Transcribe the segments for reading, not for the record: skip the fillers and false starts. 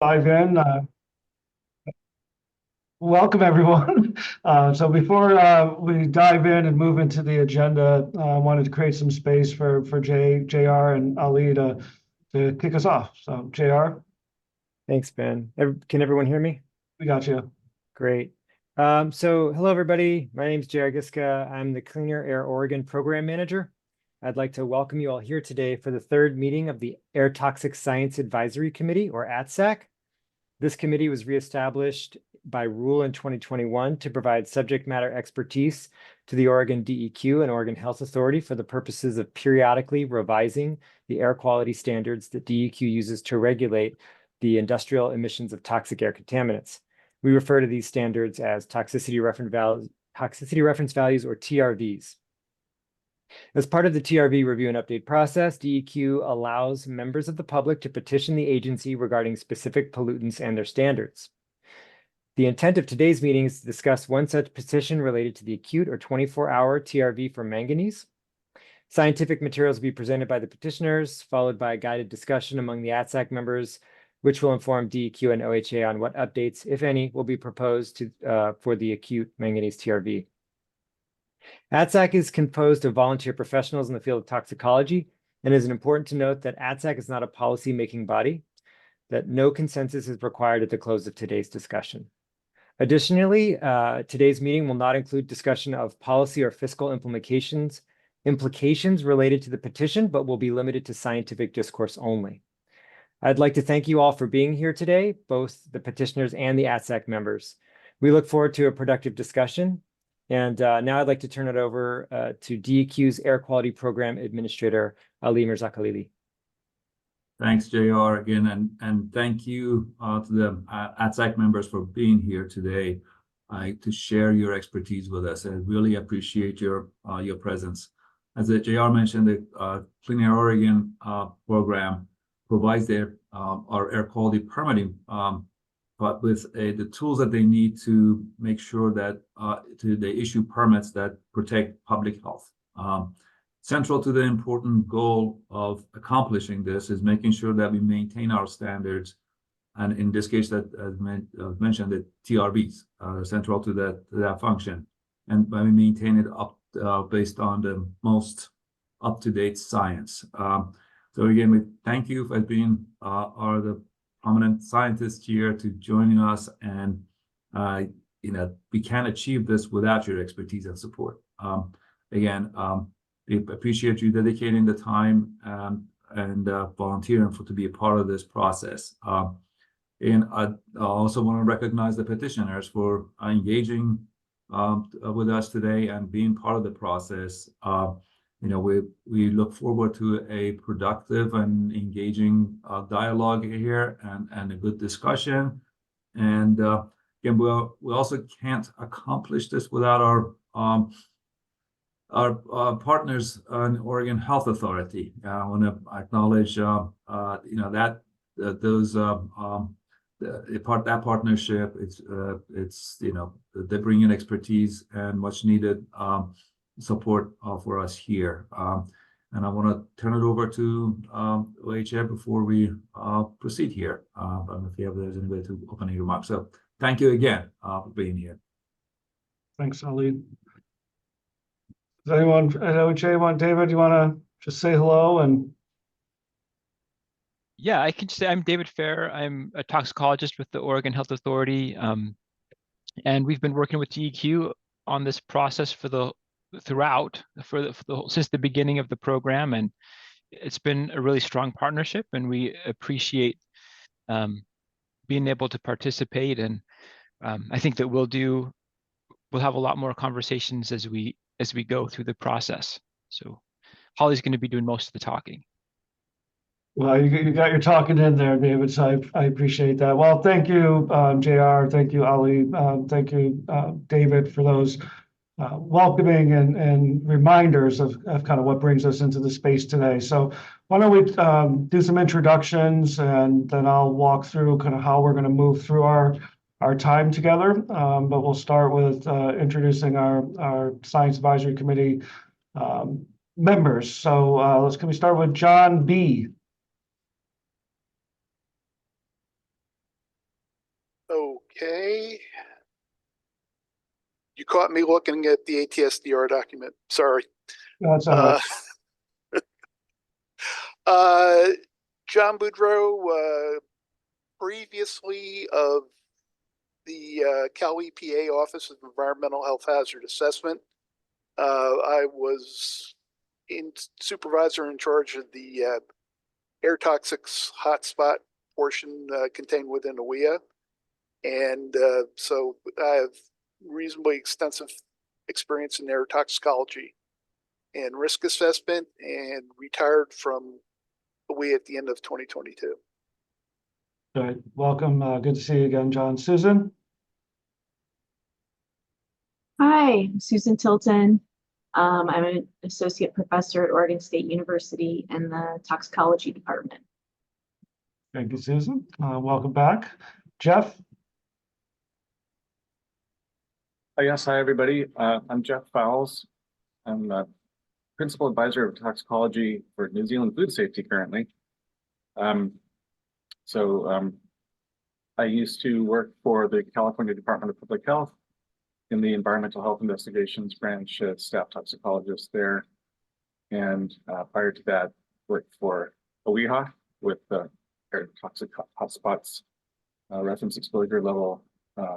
Dive in. Welcome, everyone. So before we dive in and move into the agenda, I wanted to create some space for JR, and Ali to kick us off. So JR, Thanks, Ben. Can everyone hear me? we got you. Great. So hello, everybody. My name is Jay Giska. I'm the Cleaner Air Oregon Program Manager. I'd like to welcome you all here today for the third meeting of the Air Toxic Science Advisory Committee, or ATSAC. This committee was reestablished by rule in 2021 to provide subject matter expertise to the Oregon DEQ and Oregon Health Authority for the purposes of periodically revising the air quality standards that DEQ uses to regulate the industrial emissions of toxic air contaminants. We refer to these standards as toxicity reference values, or TRVs. As part of the TRV review and update process, DEQ allows members of the public to petition the agency regarding specific pollutants and their standards. The intent of today's meeting is to discuss one such petition related to the acute or 24-hour TRV for manganese. Scientific materials will be presented by the petitioners, followed by a guided discussion among the ATSAC members, which will inform DEQ and OHA on what updates, if any, will be proposed for the acute manganese TRV. ATSAC is composed of volunteer professionals in the field of toxicology, and it is important to note that ATSAC is not a policy-making body, that no consensus is required at the close of today's discussion. Additionally, today's meeting will not include discussion of policy or fiscal implications related to the petition, but will be limited to scientific discourse only. I'd like to thank you all for being here today, both the petitioners and the ATSAC members. We look forward to a productive discussion. And now I'd like to turn it over to DEQ's Air Quality Program Administrator, Ali Mirzakhalili. Thanks, JR, again, and thank you to the ATSAC members for being here today to share your expertise with us. I really appreciate your presence. As JR mentioned, the Clean Air Oregon program provides our air quality permitting, but with the tools that they need to make sure that they issue permits that protect public health. Central to the important goal of accomplishing this is making sure that we maintain our standards, and in this case, that as mentioned, the TRVs are central to that function, and we maintain it up based on the most up-to-date science. So again, we thank you for being the prominent scientists here to joining us, and we can't achieve this without your expertise and support. We appreciate you dedicating the time and volunteering to be a part of this process. And I also want to recognize the petitioners for engaging with us today and being part of the process. We look forward to a productive and engaging dialogue here and a good discussion. And again, we also can't accomplish this without our partners in Oregon Health Authority. I want to acknowledge that partnership. It's they bring in expertise and much needed support for us here. And I want to turn it over to OHA before we proceed here. I don't know if there's any way to opening remarks. So thank you again for being here. Thanks, Ali. Does anyone at OHA David, you want to just say hello? And yeah, I can say I'm David Fair. I'm a toxicologist with the Oregon Health Authority, and we've been working with DEQ on this process since the beginning of the program, and it's been a really strong partnership, and we appreciate being able to participate. And I think that we'll have a lot more conversations as we go through the process. So Holly's going to be doing most of the talking. well, you got your talking in there, David, so I appreciate that. Well, thank you, JR. Thank you, Ali. Thank you, David, for those welcoming and reminders of kind of what brings us into the space today. So why don't we do some introductions, and then I'll walk through kind of how we're going to move through our time together. But we'll start with introducing our Science Advisory Committee members. So can we start with John B? Okay. You caught me looking at the ATSDR document. Sorry. That's all right. John Boudreau, previously of the Cal EPA Office of Environmental Health Hazard Assessment. I was supervisor in charge of the air toxics hotspot portion contained within AWEA. And so I have reasonably extensive experience in air toxicology and risk assessment, and retired from AWEA at the end of 2022. Good. Welcome. Good to see you again, John. Susan? Hi, I'm Susan Tilton. I'm an associate professor at Oregon State University in the toxicology department. Thank you, Susan. Welcome back. Jeff? Yes, hi, everybody. I'm Jeff Fowles. I'm a principal advisor of toxicology for New Zealand Food Safety currently. I used to work for the California Department of Public Health in the Environmental Health Investigations branch as staff toxicologist there. And prior to that, worked for OEHA with the air toxic hotspots, reference exposure level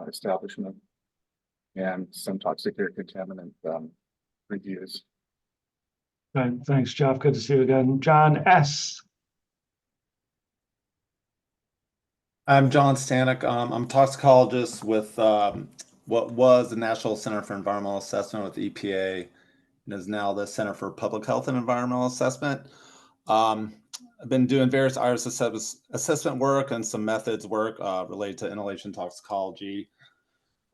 establishment, and some toxic air contaminant reviews. Right. Thanks, Jeff. Good to see you again. John S. I'm John Stanek. I'm a toxicologist with what was the National Center for Environmental Assessment with EPA and is now the Center for Public Health and Environmental Assessment. I've been doing various iris assessment work and some methods work related to inhalation toxicology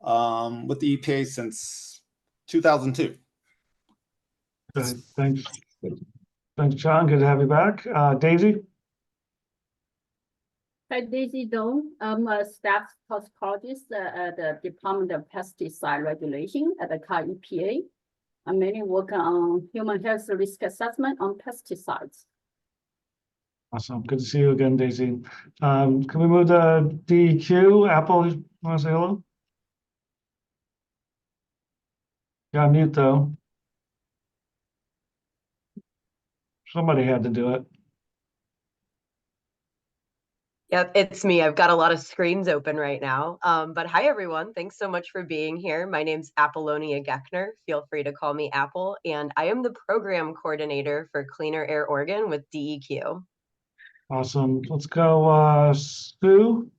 with the EPA since 2002. Good. Thanks. Thanks, John. Good to have you back. Daisy? Hi, Daisy Dong. I'm a staff toxicologist at the Department of Pesticide Regulation at the Cal EPA. I mainly work on human health risk assessment on pesticides. Awesome. Good to see you again, Daisy. Can we move to DEQ? Apple, you want to say hello? Got mute though. Somebody had to do it. Yep, it's me. I've got a lot of screens open right now. But hi, everyone. Thanks so much for being here. My name's Apollonia Geckner. Feel free to call me Apple. And I am the program coordinator for Cleaner Air Oregon with DEQ. Awesome. Let's go, Sue.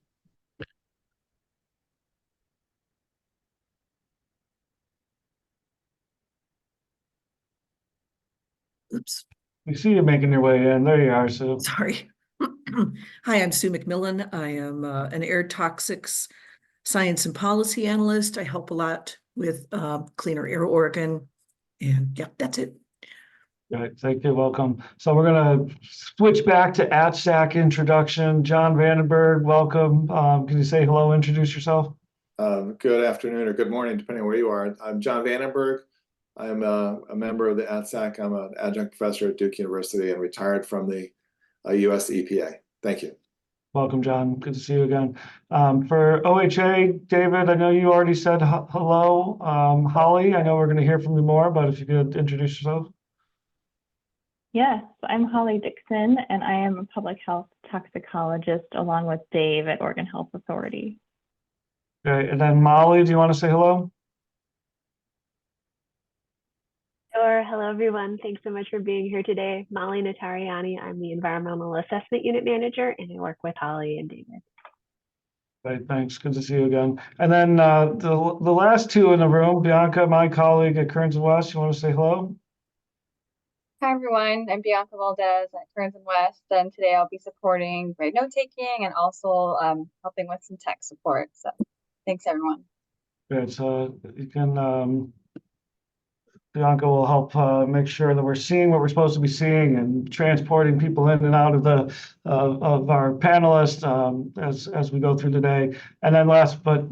Oops. We see you making your way in. There you are, Sue. Sorry. Hi, I'm Sue McMillan. I am an air toxics science and policy analyst. I help a lot with Cleaner Air Oregon. And yeah, that's it. Great. Thank you. Welcome. So we're going to switch back to ATSAC introduction. John Vandenberg, welcome. Can you say hello, introduce yourself? Good afternoon or good morning, depending on where you are. I'm John Vandenberg. I'm a member of the ATSAC. I'm an adjunct professor at Duke University and retired from the US EPA. Thank you. Welcome, John. Good to see you again. For OHA, David, I know you already said hello. Holly, I know we're going to hear from you more, but if you could introduce yourself. Yes, I'm Holly Dixon, and I am a public health toxicologist along with Dave at Oregon Health Authority. Okay, and then Molly, do you want to say hello? Sure. Hello, everyone. Thanks so much for being here today. Molly Natariani. I'm the Environmental Assessment Unit Manager, and I work with Holly and David. Great, thanks. Good to see you again. And then the last two in the room, Bianca, my colleague at Kearns and West, you want to say hello? Hi, everyone. I'm Bianca Valdez at Kearns and West, and today I'll be supporting great note-taking and also helping with some tech support. So thanks, everyone. Good. So you can... Bianca will help make sure that we're seeing what we're supposed to be seeing and transporting people in and out of the of our panelists as we go through the day. And then last but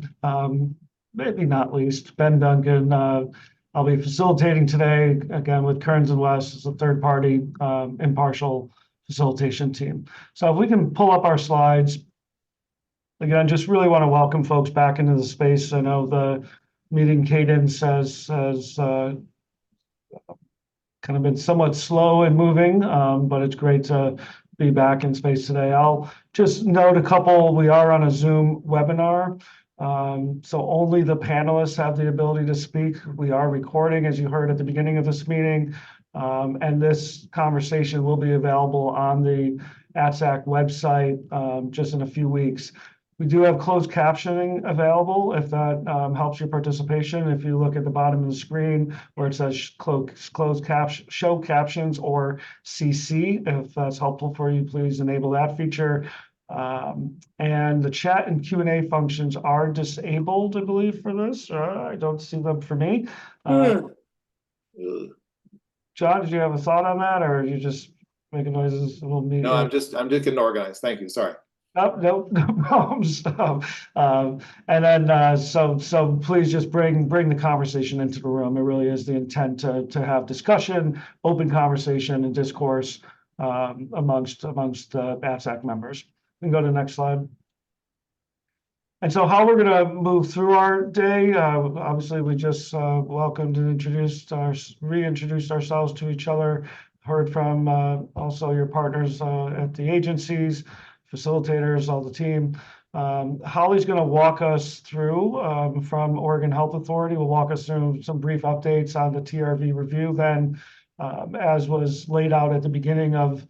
maybe not least, Ben Duncan. I'll be facilitating today again with Kearns and West as a third-party impartial facilitation team. So if we can pull up our slides. again, just really want to welcome folks back into the space. I know the meeting cadence has kind of been somewhat slow and moving, but it's great to be back in space today. I'll just note a couple, we are on a Zoom webinar. So only the panelists have the ability to speak. We are recording, as you heard at the beginning of this meeting. And this conversation will be available on the ATSAC website just in a few weeks. We do have closed captioning available if that helps your participation. If you look at the bottom of the screen where it says show captions or CC, if that's helpful for you, please enable that feature. And the chat and Q&A functions are disabled, I believe, for this. I don't see them for me. John, did you have a thought on that, or are you just making noises? No, I'm just getting organized. Thank you. Sorry. No problems. And then, so please just bring the conversation into the room. It really is the intent to have discussion, open conversation, and discourse amongst the ATSAC members. We can go to the next slide. And so how we're going to move through our day, obviously we just welcomed and reintroduced ourselves to each other, heard from also your partners at the agencies, facilitators, all the team. Holly's going to walk us through from Oregon Health Authority. We'll walk us through some brief updates on the TRV review. Then, as was laid out at the beginning of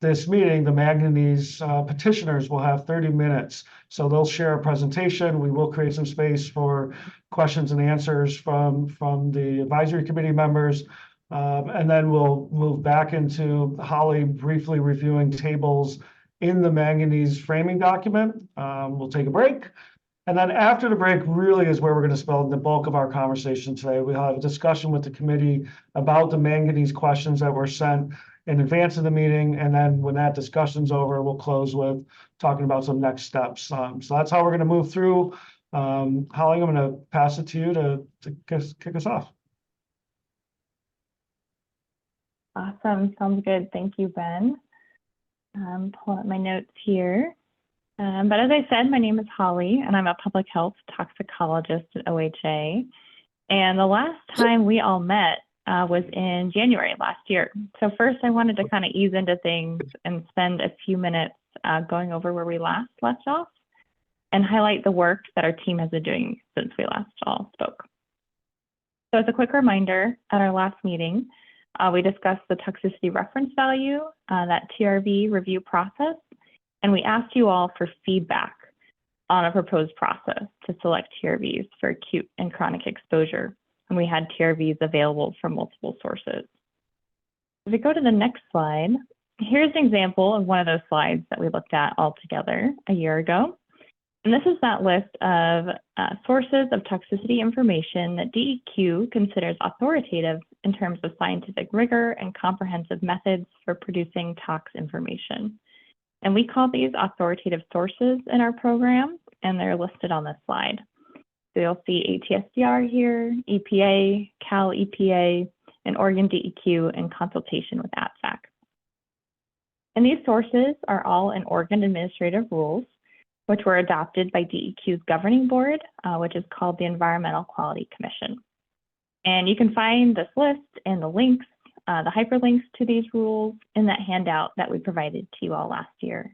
this meeting, the Manganese petitioners will have 30 minutes. So they'll share a presentation. We will create some space for questions and answers from the advisory committee members. And then we'll move back into Holly briefly reviewing tables in the Manganese framing document. We'll take a break. And then after the break really is where we're going to spend the bulk of our conversation today. We'll have a discussion with the committee about the Manganese questions that were sent in advance of the meeting. And then when that discussion's over, we'll close with talking about some next steps. So that's how we're going to move through. Holly, I'm going to pass it to you to kick us off. Awesome. Sounds good. Thank you, Ben. Pull up my notes here. But as I said, my name is Holly, and I'm a public health toxicologist at OHA. And the last time we all met was in January last year. So first, I wanted to kind of ease into things and spend a few minutes going over where we last left off and highlight the work that our team has been doing since we last all spoke. So as a quick reminder, at our last meeting, we discussed the toxicity reference value, that TRV review process, and we asked you all for feedback on a proposed process to select TRVs for acute and chronic exposure. And we had TRVs available from multiple sources. If we go to the next slide, here's an example of one of those slides that we looked at all together a year ago. And this is that list of sources of toxicity information that DEQ considers authoritative in terms of scientific rigor and comprehensive methods for producing tox information. And we call these authoritative sources in our program, and they're listed on this slide. So you'll see ATSDR here, EPA, Cal EPA, and Oregon DEQ in consultation with ATSAC. And these sources are all in Oregon administrative rules, which were adopted by DEQ's governing board, which is called the Environmental Quality Commission. And you can find this list and the links, the hyperlinks to these rules in that handout that we provided to you all last year.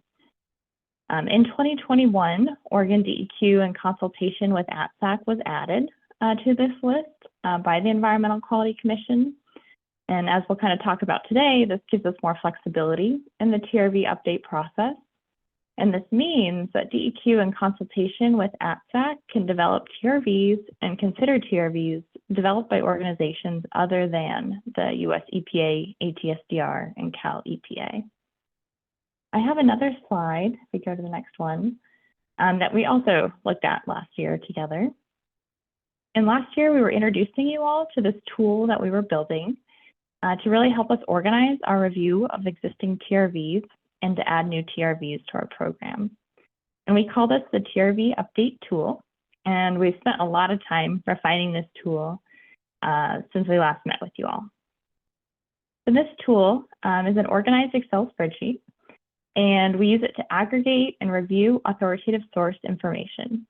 In 2021, Oregon DEQ in consultation with ATSAC was added to this list by the Environmental Quality Commission. And as we'll kind of talk about today, this gives us more flexibility in the TRV update process. And this means that DEQ in consultation with ATSAC can develop TRVs and consider TRVs developed by organizations other than the US EPA, ATSDR, and Cal EPA. I have another slide, if we go to the next one, that we also looked at last year together. And last year we were introducing you all to this tool that we were building to really help us organize our review of existing TRVs and to add new TRVs to our program. And we call this the TRV update tool. And we've spent a lot of time refining this tool since we last met with you all. So this tool is an organized Excel spreadsheet and we use it to aggregate and review authoritative source information.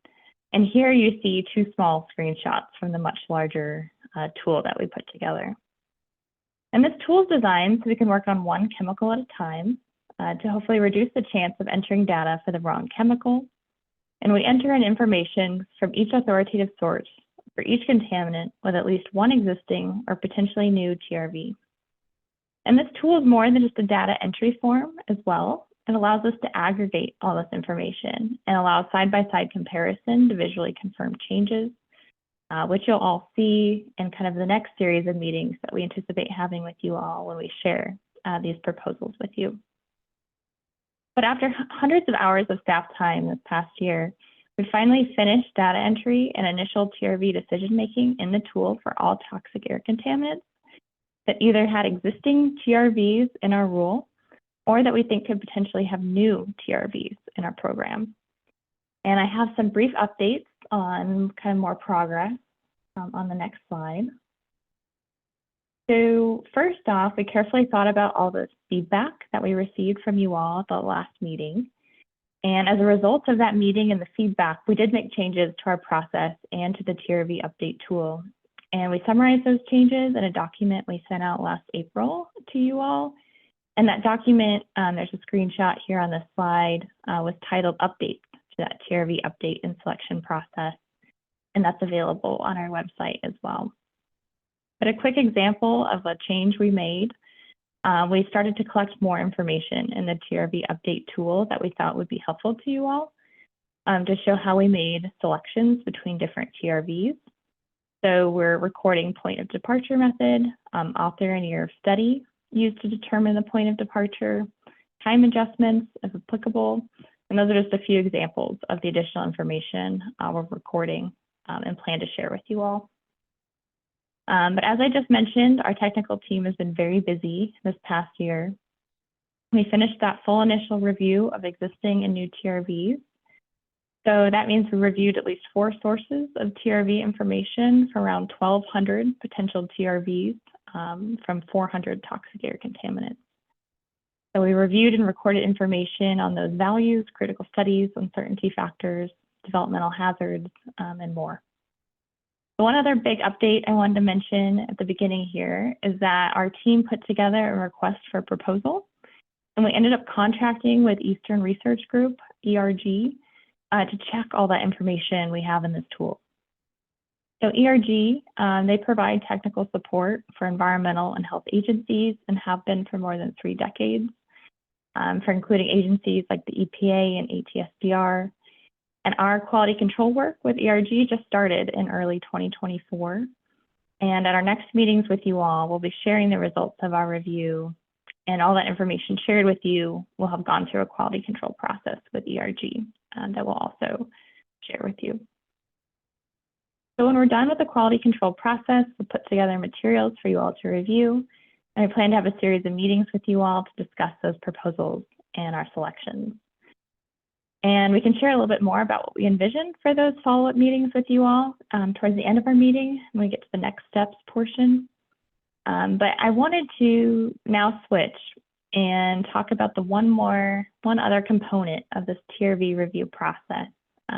And here you see two small screenshots from the much larger tool that we put together. And this tool is designed so we can work on one chemical at a time to hopefully reduce the chance of entering data for the wrong chemical. And we enter in information from each authoritative source for each contaminant with at least one existing or potentially new TRV. And this tool is more than just a data entry form as well. It allows us to aggregate all this information and allow side-by-side comparison to visually confirm changes, which you'll all see in kind of the next series of meetings that we anticipate having with you all when we share these proposals with you. But after hundreds of hours of staff time this past year, we finally finished data entry and initial TRV decision-making in the tool for all toxic air contaminants that either had existing TRVs in our rule or that we think could potentially have new TRVs in our program. And I have some brief updates on kind of more progress on the next slide. So first off, we carefully thought about all the feedback that we received from you all at the last meeting. And as a result of that meeting and the feedback, we did make changes to our process and to the TRV update tool. And we summarized those changes in a document we sent out last April to you all. And that document, there's a screenshot here on this slide, was titled Updates to that TRV update and selection process. And that's available on our website as well. But a quick example of a change we made, we started to collect more information in the TRV update tool that we thought would be helpful to you all to show how we made selections between different TRVs. So we're recording point of departure method, author and year of study used to determine the point of departure, time adjustments if applicable, and those are just a few examples of the additional information we're recording and plan to share with you all. But as I just mentioned, our technical team has been very busy this past year. We finished that full initial review of existing and new TRVs. So that means we reviewed at least 4 sources of TRV information for around 1,200 potential TRVs from 400 toxic air contaminants. So we reviewed and recorded information on those values, critical studies, uncertainty factors, developmental hazards, and more. One other big update I wanted to mention at the beginning here is that our team put together a request for proposal, and we ended up contracting with Eastern Research Group, ERG, to check all that information we have in this tool. So ERG, they provide technical support for environmental and health agencies and have been for more than 3 decades, for including agencies like the EPA and ATSAC. And our quality control work with ERG just started in early 2024. And at our next meetings with you all, we'll be sharing the results of our review, and all that information shared with you will have gone through a quality control process with ERG that we'll also share with you. So when we're done with the quality control process, we'll put together materials for you all to review. And I plan to have a series of meetings with you all to discuss those proposals and our selections. And we can share a little bit more about what we envision for those follow-up meetings with you all towards the end of our meeting when we get to the next steps portion. But I wanted to now switch and talk about the one other component of this TRV review process,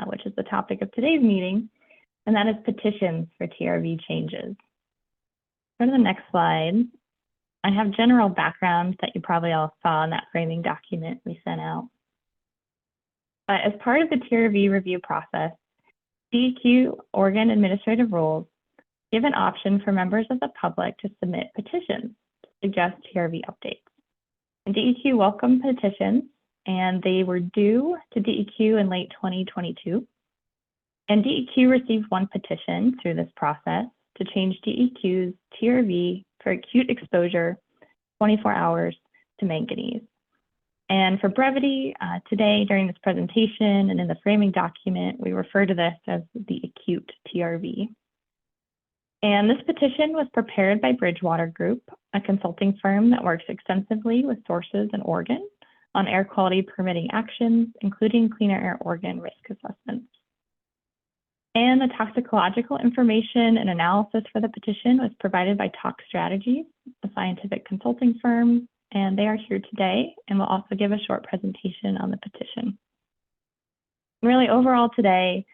which is the topic of today's meeting, and that is petitions for TRV changes. Go to the next slide. I have general background that you probably all saw in that framing document we sent out. But as part of the TRV review process, DEQ Oregon Administrative Rules give an option for members of the public to submit petitions to suggest TRV updates. And DEQ welcomed petitions, and they were due to DEQ in late 2022. And DEQ received one petition through this process to change DEQ's TRV for acute exposure 24 hours to manganese. And for brevity, today during this presentation and in the framing document, we refer to this as the acute TRV. And this petition was prepared by Bridgewater Group, a consulting firm that works extensively with sources in Oregon on air quality permitting actions, including Cleaner Air Oregon risk assessments. And the toxicological information and analysis for the petition was provided by Tox Strategies, a scientific consulting firm and they are here today and will also give a short presentation on the petition. Really, overall today,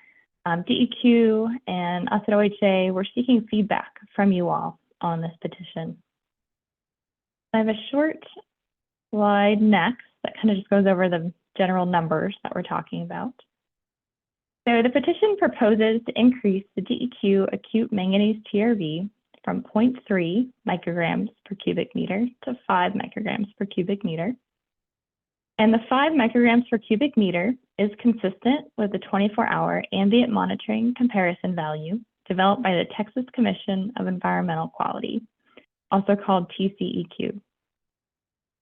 DEQ and us at OHA, we're seeking feedback from you all on this petition. I have a short slide next that kind of just goes over the general numbers that we're talking about. So the petition proposes to increase the DEQ acute manganese TRV from 0.3 micrograms per cubic meter to 5 micrograms per cubic meter. And the 5 micrograms per cubic meter is consistent with the 24-hour ambient monitoring comparison value developed by the Texas Commission of Environmental Quality, also called TCEQ.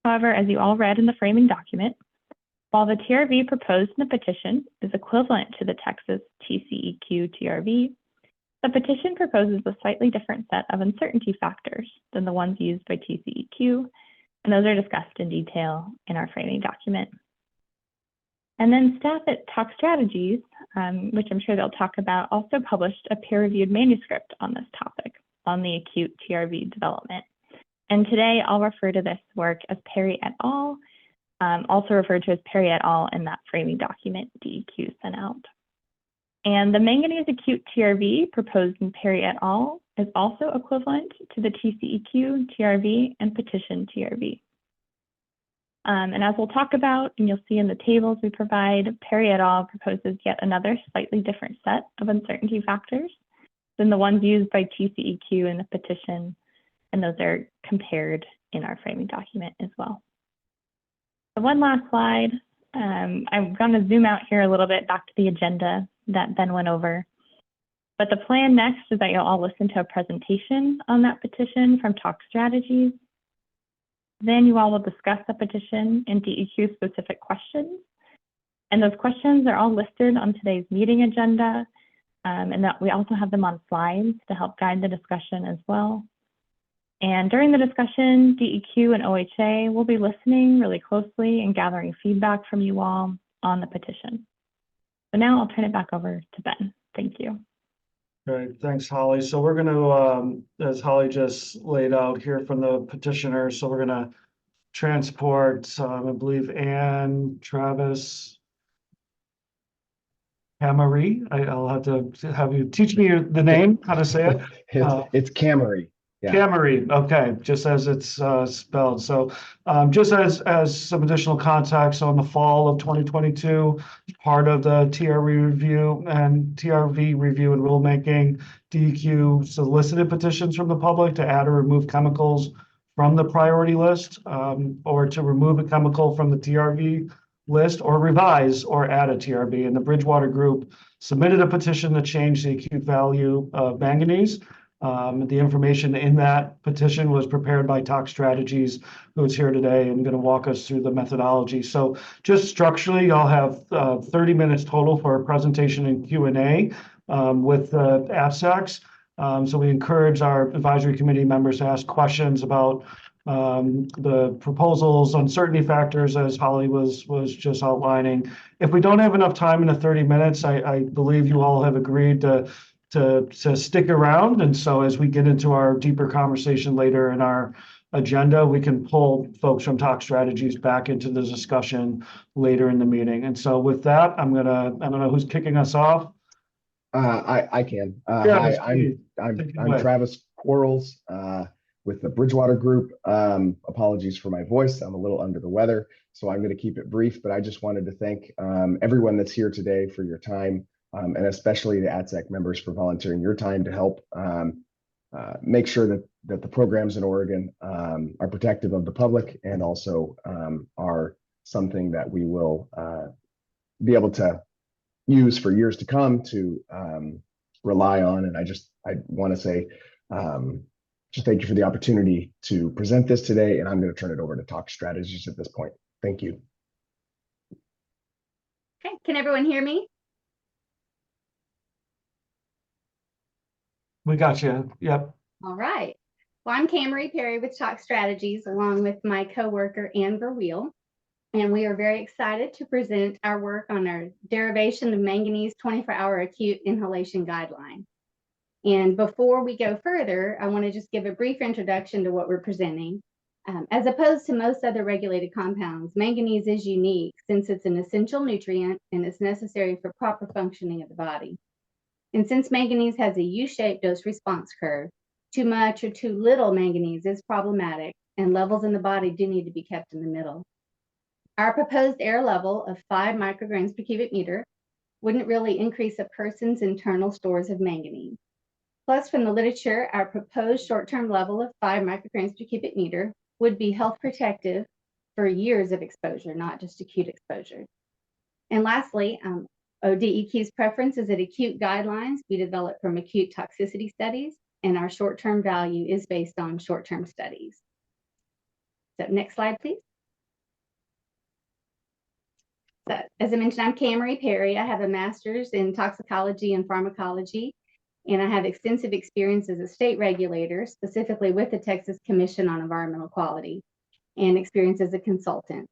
However, as you all read in the framing document, while the TRV proposed in the petition is equivalent to the Texas TCEQ TRV, the petition proposes a slightly different set of uncertainty factors than the ones used by TCEQ, and those are discussed in detail in our framing document. And then staff at Talk Strategies, which I'm sure they'll talk about, also published a peer-reviewed manuscript on this topic, on the acute TRV development. And today I'll refer to this work as Perry et al., also referred to as Perry et al. In that framing document DEQ sent out. And the manganese acute TRV proposed in Perry et al. Is also equivalent to the TCEQ TRV and petition TRV. And as we'll talk about, and you'll see in the tables we provide, Perry et al. Proposes yet another slightly different set of uncertainty factors than the ones used by TCEQ in the petition, and those are compared in our framing document as well. So one last slide. I'm going to zoom out here a little bit back to the agenda that Ben went over. But the plan next is that you'll all listen to a presentation on that petition from Talk Strategies. Then you all will discuss the petition and DEQ specific questions. And those questions are all listed on today's meeting agenda, and that we also have them on slides to help guide the discussion as well. And during the discussion, DEQ and OHA will be listening really closely and gathering feedback from you all on the petition. So now I'll turn it back over to Ben. Thank you. Great, thanks, Holly. So we're going to, as Holly just laid out, hear from the petitioner. So we're going to transport, I believe, Ann, Travis, Camry. I'll have to have you teach me the name, how to say it. It's Camry. Yeah. Camry, okay, just as it's spelled. So just as some additional context, on the fall of 2022, part of the TRV review and rulemaking, DEQ solicited petitions from the public to add or remove chemicals from the priority list, or to remove a chemical from the TRV list, or revise or add a TRV. And the Bridgewater Group submitted a petition to change the acute value of manganese. The information in that petition was prepared by Talk Strategies, who is here today and going to walk us through the methodology. So just structurally, y'all have 30 minutes total for a presentation and Q&A with the ATSACs. So we encourage our advisory committee members to ask questions about the proposals, uncertainty factors, as Holly was just outlining. If we don't have enough time in the 30 minutes, I believe you all have agreed to stick around. And so as we get into our deeper conversation later in our agenda, we can pull folks from Talk Strategies back into the discussion later in the meeting. And so with that, I don't know who's kicking us off. I can. Travis, Hi, I'm Travis Quarles with the Bridgewater Group. Apologies for my voice. I'm a little under the weather, so I'm going to keep it brief, but I just wanted to thank everyone that's here today for your time. And especially the ATSAC members for volunteering your time to help make sure that the programs in Oregon are protective of the public, and also are something that we will be able to use for years to come to rely on. And I want to say just thank you for the opportunity to present this today, and I'm going to turn it over to Talk Strategies at this point. Thank you. Okay, can everyone hear me? We got you. Yep. All right. Well, I'm Camry Perry with Talk Strategies, along with my coworker Ann Verweel, and we are very excited to present our work on our derivation of manganese 24-hour acute inhalation guideline. And before we go further, I want to just give a brief introduction to what we're presenting. As opposed to most other regulated compounds, manganese is unique since it's an essential nutrient and it's necessary for proper functioning of the body. And since manganese has a U-shaped dose response curve, too much or too little manganese is problematic, and levels in the body do need to be kept in the middle. Our proposed air level of 5 micrograms per cubic meter wouldn't really increase a person's internal stores of manganese. Plus, from the literature, our proposed short-term level of 5 micrograms per cubic meter would be health protective for years of exposure, not just acute exposure. And lastly, ODEQ's preference is that acute guidelines be developed from acute toxicity studies, and our short-term value is based on short-term studies. So next slide, please. So, as I mentioned, I'm Camry Perry. I have a master's in toxicology and pharmacology, and I have extensive experience as a state regulator, specifically with the Texas Commission on Environmental Quality, and experience as a consultant.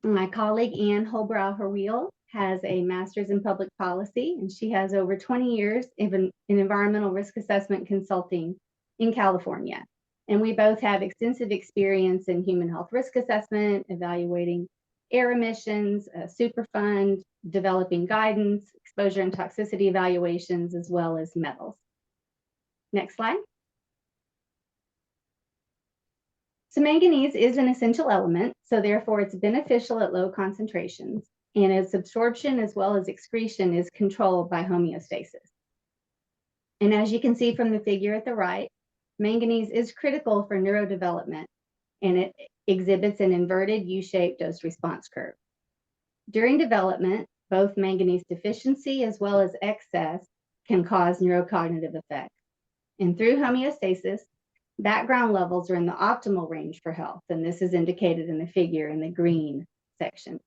My colleague, Ann Holbrauer-Wheel, has a master's in public policy, and she has over 20 years in environmental risk assessment consulting in California. And we both have extensive experience in human health risk assessment, evaluating air emissions, Superfund, developing guidance, exposure and toxicity evaluations, as well as metals. Next slide. So manganese is an essential element, so therefore it's beneficial at low concentrations, and its absorption as well as excretion is controlled by homeostasis. And as you can see from the figure at the right, manganese is critical for neurodevelopment, and it exhibits an inverted U-shaped dose response curve. During development, both manganese deficiency as well as excess can cause neurocognitive effects. And through homeostasis, background levels are in the optimal range for health, and this is indicated in the figure in the green section.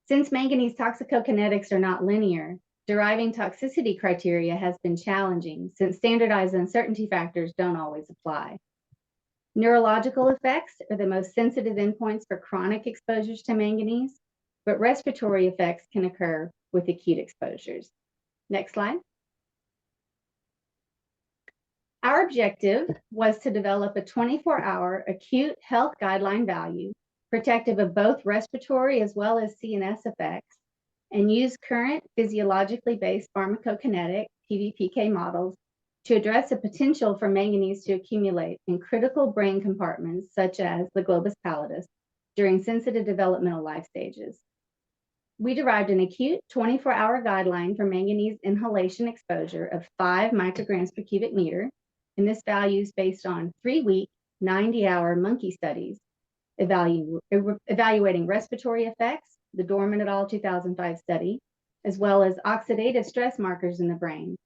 Since manganese toxicokinetics are not linear, deriving toxicity criteria has been challenging since standardized uncertainty factors don't always apply. Neurological effects are the most sensitive endpoints for chronic exposures to manganese, but respiratory effects can occur with acute exposures. Next slide. Our objective was to develop a 24-hour acute health guideline value, protective of both respiratory as well as CNS effects, and use current physiologically based pharmacokinetic PBPK models to address the potential for manganese to accumulate in critical brain compartments such as the globus pallidus during sensitive developmental life stages. We derived an acute 24-hour guideline for manganese inhalation exposure of 5 micrograms per cubic meter, and this value is based on 3-week, 90-hour monkey studies evaluating respiratory effects, the Dorman et al. 2005 study, as well as oxidative stress markers in the brain,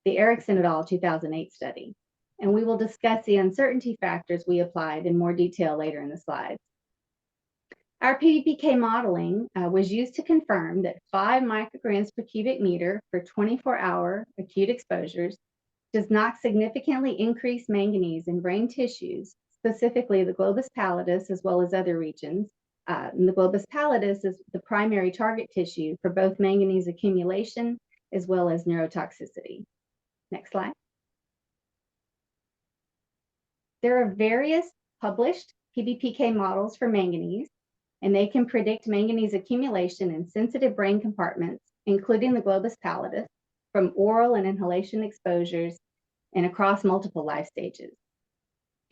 the Erickson et al. 2008 study. And we will discuss the uncertainty factors we applied in more detail later in the slides. Our PBPK modeling was used to confirm that 5 micrograms per cubic meter for 24-hour acute exposures does not significantly increase manganese in brain tissues, specifically the globus pallidus as well as other regions. And the globus pallidus is the primary target tissue for both manganese accumulation as well as neurotoxicity. Next slide. There are various published PBPK models for manganese, and they can predict manganese accumulation in sensitive brain compartments, including the globus pallidus, from oral and inhalation exposures and across multiple life stages.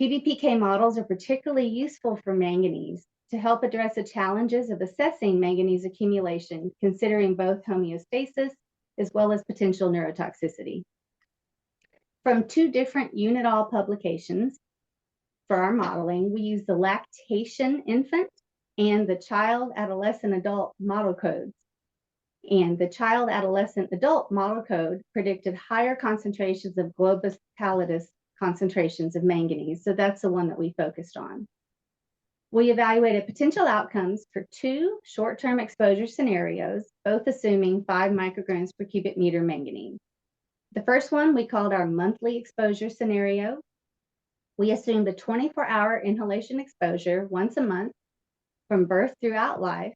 PBPK models are particularly useful for manganese to help address the challenges of assessing manganese accumulation, considering both homeostasis as well as potential neurotoxicity. From 2 different UNIDOL publications for our modeling, we use the lactation infant and the child adolescent adult model codes. And the child adolescent adult model code predicted higher concentrations of globus pallidus concentrations of manganese. So that's the one that we focused on. We evaluated potential outcomes for 2 short-term exposure scenarios, both assuming 5 micrograms per cubic meter manganese. The first one we called our monthly exposure scenario. We assumed a 24-hour inhalation exposure once a month from birth throughout life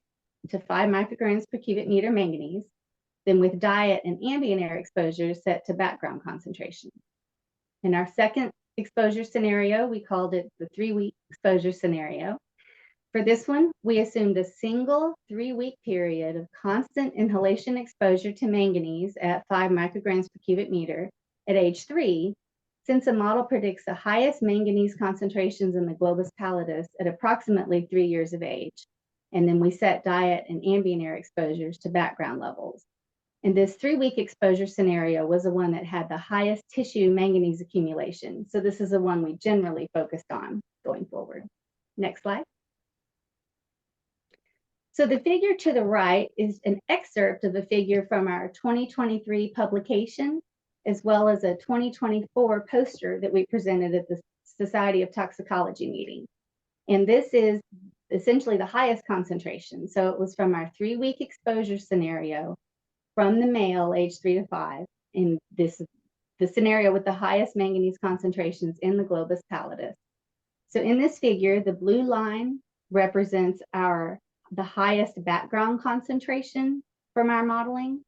to 5 micrograms per cubic meter manganese, then with diet and ambient air exposures set to background concentration. And our second exposure scenario, we called it the 3-week exposure scenario. For this one, we assumed a single 3-week period of constant inhalation exposure to manganese at 5 micrograms per cubic meter at age 3, since the model predicts the highest manganese concentrations in the globus pallidus at approximately 3 years of age. And then we set diet and ambient air exposures to background levels. And this 3-week exposure scenario was the one that had the highest tissue manganese accumulation. So this is the one we generally focused on going forward. Next slide. So the figure to the right is an excerpt of a figure from our 2023 publication, as well as a 2024 poster that we presented at the Society of Toxicology meeting. And this is essentially the highest concentration. So it was from our 3-week exposure scenario from the male age 3 to 5. And this is the scenario with the highest manganese concentrations in the globus pallidus. So in this figure, the blue line represents the highest background concentration from our modeling.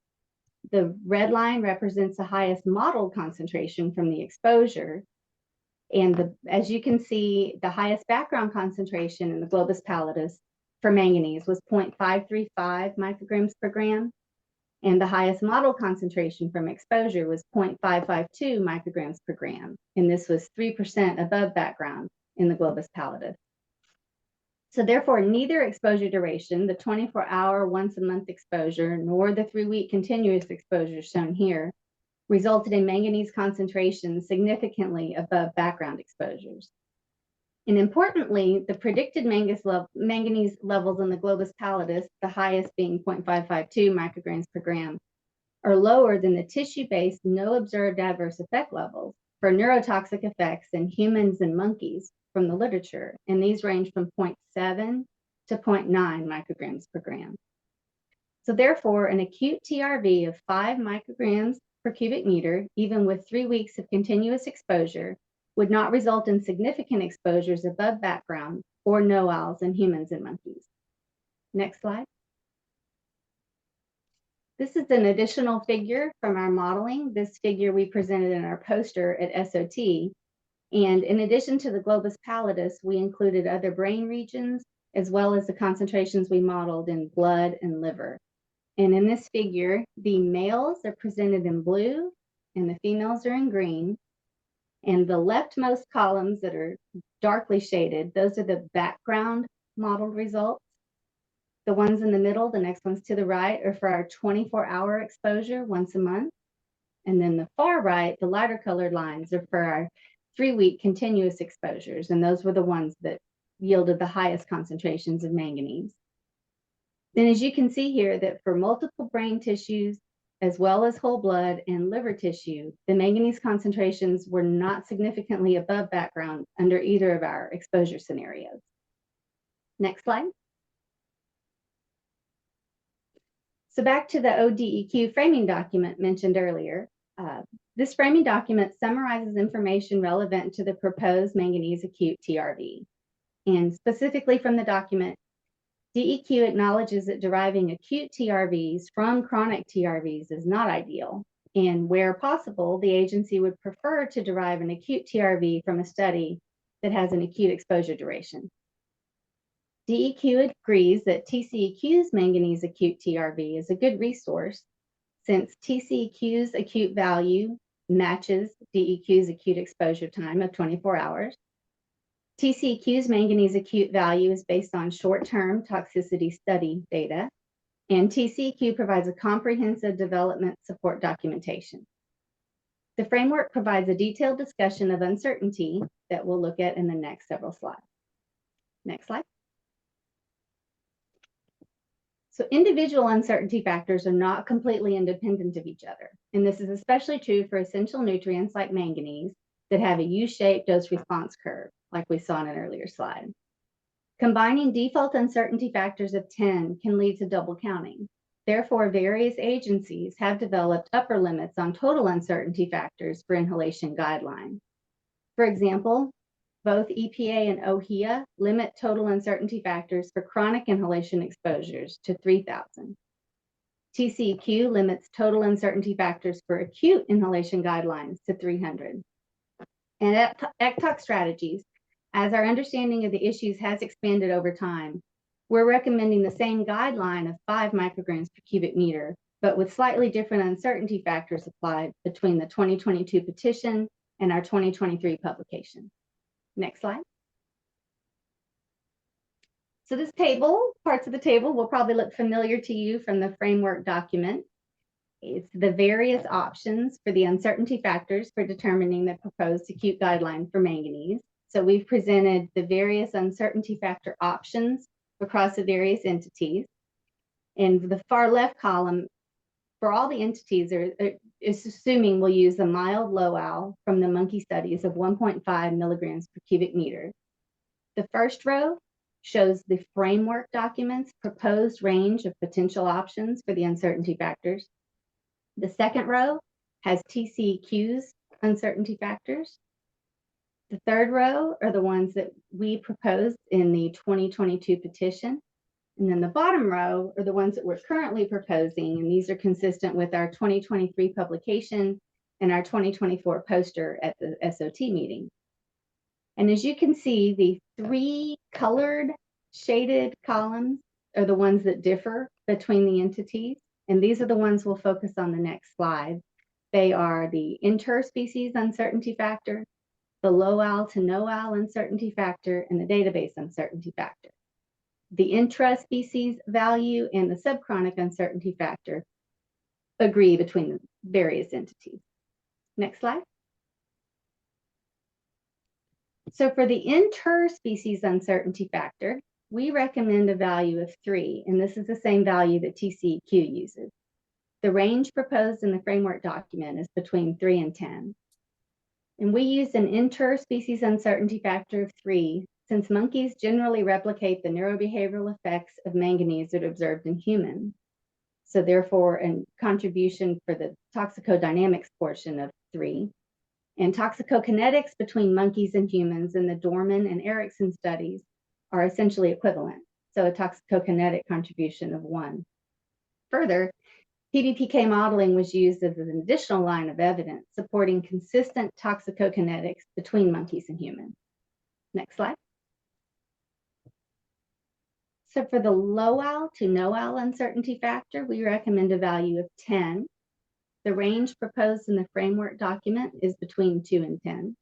The red line represents the highest modeled concentration from the exposure. And as you can see, the highest background concentration in the globus pallidus for manganese was 0.535 micrograms per gram. And the highest model concentration from exposure was 0.552 micrograms per gram. And this was 3% above background in the globus pallidus. So therefore, neither exposure duration, the 24-hour once-a-month exposure, nor the 3-week continuous exposure shown here, resulted in manganese concentrations significantly above background exposures. And importantly, the predicted manganese levels in the globus pallidus, the highest being 0.552 micrograms per gram, are lower than the tissue-based no observed adverse effect levels for neurotoxic effects in humans and monkeys from the literature, and these range from 0.7 to 0.9 micrograms per gram. So therefore, an acute TRV of 5 micrograms per cubic meter, even with 3 weeks of continuous exposure, would not result in significant exposures above background or NOALs in humans and monkeys. Next slide. This is an additional figure from our modeling. This figure we presented in our poster at SOT. And in addition to the globus pallidus, we included other brain regions, as well as the concentrations we modeled in blood and liver. And in this figure, the males are presented in blue and the females are in green. And the leftmost columns that are darkly shaded, those are the background modeled results. The ones in the middle, the next ones to the right, are for our 24-hour exposure once a month. And then the far right, the lighter colored lines, are for our 3-week continuous exposures, and those were the ones that yielded the highest concentrations of manganese. Then as you can see here that for multiple brain tissues, as well as whole blood and liver tissue, the manganese concentrations were not significantly above background under either of our exposure scenarios. Next slide. So back to the ODEQ framing document mentioned earlier. This framing document summarizes information relevant to the proposed manganese acute TRV. And specifically from the document, DEQ acknowledges that deriving acute TRVs from chronic TRVs is not ideal. And where possible, the agency would prefer to derive an acute TRV from a study that has an acute exposure duration. DEQ agrees that TCEQ's manganese acute TRV is a good resource since TCEQ's acute value matches DEQ's acute exposure time of 24 hours. TCEQ's manganese acute value is based on short-term toxicity study data, and TCEQ provides a comprehensive development support documentation. The framework provides a detailed discussion of uncertainty that we'll look at in the next several slides. Next slide. So individual uncertainty factors are not completely independent of each other. And this is especially true for essential nutrients like manganese that have a U-shaped dose response curve, like we saw in an earlier slide. Combining default uncertainty factors of 10 can lead to double counting. Therefore, various agencies have developed upper limits on total uncertainty factors for inhalation guidelines. For example, both EPA and OHIA limit total uncertainty factors for chronic inhalation exposures to 3,000. TCEQ limits total uncertainty factors for acute inhalation guidelines to 300. and ECTOC strategies, as our understanding of the issues has expanded over time, we're recommending the same guideline of 5 micrograms per cubic meter, but with slightly different uncertainty factors applied between the 2022 petition and our 2023 publication. Next slide. So this table, parts of the table will probably look familiar to you from the framework document. It's the various options for the uncertainty factors for determining the proposed acute guideline for manganese. So we've presented the various uncertainty factor options across the various entities. And the far left column, for all the entities, is assuming we'll use a mild low-al from the monkey studies of 1.5 milligrams per cubic meter. The first row shows the framework document's proposed range of potential options for the uncertainty factors. The second row has TCEQ's uncertainty factors. The third row are the ones that we proposed in the 2022 petition. And then the bottom row are the ones that we're currently proposing, and these are consistent with our 2023 publication and our 2024 poster at the SOT meeting. And as you can see, the 3 colored shaded columns are the ones that differ between the entities, and these are the ones we'll focus on the next slide. They are the interspecies uncertainty factor, the low-al to no-al uncertainty factor, and the database uncertainty factor. The intraspecies value and the subchronic uncertainty factor agree between the various entities. Next slide. So for the interspecies uncertainty factor, we recommend a value of 3, and this is the same value that TCEQ uses. The range proposed in the framework document is between 3 and 10. And we use an interspecies uncertainty factor of 3 since monkeys generally replicate the neurobehavioral effects of manganese that are observed in humans. So therefore, a contribution for the toxicodynamics portion of 3. And toxicokinetics between monkeys and humans in the Dorman and Erickson studies are essentially equivalent. So a toxicokinetic contribution of 1. Further, PBPK modeling was used as an additional line of evidence supporting consistent toxicokinetics between monkeys and humans. Next slide. So for the low-al to no-al uncertainty factor, we recommend a value of 10. The range proposed in the framework document is between 2 and 10.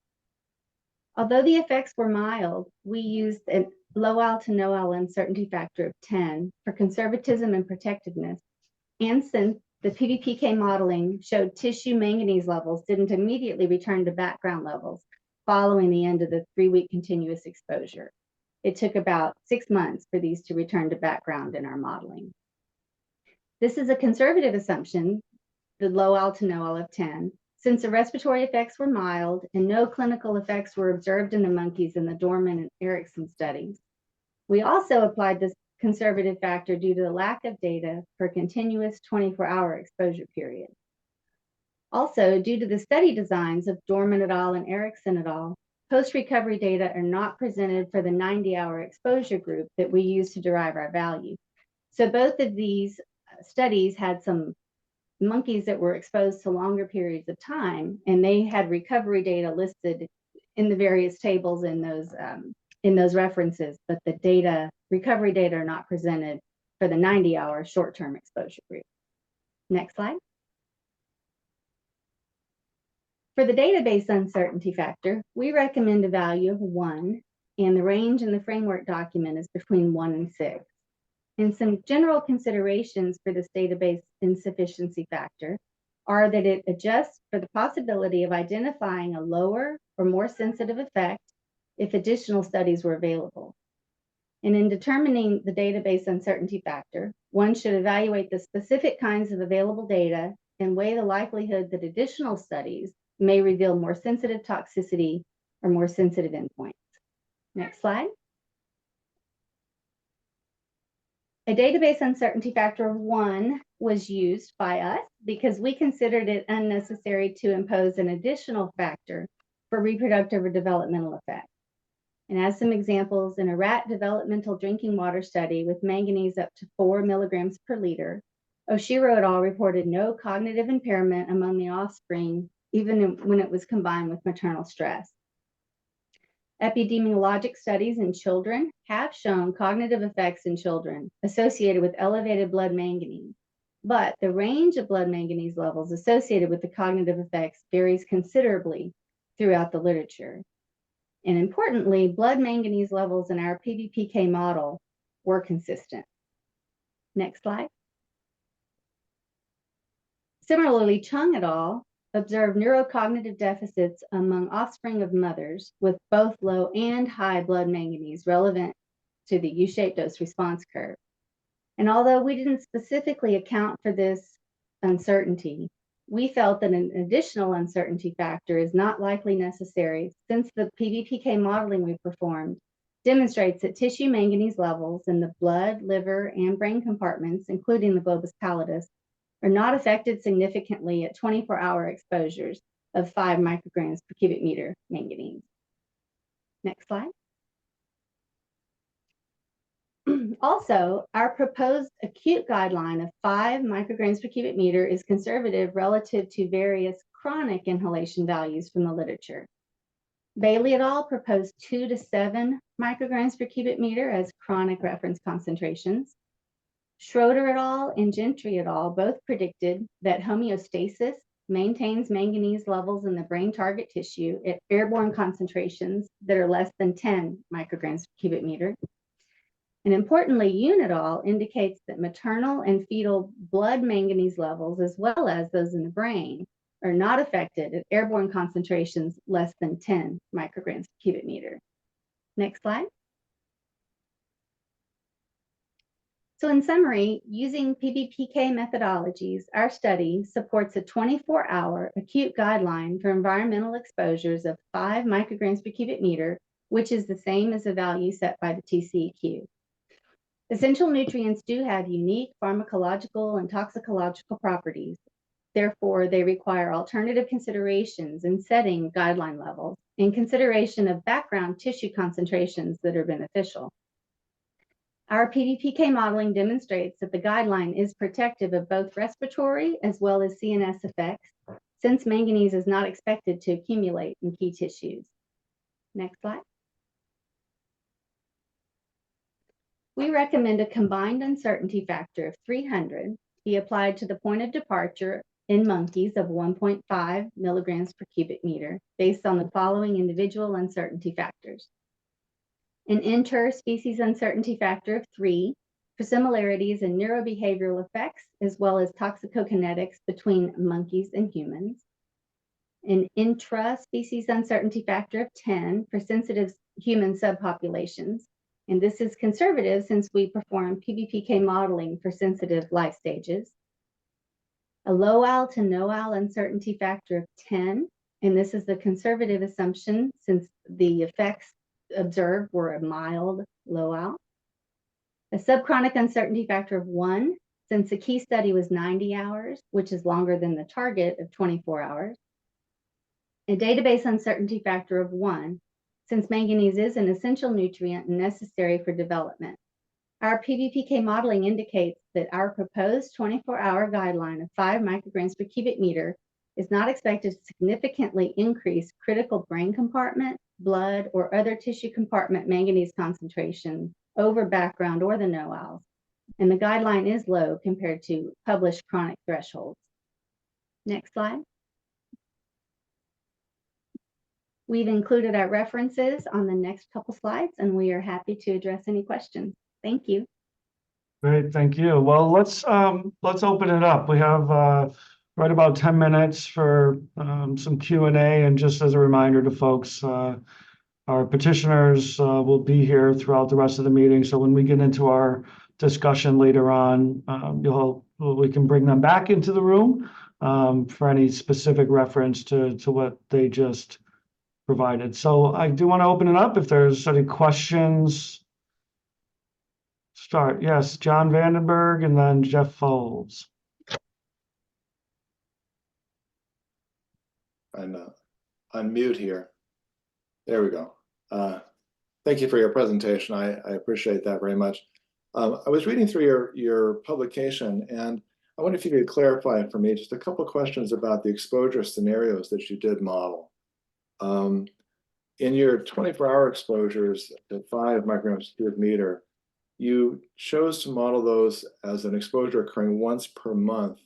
Although the effects were mild, we used a low-al to no-al uncertainty factor of 10 for conservatism and protectiveness. And since the PBPK modeling showed tissue manganese levels didn't immediately return to background levels following the end of the 3-week continuous exposure. It took about 6 months for these to return to background in our modeling. This is a conservative assumption, the low-al to no-al of 10, since the respiratory effects were mild and no clinical effects were observed in the monkeys in the Dorman and Erickson studies. We also applied this conservative factor due to the lack of data for a continuous 24-hour exposure period. Also, due to the study designs of Dorman et al. And Erickson et al., post-recovery data are not presented for the 90-hour exposure group that we use to derive our value. So both of these studies had some monkeys that were exposed to longer periods of time, and they had recovery data listed in the various tables in those references, but the recovery data are not presented for the 90-hour short-term exposure group. Next slide. For the database uncertainty factor, we recommend a value of 1, and the range in the framework document is between 1 and 6. And some general considerations for this database insufficiency factor are that it adjusts for the possibility of identifying a lower or more sensitive effect if additional studies were available. And in determining the database uncertainty factor, one should evaluate the specific kinds of available data and weigh the likelihood that additional studies may reveal more sensitive toxicity or more sensitive endpoints. Next slide. A database uncertainty factor of 1 was used by us because we considered it unnecessary to impose an additional factor for reproductive or developmental effect. And as some examples, in a rat developmental drinking water study with manganese up to 4 milligrams per liter, Oshiro et al. Reported no cognitive impairment among the offspring, even when it was combined with maternal stress. Epidemiologic studies in children have shown cognitive effects in children associated with elevated blood manganese, but the range of blood manganese levels associated with the cognitive effects varies considerably throughout the literature. And importantly, blood manganese levels in our PBPK model were consistent. Next slide. Similarly, Chung et al. Observed neurocognitive deficits among offspring of mothers with both low and high blood manganese relevant to the U-shaped dose response curve. And although we didn't specifically account for this uncertainty, we felt that an additional uncertainty factor is not likely necessary since the PBPK modeling we performed demonstrates that tissue manganese levels in the blood, liver, and brain compartments, including the globus pallidus, are not affected significantly at 24-hour exposures of 5 micrograms per cubic meter manganese. Next slide. Also, our proposed acute guideline of 5 micrograms per cubic meter is conservative relative to various chronic inhalation values from the literature. Bailey et al. Proposed 2 to 7 micrograms per cubic meter as chronic reference concentrations. Schroeder et al. And Gentry et al. Both predicted that homeostasis maintains manganese levels in the brain target tissue at airborne concentrations that are less than 10 micrograms per cubic meter. And importantly, Yoon et al. Indicates that maternal and fetal blood manganese levels, as well as those in the brain, are not affected at airborne concentrations less than 10 micrograms per cubic meter. Next slide. So in summary, using PBPK methodologies, our study supports a 24-hour acute guideline for environmental exposures of 5 micrograms per cubic meter, which is the same as the value set by the TCEQ. Essential nutrients do have unique pharmacological and toxicological properties. Therefore, they require alternative considerations in setting guideline levels in consideration of background tissue concentrations that are beneficial. Our PBPK modeling demonstrates that the guideline is protective of both respiratory as well as CNS effects, since manganese is not expected to accumulate in key tissues. Next slide. We recommend a combined uncertainty factor of 300 be applied to the point of departure in monkeys of 1.5 milligrams per cubic meter based on the following individual uncertainty factors. An interspecies uncertainty factor of 3 for similarities in neurobehavioral effects as well as toxicokinetics between monkeys and humans. An intraspecies uncertainty factor of 10 for sensitive human subpopulations. And this is conservative since we perform PBPK modeling for sensitive life stages. A low-al to no-al uncertainty factor of 10, and this is the conservative assumption since the effects observed were a mild low-al. A subchronic uncertainty factor of 1, since the key study was 90 hours, which is longer than the target of 24 hours. A database uncertainty factor of 1, since manganese is an essential nutrient necessary for development. Our PBPK modeling indicates that our proposed 24-hour guideline of 5 micrograms per cubic meter is not expected to significantly increase critical brain compartment, blood, or other tissue compartment manganese concentration over background or the NOALs, and the guideline is low compared to published chronic thresholds. Next slide. We've included our references on the next couple slides, and we are happy to address any questions. Thank you. Great, thank you. Well, let's open it up. We have right about 10 minutes for some Q&A, and just as a reminder to folks, our petitioners will be here throughout the rest of the meeting. So when we get into our discussion later on, we can bring them back into the room for any specific reference to what they just provided. So I do want to open it up if there's any questions. Start. Yes, John Vandenberg and then Jeff Foles. I'm on mute here. There we go. Thank you for your presentation. I appreciate that very much. I was reading through your publication, and I wonder if you could clarify for me just a couple of questions about the exposure scenarios that you did model. in your 24-hour exposures at 5 micrograms per cubic meter, you chose to model those as an exposure occurring once per month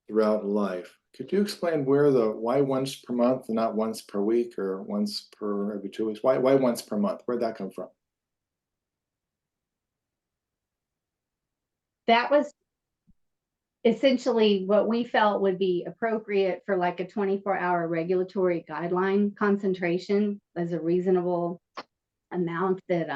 throughout life. Could you explain why once per month and not once per week or once per every 2 weeks? Why once per month? Where'd that come from? That was essentially what we felt would be appropriate for like a 24-hour regulatory guideline concentration as a reasonable amount that,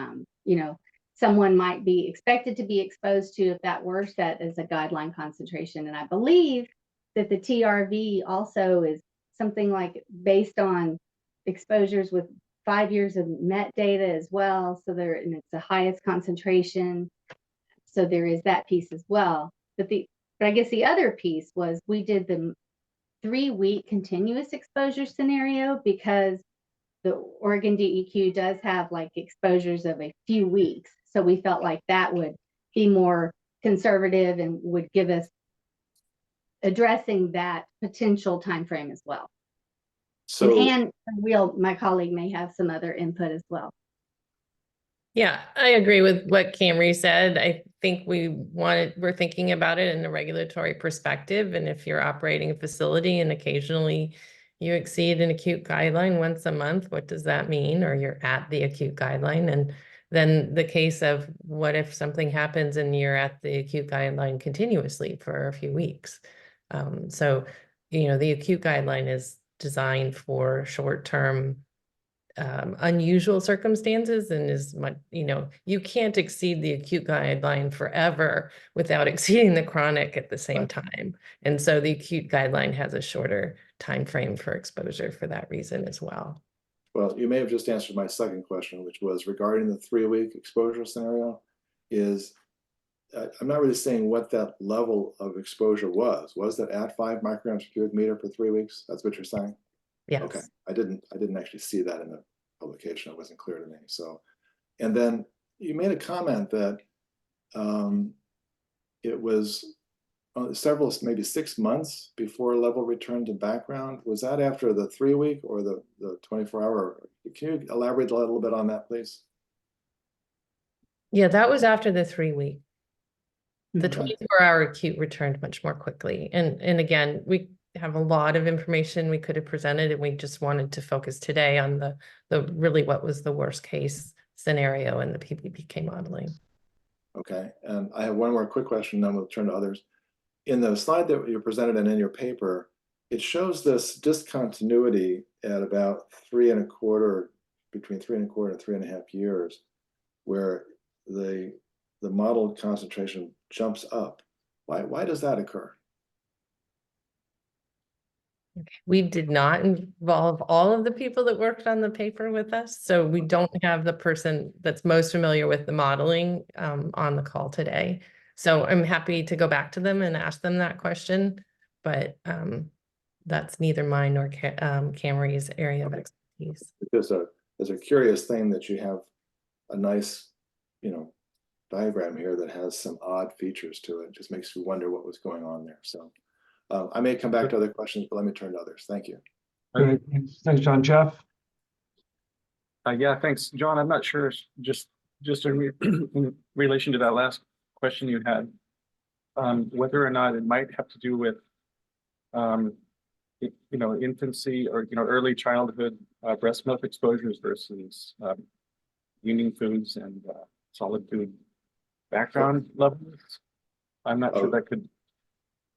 you know, someone might be expected to be exposed to if that were set as a guideline concentration. And I believe that the TRV also is something like based on exposures with 5 years of MET data as well. So and it's the highest concentration. So there is that piece as well. But I guess the other piece was we did the 3-week continuous exposure scenario because the Oregon DEQ does have like exposures of a few weeks. So we felt like that would be more conservative and would give us addressing that potential time frame as well. So, and my colleague may have some other input as well. Yeah, I agree with what Camry said. I think we're thinking about it in a regulatory perspective. And if you're operating a facility and occasionally you exceed an acute guideline once a month, what does that mean? Or you're at the acute guideline. And then the case of what if something happens and you're at the acute guideline continuously for a few weeks? So, you know, the acute guideline is designed for short-term unusual circumstances and is much, you know, you can't exceed the acute guideline forever without exceeding the chronic at the same time. And so the acute guideline has a shorter time frame for exposure for that reason as well. Well, you may have just answered my second question, which was regarding the 3-week exposure scenario. I'm not really saying what that level of exposure was. Was that at 5 micrograms per cubic meter for 3 weeks? That's what you're saying? Yes. Okay. I didn't actually see that in the publication. It wasn't clear to me. So, and then you made a comment that it was several, maybe 6 months before level returned to background. Was that after the 3-week or the 24-hour? Can you elaborate a little bit on that, please? Yeah, that was after the 3-week. The 24-hour acute returned much more quickly. And again, we have a lot of information we could have presented, and we just wanted to focus today on the really what was the worst case scenario in the PBPK modeling. Okay, and I have one more quick question, then we'll turn to others. In the slide that you presented and in your paper, it shows this discontinuity at about 3.25, between 3.25 and 3.5 years, where the model concentration jumps up. Why does that occur? We did not involve all of the people that worked on the paper with us, so we don't have the person that's most familiar with the modeling on the call today. So I'm happy to go back to them and ask them that question, but that's neither mine nor Camry's area of expertise. It's a curious thing that you have a nice, you know, diagram here that has some odd features to it. It just makes you wonder what was going on there. So I may come back to other questions, but let me turn to others. Thank you. Great. Thanks, John. Jeff? Yeah, thanks, John. I'm not sure, just in relation to that last question you had, whether or not it might have to do with, you know, infancy or, you know, early childhood breast milk exposures versus weaning foods and solid food background levels. I'm not sure that could.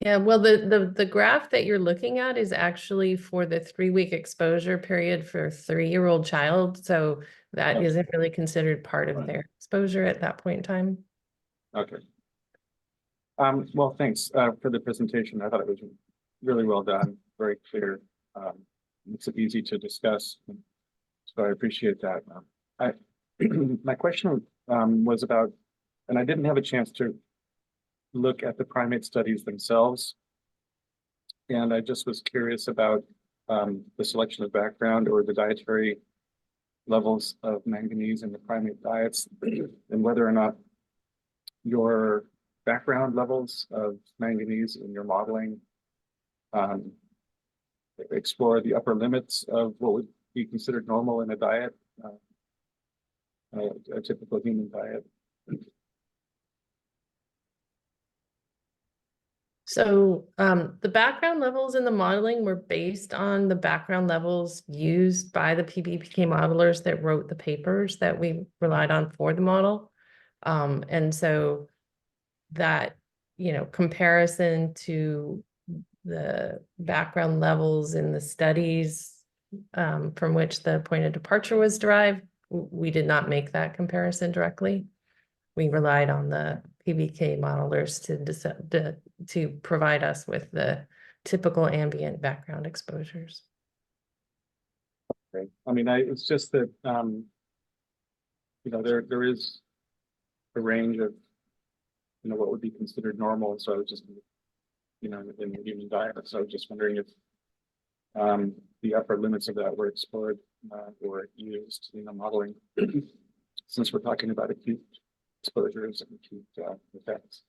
Yeah, well, the graph that you're looking at is actually for the 3-week exposure period for a 3-year-old child. So that isn't really considered part of their exposure at that point in time. Okay. Well, thanks for the presentation. I thought it was really well done, very clear. It's easy to discuss, so I appreciate that. My question was about, and I didn't have a chance to look at the primate studies themselves, and I just was curious about the selection of background or the dietary levels of manganese in the primate diets, and whether or not your background levels of manganese in your modeling explore the upper limits of what would be considered normal in a diet, a typical human diet? So the background levels in the modeling were based on the background levels used by the PBPK modelers that wrote the papers that we relied on for the model. And so that, comparison to the background levels in the studies from which the point of departure was derived, we did not make that comparison directly. We relied on the PBK modelers to provide us with the typical ambient background exposures. Okay. I mean, it's just that, there is a range of, what would be considered normal. So I was just, in the human diet. So I was just wondering if the upper limits of that were explored or used in the modeling, since we're talking about acute exposures and acute effects.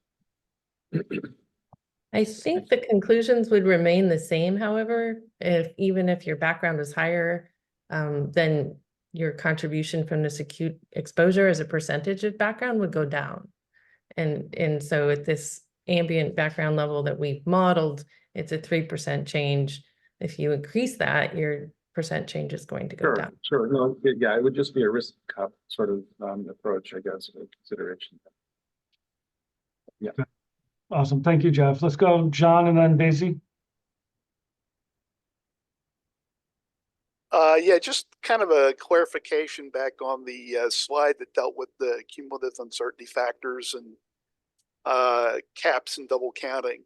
I think the conclusions would remain the same, however, even if your background was higher, then your contribution from this acute exposure as a percentage of background would go down. And so at this ambient background level that we've modeled, it's a 3% change. If you increase that, your percent change is going to go down. Sure. No, yeah, it would just be a risk cup sort of approach, I guess, or consideration. Yeah. Awesome. Thank you, Jeff. Let's go John and then Daisy. Yeah, just kind of a clarification back on the slide that dealt with the cumulative uncertainty factors and caps and double counting.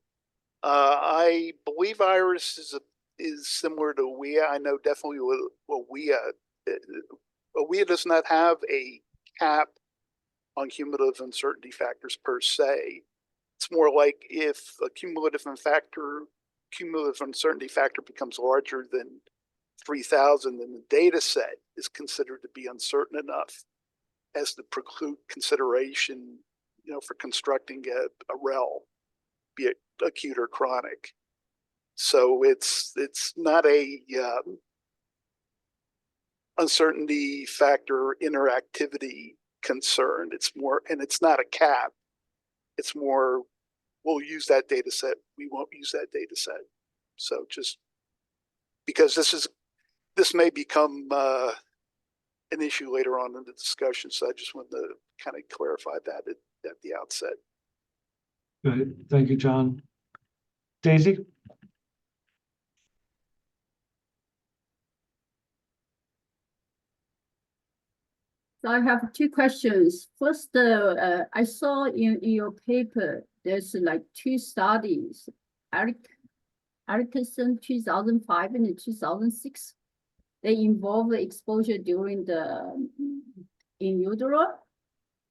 I believe IRIS is similar to WIA. I know definitely what WIA does not have a cap on cumulative uncertainty factors per se. It's more like if a cumulative uncertainty factor becomes larger than 3,000, then the data set is considered to be uncertain enough as to preclude consideration, for constructing a REL, be it acute or chronic. So it's not a uncertainty factor interactivity concern. It's more, and it's not a cap. It's more, we'll use that data set, we won't use that data set. So just because this may become an issue later on in the discussion. So I just wanted to kind of clarify that at the outset. Good. Thank you, John. Daisy? So I have two questions. First, I saw in your paper, there's like two studies, Erickson 2005 and 2006. They involve the exposure during the in utero.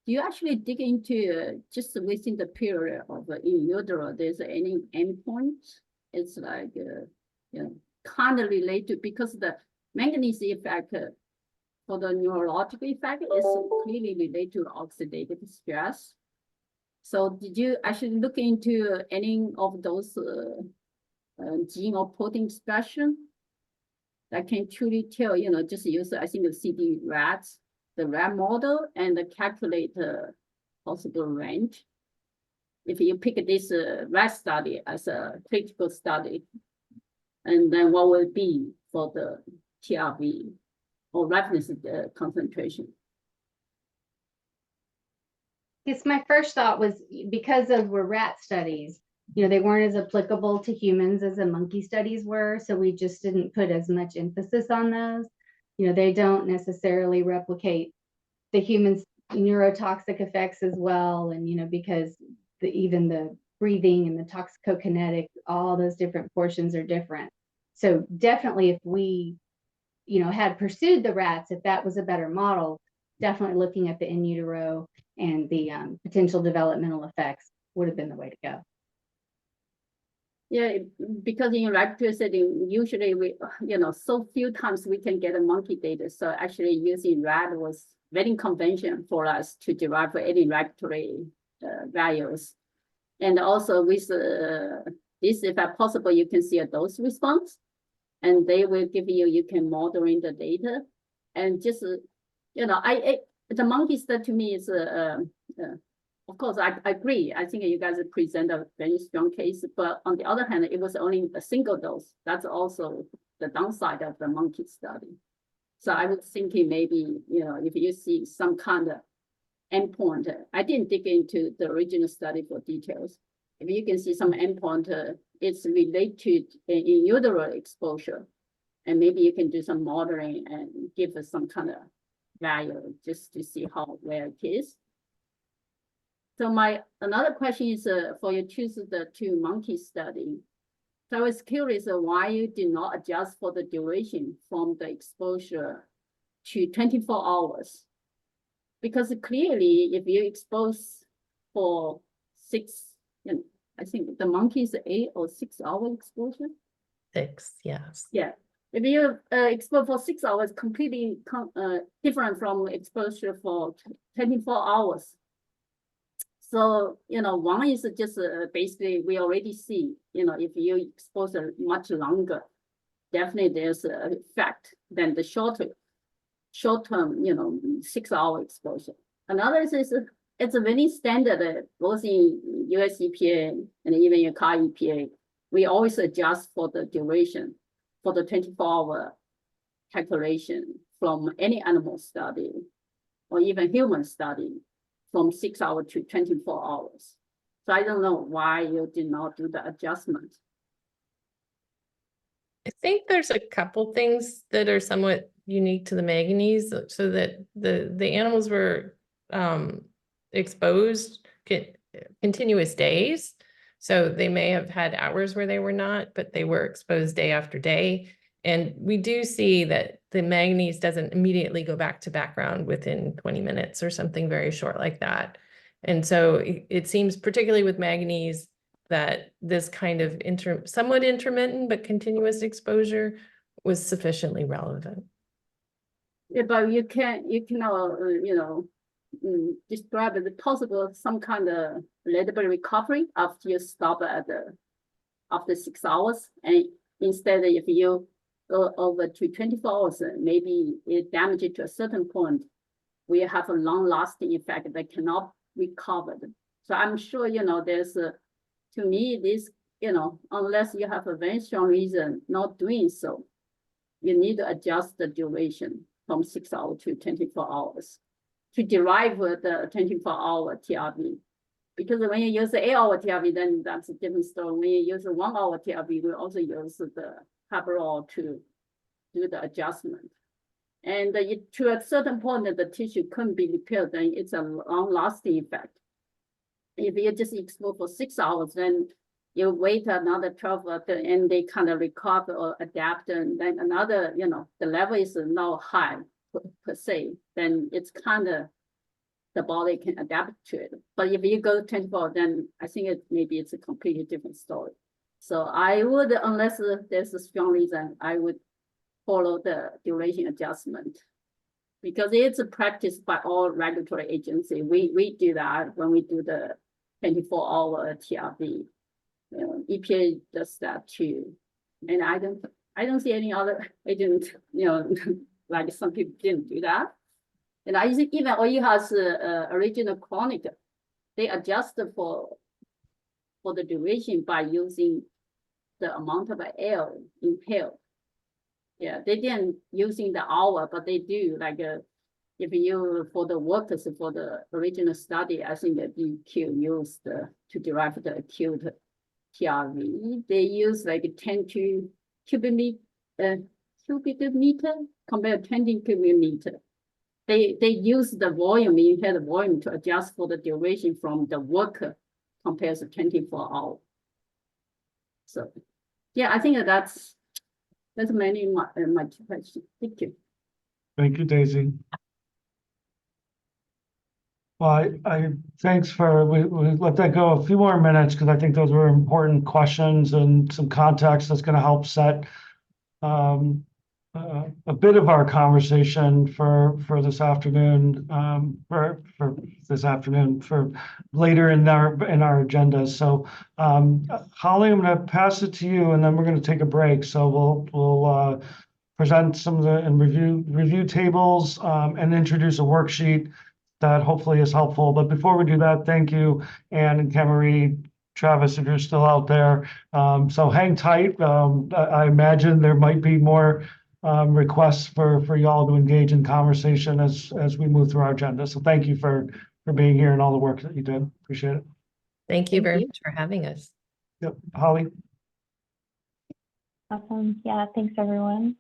Do you actually dig into just within the period of in utero, there's any endpoint? It's like, kind of related because the manganese effect for the neurological effect is clearly related to oxidative stress. So did you actually look into any of those gene or protein expression that can truly tell, just use, I think, the CD rats, the rat model, and calculate the possible range? If you pick this rat study as a critical study, and then what will it be for the TRV or reference concentration? Yes, my first thought was because of were rat studies, they weren't as applicable to humans as the monkey studies were. So we just didn't put as much emphasis on those. They don't necessarily replicate the human's neurotoxic effects as well. And, because even the breathing and the toxicokinetic, all those different portions are different. So definitely if we, had pursued the rats, if that was a better model, definitely looking at the in utero and the potential developmental effects would have been the way to go. Yeah, because in laboratory setting, usually we, so few times we can get a monkey data. So actually using rat was very conventional for us to derive any laboratory values. And also with this, if possible, you can see a dose response. and they will give you, you can modeling the data, and just, the monkey study to me is, of course, I agree. I think you guys present a very strong case, but on the other hand, it was only a single dose. That's also the downside of the monkey study. So I was thinking maybe, if you see some kind of endpoint, I didn't dig into the original study for details. If you can see some endpoint, it's related in utero exposure, and maybe you can do some modeling and give us some kind of value just to see how well it is. So another question is for you choose the 2 monkey study. So I was curious why you did not adjust for the duration from the exposure to 24 hours. Because clearly, if you expose for 6, I think the monkey is 8 or 6 hour exposure. 6, yes. Yeah. If you expose for 6 hours, completely different from exposure for 24 hours. So, one is just basically we already see, if you expose much longer, definitely there's an effect than the short-term, 6-hour exposure. Another is it's a very standard, both in US EPA and even in CAR EPA. We always adjust for the duration for the 24-hour calculation from any animal study or even human study, from 6 hours to 24 hours. So I don't know why you did not do the adjustment. I think there's a couple things that are somewhat unique to the manganese, so that the animals were exposed continuous days. So they may have had hours where they were not, but they were exposed day after day. And we do see that the manganese doesn't immediately go back to background within 20 minutes or something very short like that. And so it seems, particularly with manganese, that this kind of somewhat intermittent but continuous exposure was sufficiently relevant. Yeah, but you cannot, describe the possible some kind of little bit recovery after you stop after 6 hours, and instead if you go over to 24 hours, maybe it damages to a certain point. We have a long-lasting effect that cannot be recovered. So I'm sure, there's to me, this, unless you have a very strong reason not doing so, you need to adjust the duration from 6 hours to 24 hours to derive the 24-hour TRV. Because when you use the 8-hour TRV, then that's a different story. When you use a 1-hour TRV, we also use the Cabarol to do the adjustment. And to a certain point that the tissue couldn't be repaired, then it's a long-lasting effect. If you just expose for 6 hours, then you wait another 12 hours and they kind of recover or adapt, and then another, the level is not high per se, then it's kind of, the body can adapt to it. But if you go 24, then I think maybe it's a completely different story. So I would, unless there's a strong reason, I would follow the duration adjustment, because it's a practice by all regulatory agencies. We do that when we do the 24-hour TRV. EPA does that too, and I don't see any other agent, like some people didn't do that. And I think even OE has original chronic, they adjusted for the duration by using the amount of air inhaled. Yeah, they didn't using the hour, but they do, like if you, for the workers, for the original study, I think that DQ used to derive the acute TRV, they use like 10 to cubic meter compared to 20 cubic meter. They use the volume, inhaled volume, to adjust for the duration from the worker compared to 24 hours. So yeah, I think that's many my questions. Thank you. Thank you, Daisy. Well, I thanks for, we let that go a few more minutes because I think those were important questions and some context that's going to help set a bit of our conversation for this afternoon, for later in our agenda. So, Holly, I'm going to pass it to you, and then we're going to take a break. So we'll present some of the and review tables, and introduce a worksheet that hopefully is helpful. But before we do that, thank you, Anne and Kemery, Travis, if you're still out there. So hang tight. I imagine there might be more requests for y'all to engage in conversation as we move through our agenda. So thank you for being here and all the work that you did. Appreciate it. Thank you very much for having us. Yep, Holly. Awesome. Yeah, thanks everyone.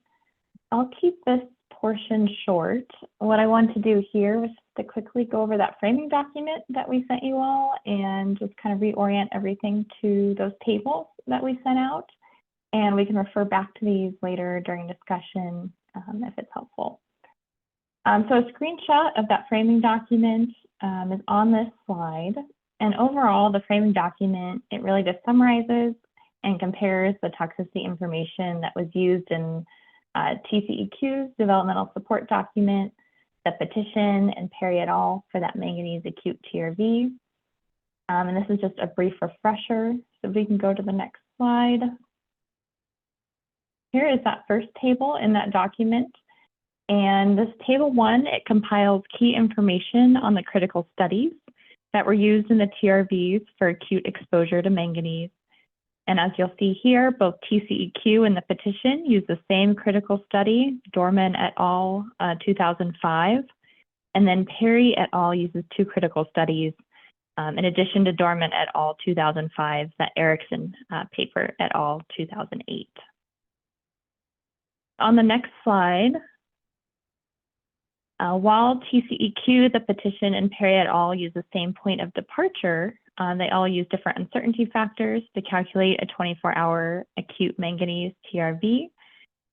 I'll keep this portion short. What I want to do here was to quickly go over that framing document that we sent you all and just kind of reorient everything to those tables that we sent out. And we can refer back to these later during discussion if it's helpful. So a screenshot of that framing document is on this slide. And overall, the framing document, it really just summarizes and compares the toxicity information that was used in TCEQ's developmental support document, the petition, and Perry et al. For that manganese acute TRV. And this is just a brief refresher. So we can go to the next slide. Here is that first table in that document. And this table 1, it compiles key information on the critical studies that were used in the TRVs for acute exposure to manganese. And as you'll see here, both TCEQ and the petition use the same critical study, Dorman et al. 2005. And then Perry et al. Uses 2 critical studies, in addition to Dorman et al. 2005, that Erickson paper et al. 2008. On the next slide, while TCEQ, the petition, and Perry et al. Use the same point of departure, they all use different uncertainty factors to calculate a 24-hour acute manganese TRV.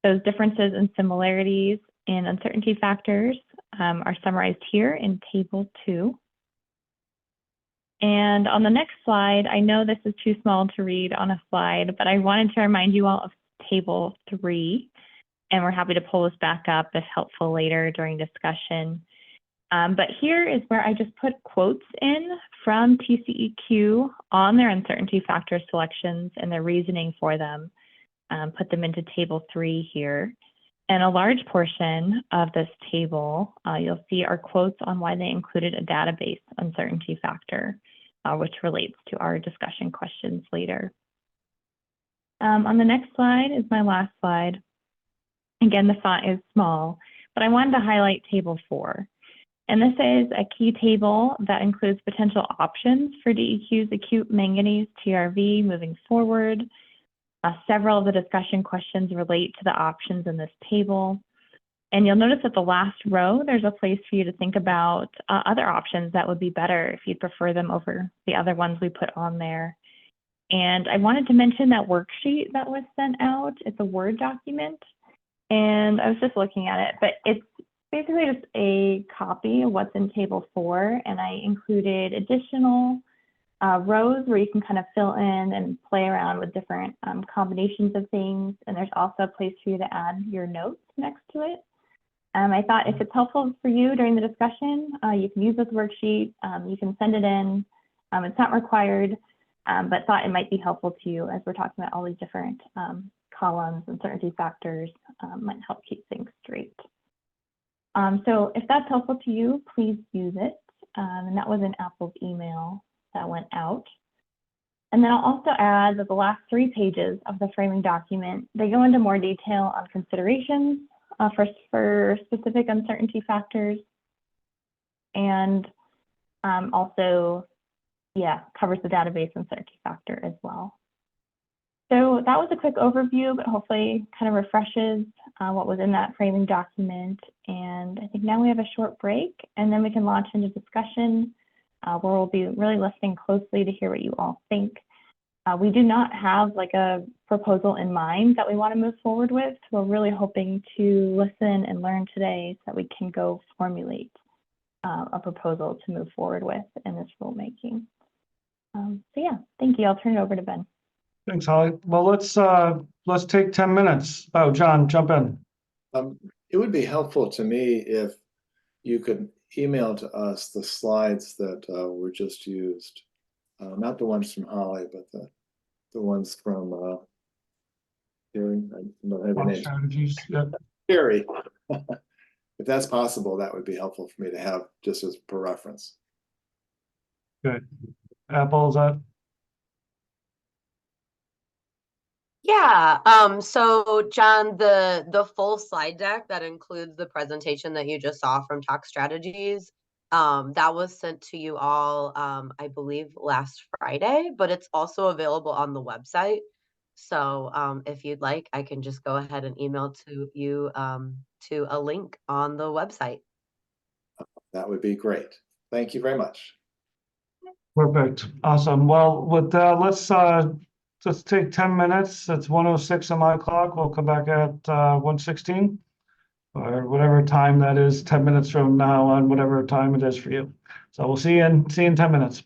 Those differences and similarities in uncertainty factors are summarized here in Table 2. And on the next slide, I know this is too small to read on a slide, but I wanted to remind you all of Table 3. And we're happy to pull this back up if helpful later during discussion. But here is where I just put quotes in from TCEQ on their uncertainty factor selections and their reasoning for them. Put them into Table 3 here. And a large portion of this table, you'll see are quotes on why they included a database uncertainty factor, which relates to our discussion questions later. On the next slide is my last slide. Again, the font is small, but I wanted to highlight Table 4. And this is a key table that includes potential options for DEQ's acute manganese TRV moving forward. Several of the discussion questions relate to the options in this table. And you'll notice at the last row, there's a place for you to think about other options that would be better if you'd prefer them over the other ones we put on there. And I wanted to mention that worksheet that was sent out. It's a Word document. And I was just looking at it, but it's basically just a copy of what's in Table 4. And I included additional rows where you can kind of fill in and play around with different combinations of things. And there's also a place for you to add your notes next to it. I thought if it's helpful for you during the discussion, you can use this worksheet. You can send it in. It's not required, but thought it might be helpful to you as we're talking about all these different columns, uncertainty factors, might help keep things straight. So if that's helpful to you, please use it. And that was in Apple's email that went out. And then I'll also add that the last 3 pages of the framing document, they go into more detail on considerations for specific uncertainty factors. And also, covers the database uncertainty factor as well. So that was a quick overview, but hopefully kind of refreshes what was in that framing document. And I think now we have a short break, and then we can launch into discussion where we'll be really listening closely to hear what you all think. We do not have like a proposal in mind that we want to move forward with. So we're really hoping to listen and learn today so that we can go formulate a proposal to move forward with in this rulemaking. So yeah, thank you. I'll turn it over to Ben. Thanks, Holly. Well, let's take 10 minutes. Oh, John, jump in. It would be helpful to me if you could email to us the slides that were just used. Not the ones from Holly, but the ones from Gary. I don't have your name. Strategies, yep. Gary. If that's possible, that would be helpful for me to have just as per reference. Good. Apple, is that? Yeah, so John, the full slide deck that includes the presentation that you just saw from Talk Strategies, that was sent to you all, I believe last Friday, but it's also available on the website. So if you'd like, I can just go ahead and email to you to a link on the website. That would be great. Thank you very much. Perfect. Awesome. Well, with that, let's take 10 minutes. It's 1:06 on my clock. We'll come back at 1:16 or whatever time that is, 10 minutes from now on, whatever time it is for you. So we'll see you in 10 minutes.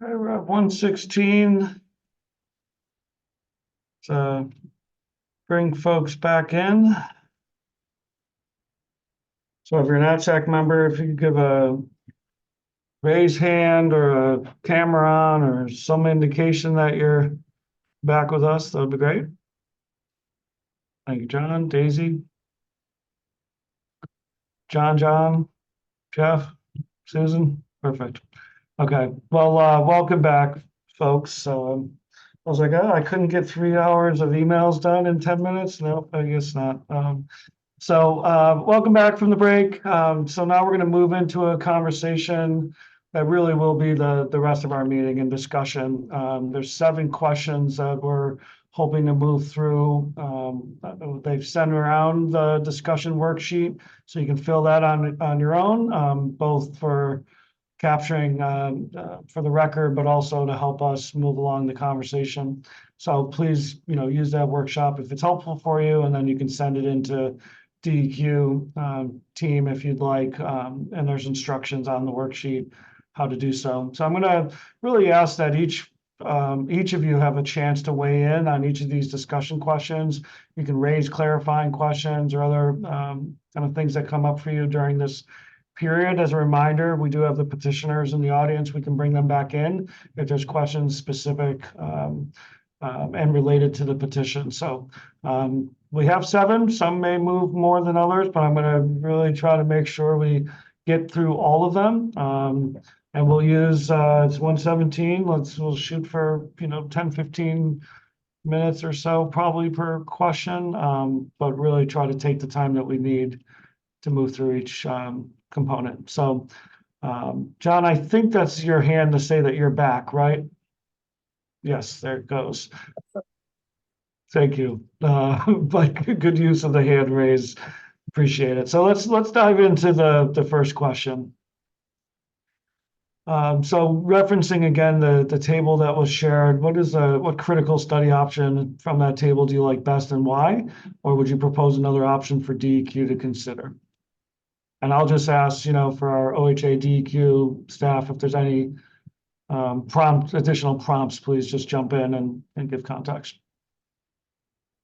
Okay, we're at 116. So bring folks back in. So if you're an ATSAC member, if you could give a raise hand or a camera on or some indication that you're back with us, that would be great. Thank you, John, Daisy, John, Jeff, Susan, perfect. Okay, well, welcome back, folks. So I was like, oh, I couldn't get 3 hours of emails done in 10 minutes. No, I guess not. So welcome back from the break. So now we're going to move into a conversation that really will be the rest of our meeting and discussion. There's 7 questions that we're hoping to move through. They've sent around the discussion worksheet, so you can fill that on your own, both for capturing for the record, but also to help us move along the conversation. So please, use that workshop if it's helpful for you, and then you can send it into DEQ team if you'd like. And there's instructions on the worksheet how to do so. So I'm going to really ask that each of you have a chance to weigh in on each of these discussion questions. You can raise clarifying questions or other kind of things that come up for you during this period. As a reminder, we do have the petitioners in the audience. We can bring them back in if there's questions specific and related to the petition. So we have 7. Some may move more than others, but I'm going to really try to make sure we get through all of them. And we'll use it's 117. We'll shoot for 10, 15 minutes or so probably per question, but really try to take the time that we need to move through each component. So, John, I think that's your hand to say that you're back, right? Yes, there it goes. Thank you. But good use of the hand raise. Appreciate it. So let's dive into the first question. So referencing again the table that was shared, what critical study option from that table do you like best and why? Or would you propose another option for DEQ to consider? And I'll just ask, for our OHA DEQ staff, if there's any additional prompts, please just jump in and give context.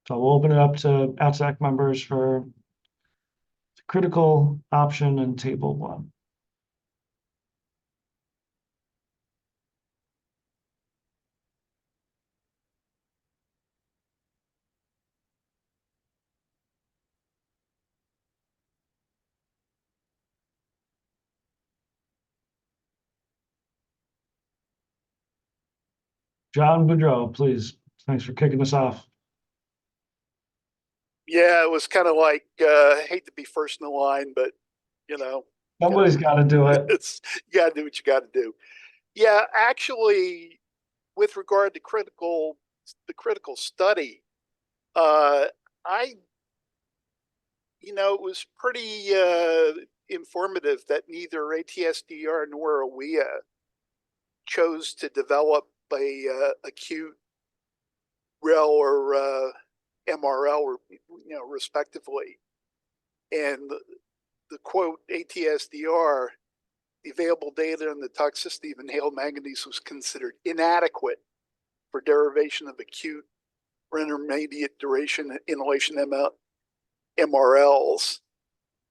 So we'll open it up to ATSAC members for critical option in table 1. John Boudreau, please. Thanks for kicking us off. Yeah, it was kind of like, hate to be first in the line, but Somebody's got to do it. You got to do what you got to do. Yeah, actually, with regard to the critical study, it was pretty informative that neither ATSDR nor AWEA chose to develop a acute REL or MRL, respectively. And the quote ATSDR, the available data on the toxicity of inhaled manganese was considered inadequate for derivation of acute or intermediate duration inhalation MRLs.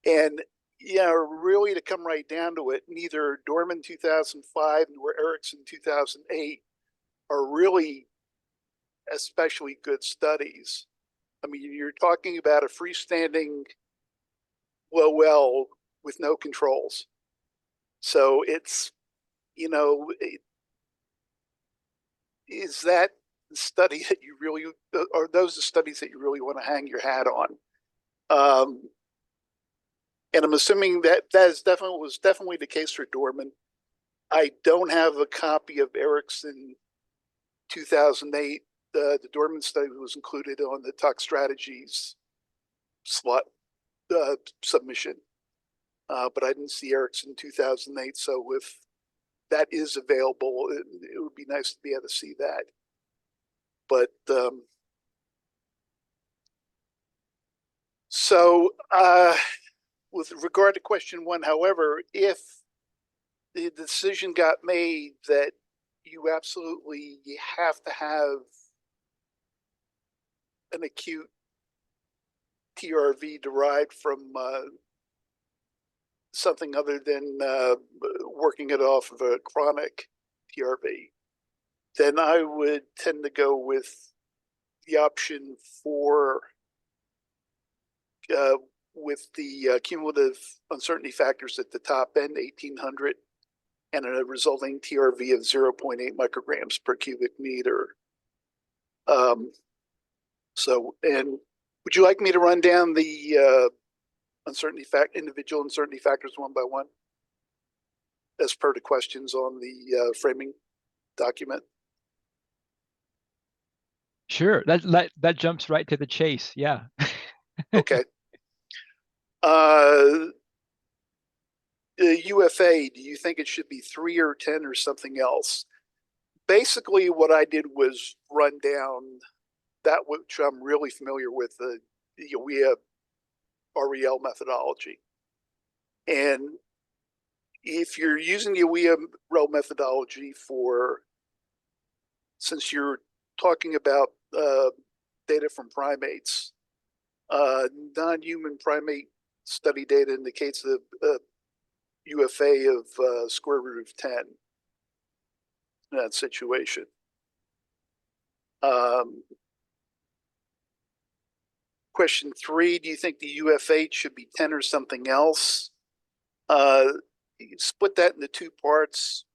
And really to come right down to it, neither Dorman 2005 nor Erickson 2008 are really especially good studies. I mean, you're talking about a freestanding low well with no controls. So it's, is that the study that you really, are those the studies that you really want to hang your hat on? And I'm assuming that was definitely the case for Dorman. I don't have a copy of Erickson 2008. The Dorman study was included on the Tox Strategies slot submission, but I didn't see Erickson 2008. So if that is available, it would be nice to be able to see that. But with regard to question 1, however, if the decision got made that you absolutely have to have an acute TRV derived from something other than working it off of a chronic TRV, then I would tend to go with the option for with the cumulative uncertainty factors at the top end, 1800, and a resulting TRV of 0.8 micrograms per cubic meter. And would you like me to run down the individual uncertainty factors one by one, as per the questions on the framing document? Sure, that jumps right to the chase. Yeah. Okay. The UFA, do you think it should be 3 or 10 or something else? Basically, what I did was run down that which I'm really familiar with, the UWEA REL methodology. And if you're using the UWEA REL methodology since you're talking about data from primates, non-human primate study data indicates the UFA of square root of 10 in that situation. Question 3, do you think the UFH should be 10 or something else? You can split that into 2 parts.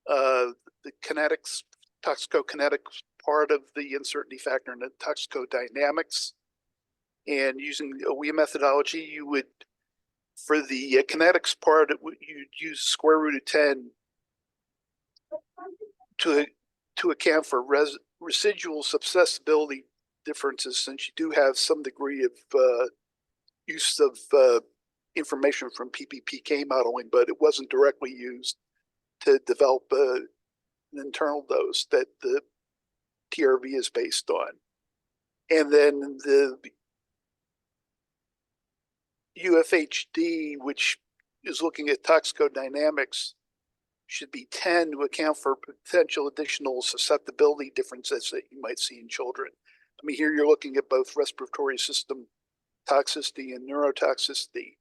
The kinetics, toxicokinetics part of the uncertainty factor and the toxicodynamics. And using the UWEA methodology, you would, for the kinetics part, you'd use square root of 10 to account for residual susceptibility differences, since you do have some degree of use of information from PBPK modeling, but it wasn't directly used to develop an internal dose that the TRV is based on. And then the UFHD, which is looking at toxicodynamics, should be 10 to account for potential additional susceptibility differences that you might see in children. I mean, here you're looking at both respiratory system toxicity and neurotoxicity.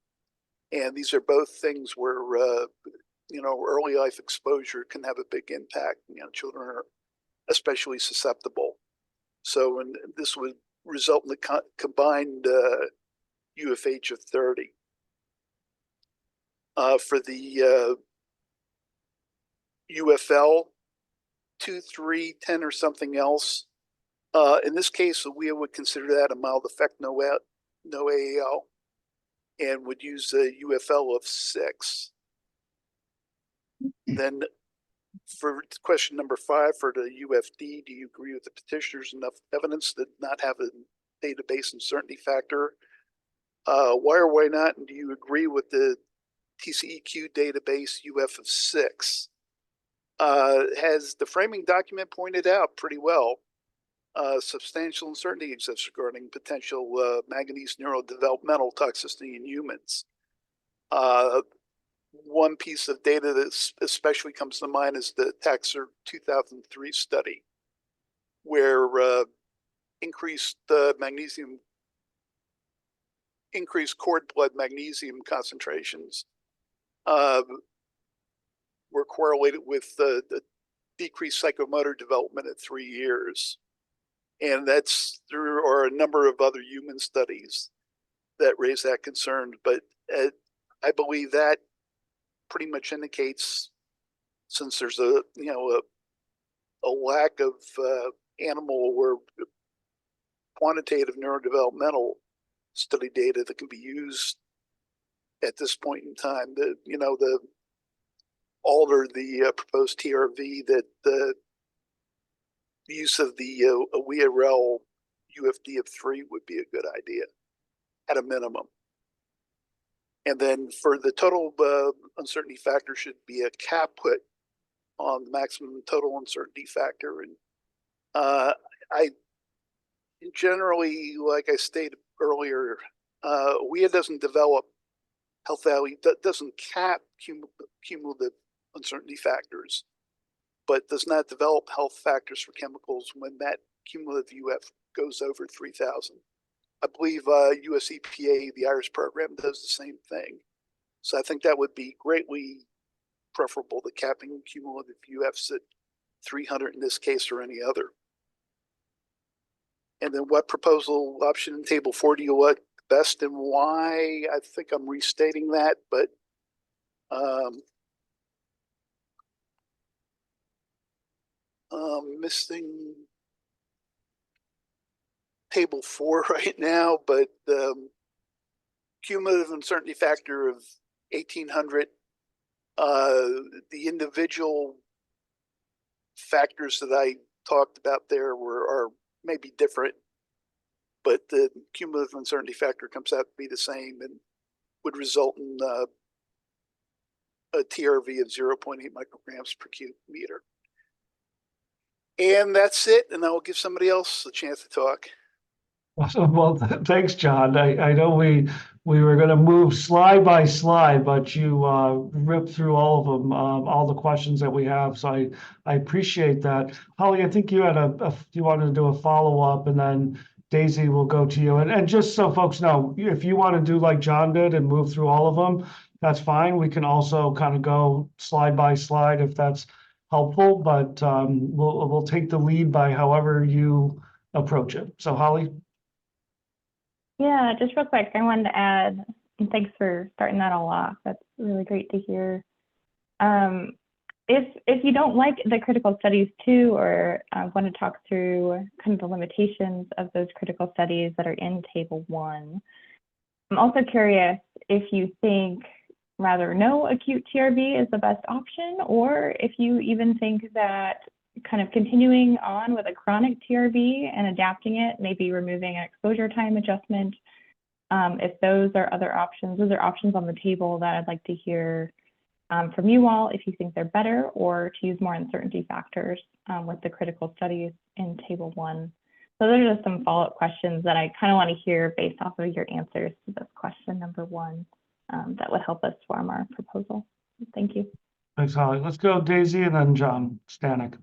And these are both things where, early life exposure can have a big impact. Children are especially susceptible. So, and this would result in the combined UFH of 30. For the UFL, 2, 3, 10, or something else. In this case, we would consider that a mild effect, no AAL, and would use a UFL of 6. Then for question number 5, for the UFD, do you agree with the petitioner's enough evidence to not have a database uncertainty factor? Why or why not? And do you agree with the TCEQ database UF of 6? Has the framing document pointed out pretty well, substantial uncertainty exists regarding potential manganese neurodevelopmental toxicity in humans. One piece of data that especially comes to mind is the Taxer 2003 study, where increased cord blood magnesium concentrations were correlated with the decreased psychomotor development at 3 years. And there are a number of other human studies that raise that concern. But I believe that pretty much indicates, since there's a lack of animal or quantitative neurodevelopmental study data that can be used at this point in time, that alter the proposed TRV, that the use of the UWEA REL UFD of 3 would be a good idea at a minimum. And then for the total uncertainty factor, should be a cap put on the maximum total uncertainty factor. And I generally, like I stated earlier, UWEA doesn't develop health value, doesn't cap cumulative uncertainty factors. but does not develop health factors for chemicals when that cumulative UF goes over 3,000. I believe US EPA, the IRIS program, does the same thing. So I think that would be greatly preferable to capping cumulative UFs at 300 in this case or any other. And then what proposal option in table 4 do you like best and why? I think I'm restating that, but missing table 4 right now, but cumulative uncertainty factor of 1,800. The individual factors that I talked about there are maybe different, but the cumulative uncertainty factor comes out to be the same and would result in a TRV of 0.8 micrograms per cubic meter. And that's it. And I will give somebody else a chance to talk. Well, thanks, John. I know we were going to move slide by slide, but you ripped through all of them, all the questions that we have. So I appreciate that. Holly, I think you had you wanted to do a follow-up, and then Daisy will go to you. And just so folks know, if you want to do like John did and move through all of them, that's fine. We can also kind of go slide by slide if that's helpful, but we'll take the lead by however you approach it. So Holly. Yeah, just real quick, I wanted to add, and thanks for starting that all off. That's really great to hear. If you don't like the critical studies too, or want to talk through kind of the limitations of those critical studies that are in table 1, I'm also curious if you think rather no acute TRV is the best option, or if you even think that kind of continuing on with a chronic TRV and adapting it, maybe removing an exposure time adjustment. If those are other options, those are options on the table that I'd like to hear from you all, if you think they're better, or to use more uncertainty factors with the critical studies in table 1. So those are just some follow-up questions that I kind of want to hear based off of your answers to this question number 1 that would help us form our proposal. Thank you. Thanks, Holly. Let's go Daisy and then John Stanek.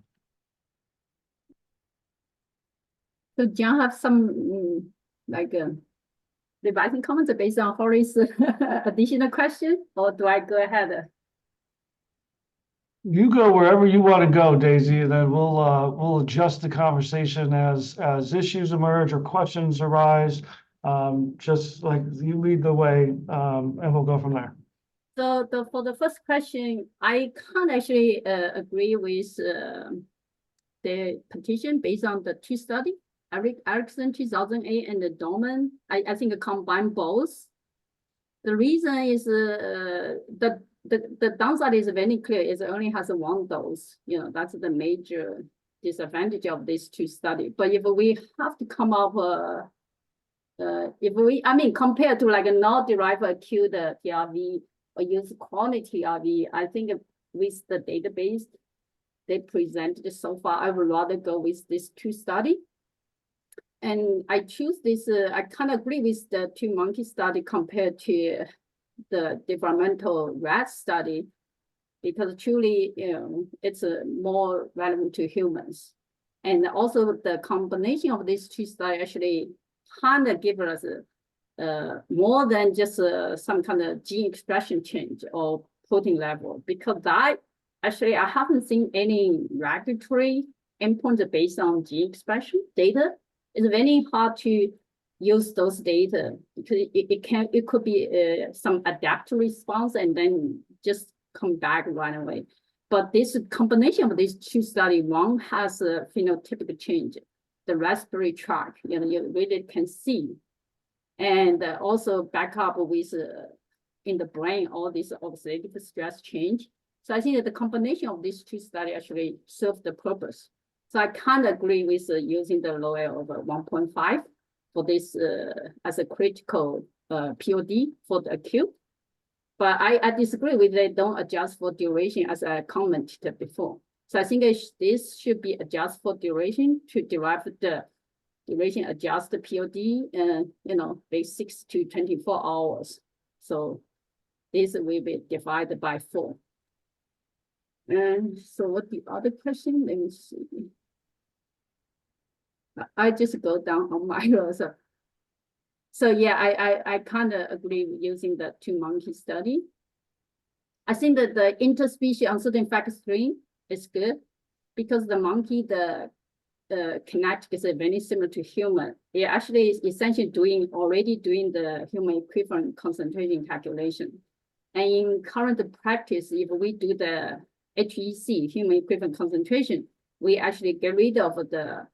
So John have some revising comments based on Holly's additional question, or do I go ahead? You go wherever you want to go, Daisy, and then we'll adjust the conversation as issues emerge or questions arise. Just like you lead the way, and we'll go from there. So for the first question, I can't actually agree with the petition based on the 2 studies. Erickson 2008 and the Dorman, I think combine both. The reason is the downside is very clear. It only has 1 dose. You know, that's the major disadvantage of these 2 studies. But if we have to come up, compared to like a non-derived acute TRV or use chronic TRV, I think with the database they presented so far, I would rather go with this 2 studies. And I choose this, I kind of agree with the 2 monkey study compared to the developmental rat study, because truly, you know, it's more relevant to humans. And also the combination of these 2 studies actually kind of give us more than just some kind of gene expression change or protein level, because I haven't seen any regulatory endpoints based on gene expression data. It's very hard to use those data because it could be some adaptive response and then just come back right away. But this combination of these 2 studies, one has a phenotypic change, the respiratory tract, you know, you really can see, and also back up with in the brain all this oxidative stress change. So I think that the combination of these 2 studies actually serve the purpose. So I can't agree with using the lower of 1.5 for this as a critical POD for the acute. But I disagree with they don't adjust for duration as I commented before. So I think this should be adjusted for duration to derive the duration adjusted POD, you know, by 6 to 24 hours. So this will be divided by 4. And so what the other question? Let me see. I just go down on my also. So yeah, I kind of agree with using the 2 monkey study. I think that the interspecies uncertain factor string is good because the monkey, the kinetics is very similar to human. It actually is essentially already doing the human equivalent concentration calculation. And in current practice, if we do the HEC, human equivalent concentration, we actually get rid of the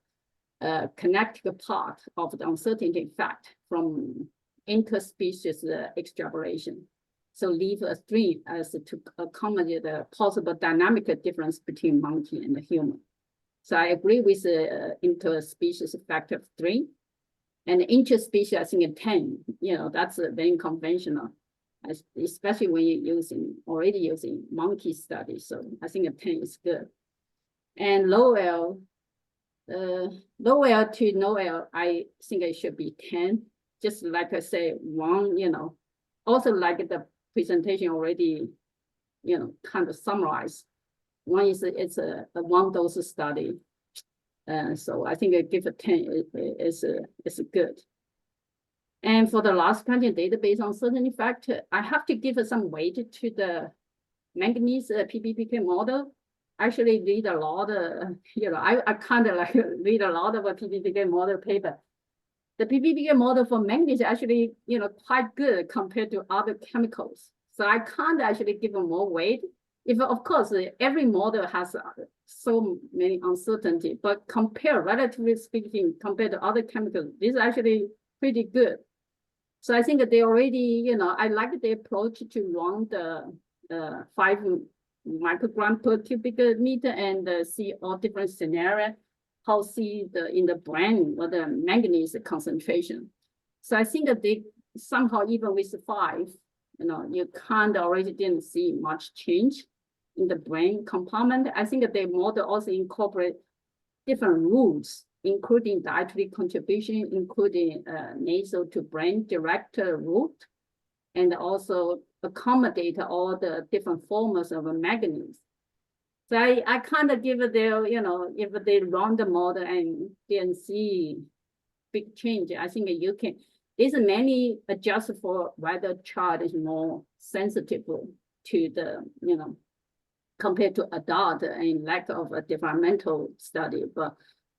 kinetic part of the uncertainty effect from interspecies extrapolation. So leave a string as to accommodate the possible dynamic difference between monkey and the human. So I agree with the interspecies factor of 3. And interspecies, I think 10, that's very conventional, especially when you're already using monkey studies. So I think 10 is good. And low L to no L, I think it should be 10. Just like I say, 1, also like the presentation already, kind of summarized. One is it's a 1 dose study. So I think I give a 10 is good. And for the last question, database uncertainty factor, I have to give some weight to the manganese PBPK model. Actually read a lot, I kind of like read a lot of a PBPK model paper. The PBPK model for manganese actually, quite good compared to other chemicals. So I can't actually give them more weight. If of course every model has so many uncertainty, but relatively speaking, compared to other chemicals, this is actually pretty good. So I think that they already, I like the approach to run the 5 microgram per cubic meter and see all different scenarios, how see in the brain what the manganese concentration. So I think that they somehow, even with 5, you kind of already didn't see much change in the brain compartment. I think that the model also incorporate different routes, including dietary contribution, including nasal to brain direct route, and also accommodate all the different forms of manganese. So I kind of give it their, if they run the model and didn't see big change, I think you can, there's many adjust for whether child is more sensitive to the, compared to adult and lack of a developmental study, but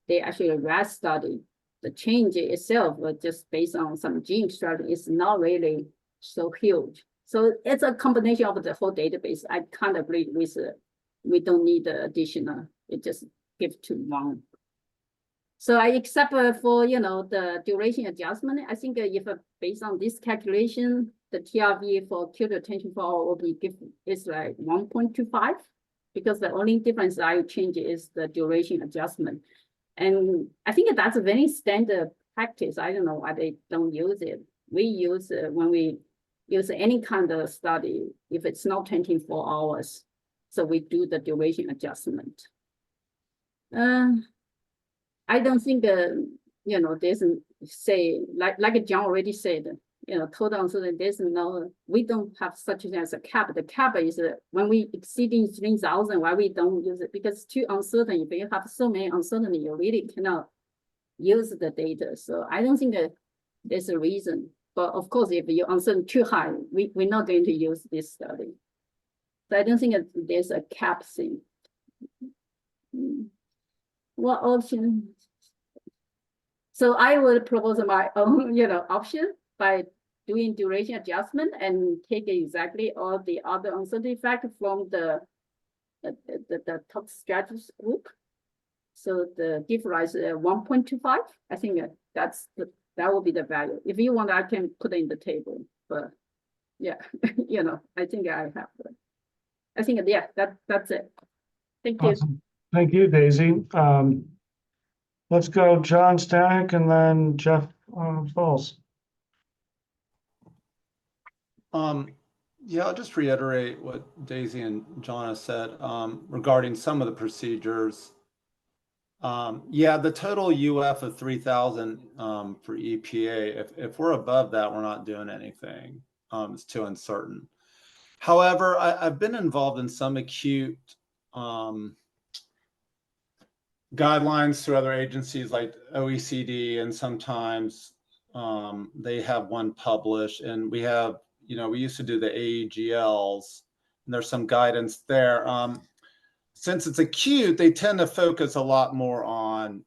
they actually rat study. The change itself just based on some gene study is not really so huge. So it's a combination of the whole database. I kind of agree with we don't need the additional, it just give to 1. So I except for, the duration adjustment, I think if based on this calculation, the TRV for acute attention for all will be is like 1.25, because the only difference I change is the duration adjustment. And I think that's a very standard practice. I don't know why they don't use it. We use when we use any kind of study, if it's not 24 hours, so we do the duration adjustment. I don't think, there's say, like John already said, total uncertainty, there's no, we don't have such as a cap. The cap is when we exceeding 3,000, why we don't use it? Because it's too uncertain. If you have so many uncertainty, you really cannot use the data. So I don't think that there's a reason. But of course, if you're uncertain too high, we're not going to use this study. So I don't think that there's a cap thing. What option? So I would propose my own, option by doing duration adjustment and take exactly all the other uncertainty factor from the top strategy group. So the difference is 1.25. I think that will be the value. If you want, I can put it in the table. But yeah, I think I have. I think yeah, that's it. Thank you. Awesome. Thank you, Daisy. Let's go John Stanek and then Jeff Falls. Yeah, I'll just reiterate what Daisy and John have said regarding some of the procedures. Yeah, the total UF of 3,000 for EPA, if we're above that, we're not doing anything. It's too uncertain. However, I've been involved in some acute guidelines through other agencies like OECD, and sometimes they have one published, and we have, we used to do the AEGLs, and there's some guidance there. Since it's acute, they tend to focus a lot more on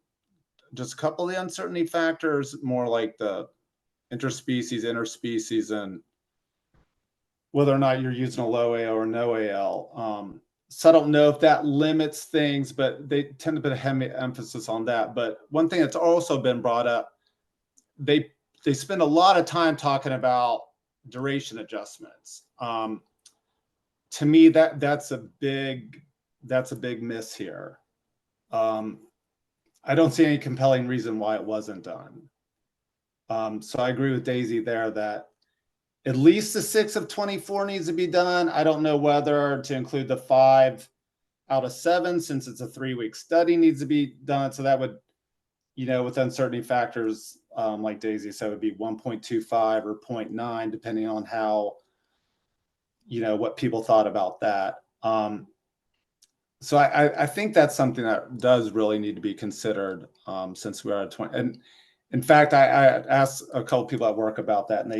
just a couple of the uncertainty factors, more like the interspecies, interspecies, and whether or not you're using a low AL or no AL. So I don't know if that limits things, but they tend to put a heavy emphasis on that. But one thing that's also been brought up, they spend a lot of time talking about duration adjustments. To me, that's a big miss here. I don't see any compelling reason why it wasn't done. So I agree with Daisy there that at least the 6 of 24 needs to be done. I don't know whether to include the 5 out of 7, since it's a 3-week study, needs to be done. So that would, with uncertainty factors, like Daisy said, it would be 1.25 or 0.9, depending on how, what people thought about that. So I think that's something that does really need to be considered, since we are at 20. And in fact, I asked a couple people at work about that, and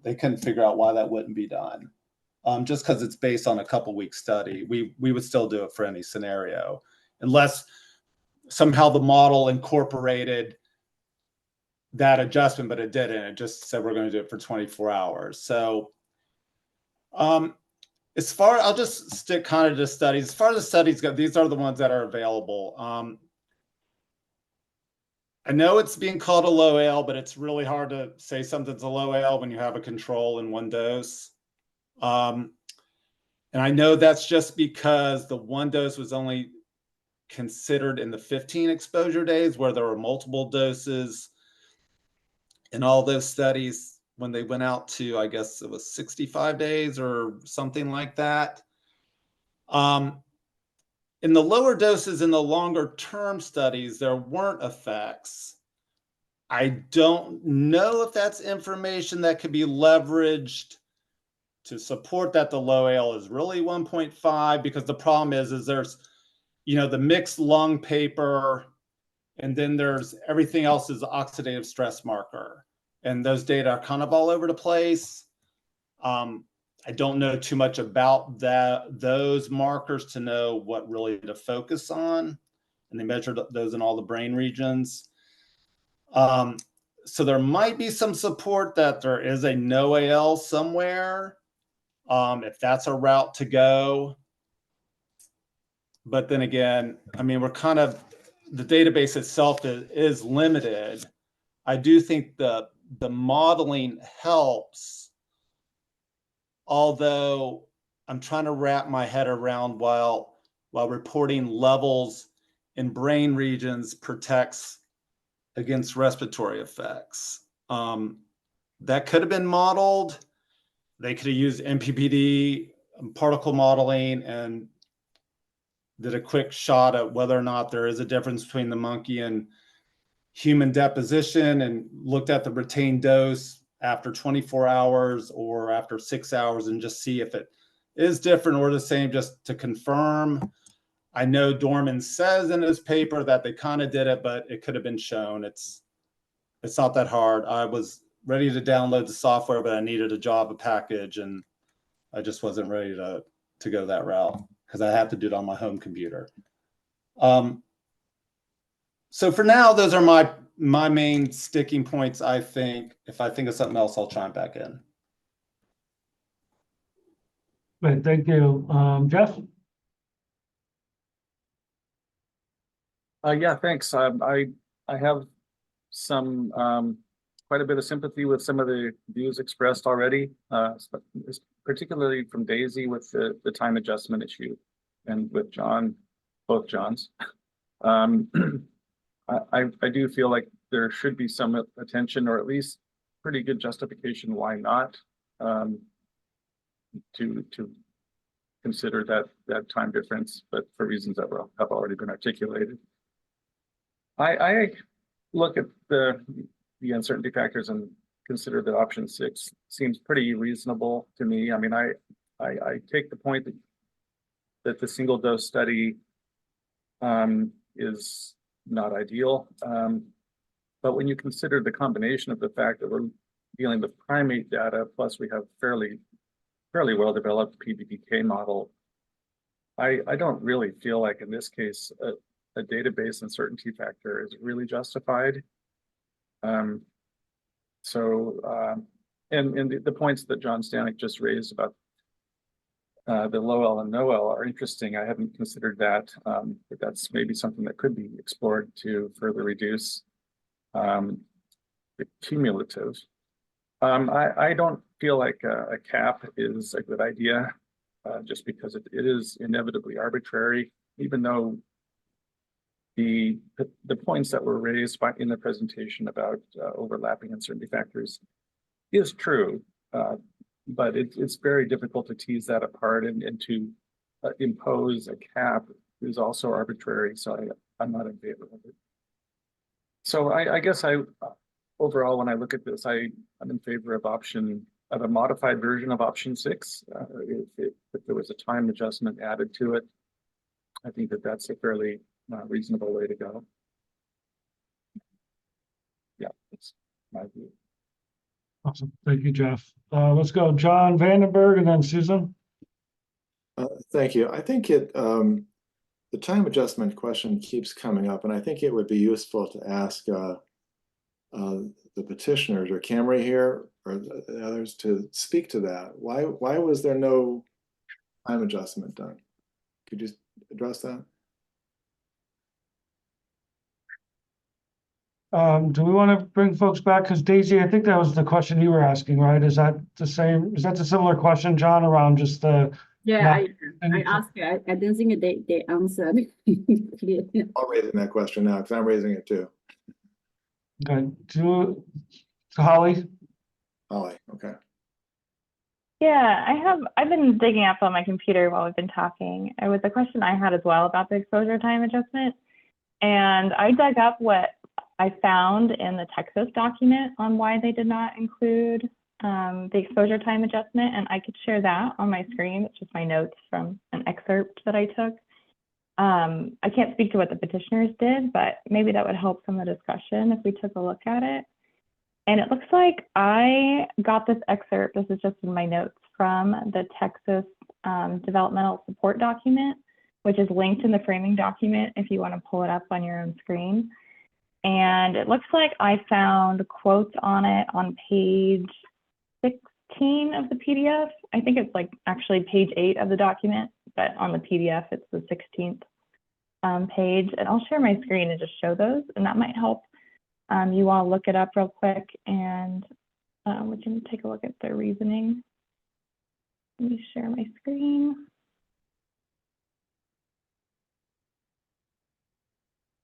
they couldn't figure out why that wouldn't be done. Just because it's based on a couple-week study. We would still do it for any scenario, unless somehow the model incorporated that adjustment, but it didn't. It just said we're going to do it for 24 hours. So I'll just stick kind of to studies. As far as the studies go, these are the ones that are available. I know it's being called a low AL, but it's really hard to say something's a low AL when you have a control in one dose. And I know that's just because the one dose was only considered in the 15 exposure days, where there were multiple doses in all those studies. When they went out to, I guess it was 65 days or something like that. In the lower doses in the longer term studies, there weren't effects. I don't know if that's information that could be leveraged to support that the low AL is really 1.5, because the problem is there's, the mixed lung paper, and then there's everything else is oxidative stress marker. And those data are kind of all over the place. I don't know too much about those markers to know what really to focus on. And they measured those in all the brain regions. So there might be some support that there is a no AL somewhere, if that's a route to go. But then again, I mean, the database itself is limited. I do think the modeling helps, although I'm trying to wrap my head around while reporting levels in brain regions protects against respiratory effects. That could have been modeled. They could have used MPPD particle modeling and did a quick shot at whether or not there is a difference between the monkey and human deposition, and looked at the retained dose after 24 hours or after 6 hours, and just see if it is different or the same, just to confirm. I know Dorman says in his paper that they kind of did it, but it could have been shown. It's not that hard. I was ready to download the software, but I needed a Java package, and I just wasn't ready to go that route because I have to do it on my home computer. So for now, those are my main sticking points. I think if I think of something else, I'll chime back in. Great, thank you. Jeff? Yeah, thanks. I have some quite a bit of sympathy with some of the views expressed already, particularly from Daisy with the time adjustment issue, and with John, both Johns. I do feel like there should be some attention, or at least pretty good justification why not, to consider that time difference, but for reasons that have already been articulated. I look at the uncertainty factors and consider that option 6 seems pretty reasonable to me. I mean, I take the point that that the single dose study is not ideal. But when you consider the combination of the fact that we're dealing with primate data, plus we have fairly well-developed PBPK model, I don't really feel like in this case a database uncertainty factor is really justified. And the points that John Stanek just raised about the low L and no L are interesting. I haven't considered that, but that's maybe something that could be explored to further reduce the cumulative. I don't feel like a cap is a good idea, just because it is inevitably arbitrary, even though the points that were raised in the presentation about overlapping uncertainty factors is true, but it's very difficult to tease that apart, and to impose a cap is also arbitrary. So I'm not in favor of it. So I guess overall, when I look at this, I'm in favor of a modified version of option 6. If there was a time adjustment added to it, I think that's a fairly reasonable way to go. Yeah, that's my view. Awesome. Thank you, Jeff. Let's go John Vandenberg and then Susan. Thank you. I think the time adjustment question keeps coming up, and I think it would be useful to ask the petitioners or Camry here or the others to speak to that. Why was there no time adjustment done? Could you address that? Do we want to bring folks back? Because Daisy, I think that was the question you were asking, right? Is that the same? Is that a similar question, John, around just the? Yeah, I asked. I don't think they answered. I'll raise that question now because I'm raising it too. Okay. Holly. Holly. Okay. Yeah, I've been digging up on my computer while we've been talking. It was a question I had as well about the exposure time adjustment. And I dug up what I found in the Texas document on why they did not include the exposure time adjustment, and I could share that on my screen. It's just my notes from an excerpt that I took. I can't speak to what the petitioners did, but maybe that would help some of the discussion if we took a look at it. And it looks like I got this excerpt, this is just in my notes, from the Texas developmental support document, which is linked in the framing document if you want to pull it up on your own screen. And it looks like I found quotes on it on page 16 of the PDF. I think it's like actually page 8 of the document, but on the PDF, it's the 16th page. And I'll share my screen and just show those, and that might help you all look it up real quick, and we can take a look at their reasoning. Let me share my screen.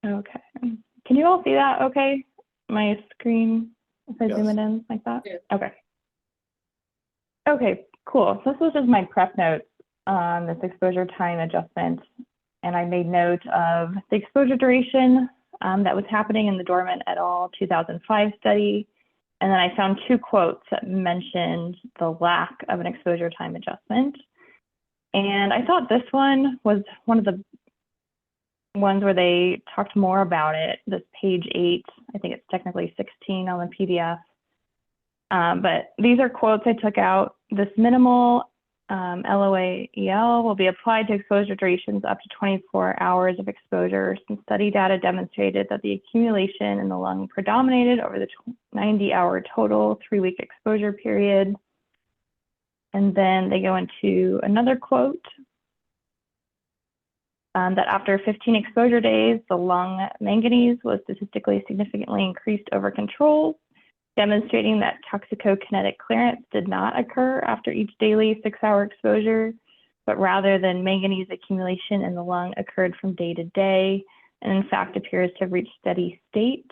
Okay. Can you all see that okay? My screen, if I zoom it in like that? Yes. Okay. Okay, cool. So this was just my prep notes on this exposure time adjustment. And I made note of the exposure duration that was happening in the Dorman et al. 2005 study. And then I found 2 quotes that mentioned the lack of an exposure time adjustment. And I thought this one was one of the ones where they talked more about it, this page 8, I think it's technically 16 on the PDF. But these are quotes I took out. This minimal LOA-EL will be applied to exposure durations up to 24 hours of exposure, since study data demonstrated that the accumulation in the lung predominated over the 90-hour total 3-week exposure period. And then they go into another quote that after 15 exposure days, the lung manganese was statistically significantly increased over control, demonstrating that toxicokinetic clearance did not occur after each daily 6-hour exposure, but rather than manganese accumulation in the lung occurred from day to day, and in fact appears to have reached steady state.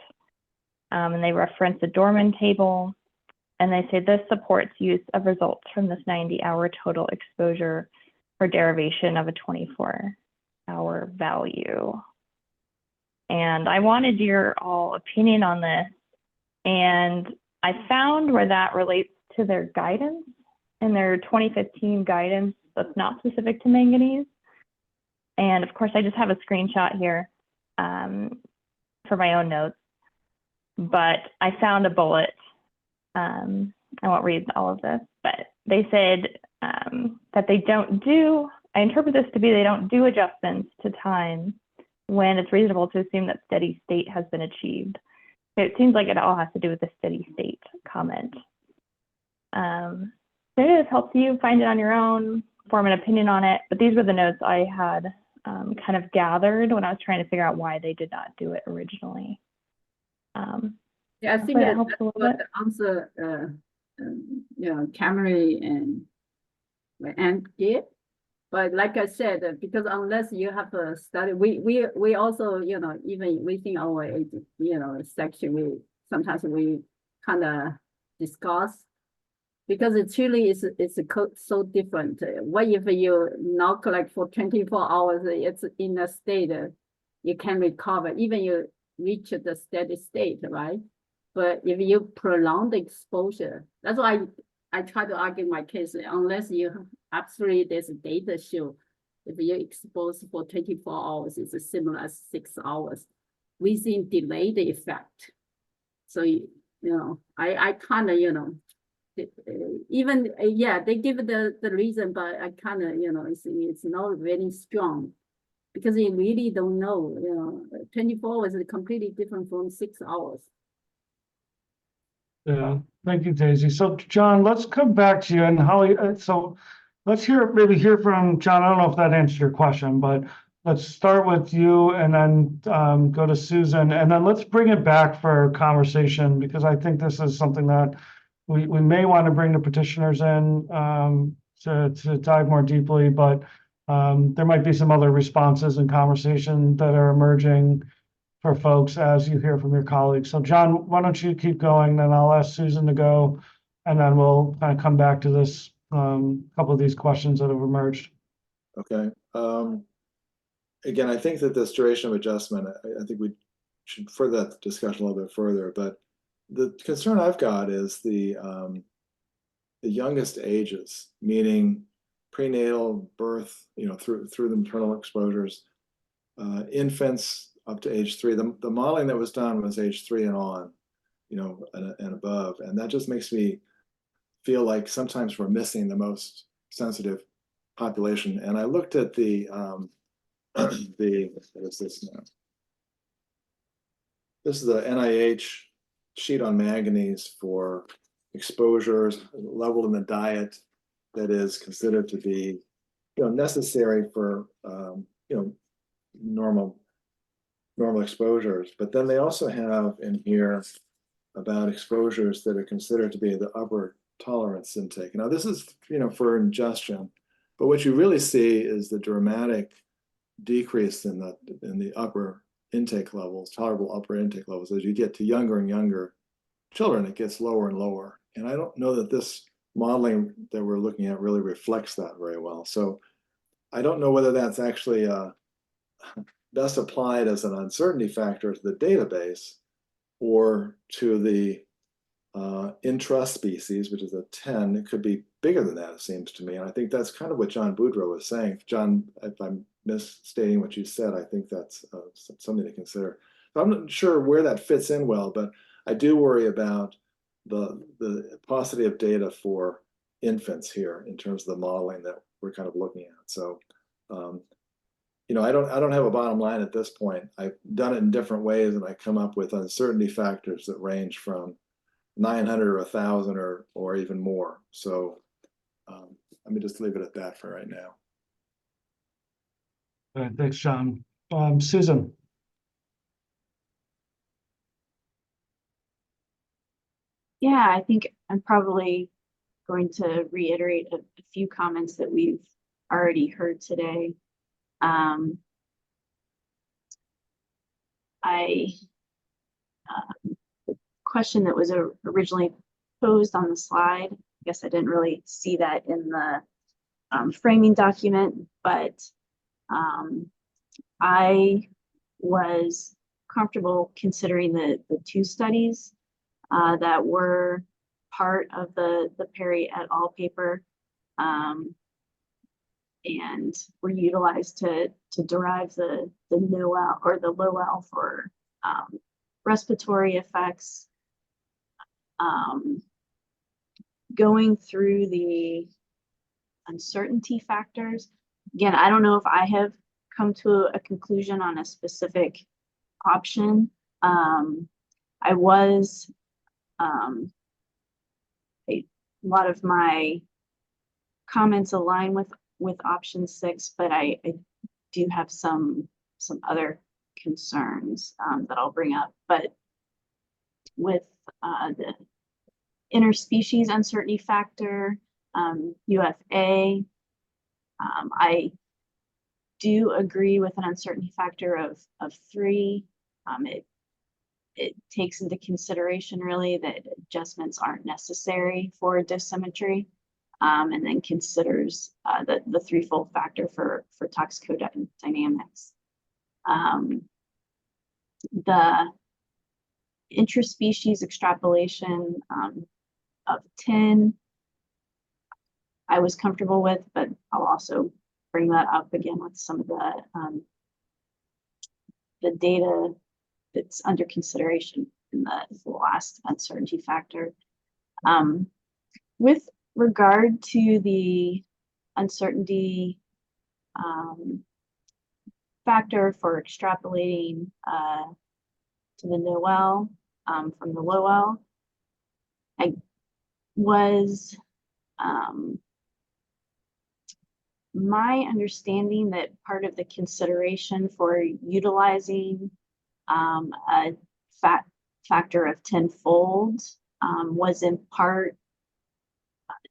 And they reference the Dorman table, and they say this supports use of results from this 90-hour total exposure for derivation of a 24-hour value. And I wanted your all opinion on this. And I found where that relates to their guidance in their 2015 guidance that's not specific to manganese. And of course, I just have a screenshot here for my own notes, but I found a bullet. I won't read all of this, but they said that they don't do, I interpret this to be they don't do adjustments to time when it's reasonable to assume that steady state has been achieved. It seems like it all has to do with the steady state comment. So maybe this helps you find it on your own, form an opinion on it, but these were the notes I had kind of gathered when I was trying to figure out why they did not do it originally. Yeah, I think hopefully that helps that's a little what bit. the answer, you know, Camry and did. But like I said, because unless you have a study, we also, you know, even within our, you know, section, sometimes we kind of discuss, because it's really it's a code so different. What if you not collect for 24 hours? It's in a state you can recover, even you reach the steady state, right? But if you prolong the exposure, that's why I try to argue my case. Unless you absolutely there's data show, if you're exposed for 24 hours, it's similar as 6 hours. We see delayed effect. So you know, I kind of, you know, even yeah, they give the reason, but I kind of, you know, it's not very strong, because you really don't know. You know, 24 hours is completely different from 6 hours. Yeah, thank you, Daisy. So John, let's come back to you, and Holly. So let's maybe hear from John. I don't know if that answered your question, but let's start with you and then go to Susan, and then let's bring it back for conversation, because I think this is something that we may want to bring the petitioners in to dive more deeply, but there might be some other responses and conversation that are emerging for folks as you hear from your colleagues. So John, why don't you keep going, then I'll ask Susan to go, and then we'll kind of come back to this couple of these questions that have emerged. Okay. Again, I think that this duration of adjustment, I think we should further that discussion a little bit further, but the concern I've got is the youngest ages, meaning prenatal, birth, you know, through the maternal exposures, infants up to age 3. The modeling that was done was age 3 and on, you know, and above, and that just makes me feel like sometimes we're missing the most sensitive population. And I looked at the what is this now? This is the NIH sheet on manganese for exposures leveled in the diet that is considered to be, you know, necessary for you know, normal exposures. But then they also have in here about exposures that are considered to be the upper tolerance intake. Now this is, you know, for ingestion, but what you really see is the dramatic decrease in the upper intake levels, tolerable upper intake levels. As you get to younger and younger children, it gets lower and lower. And I don't know that this modeling that we're looking at really reflects that very well. So I don't know whether that's actually best applied as an uncertainty factor to the database or to the intra-species, which is a 10. It could be bigger than that, it seems to me. And I think that's kind of what John Boudreau was saying. John, if I'm misstating what you said, I think that's something to consider. So I'm not sure where that fits in well, but I do worry about the paucity of data for infants here in terms of the modeling that we're kind of looking at. So, you know, I don't have a bottom line at this point. I've done it in different ways, and I come up with uncertainty factors that range from 900 or 1,000 or even more. So let me just leave it at that for right now. All right, thanks, John. Susan. Yeah, I think I'm probably going to reiterate a few comments that we've already heard today. The question that was originally posed on the slide, I guess I didn't really see that in the framing document, but I was comfortable considering the 2 studies that were part of the Perry et al. Paper. and were utilized to derive the NOEL or the LOEL for respiratory effects. Going through the uncertainty factors. Again, I don't know if I have come to a conclusion on a specific option. I was, a lot of my comments align with option 6, but I do have some other concerns that I'll bring up. But with the interspecies uncertainty factor, UFA, I do agree with an uncertainty factor of 3. It takes into consideration really that adjustments aren't necessary for dosimetry, and then considers the threefold factor for toxicodynamics. The intraspecies extrapolation of 10, I was comfortable with, but I'll also bring that up again with some of the data that's under consideration in the last uncertainty factor. With regard to the uncertainty factor for extrapolating to the NOEL from the LOEL, I was my understanding that part of the consideration for utilizing a factor of 10-fold was in part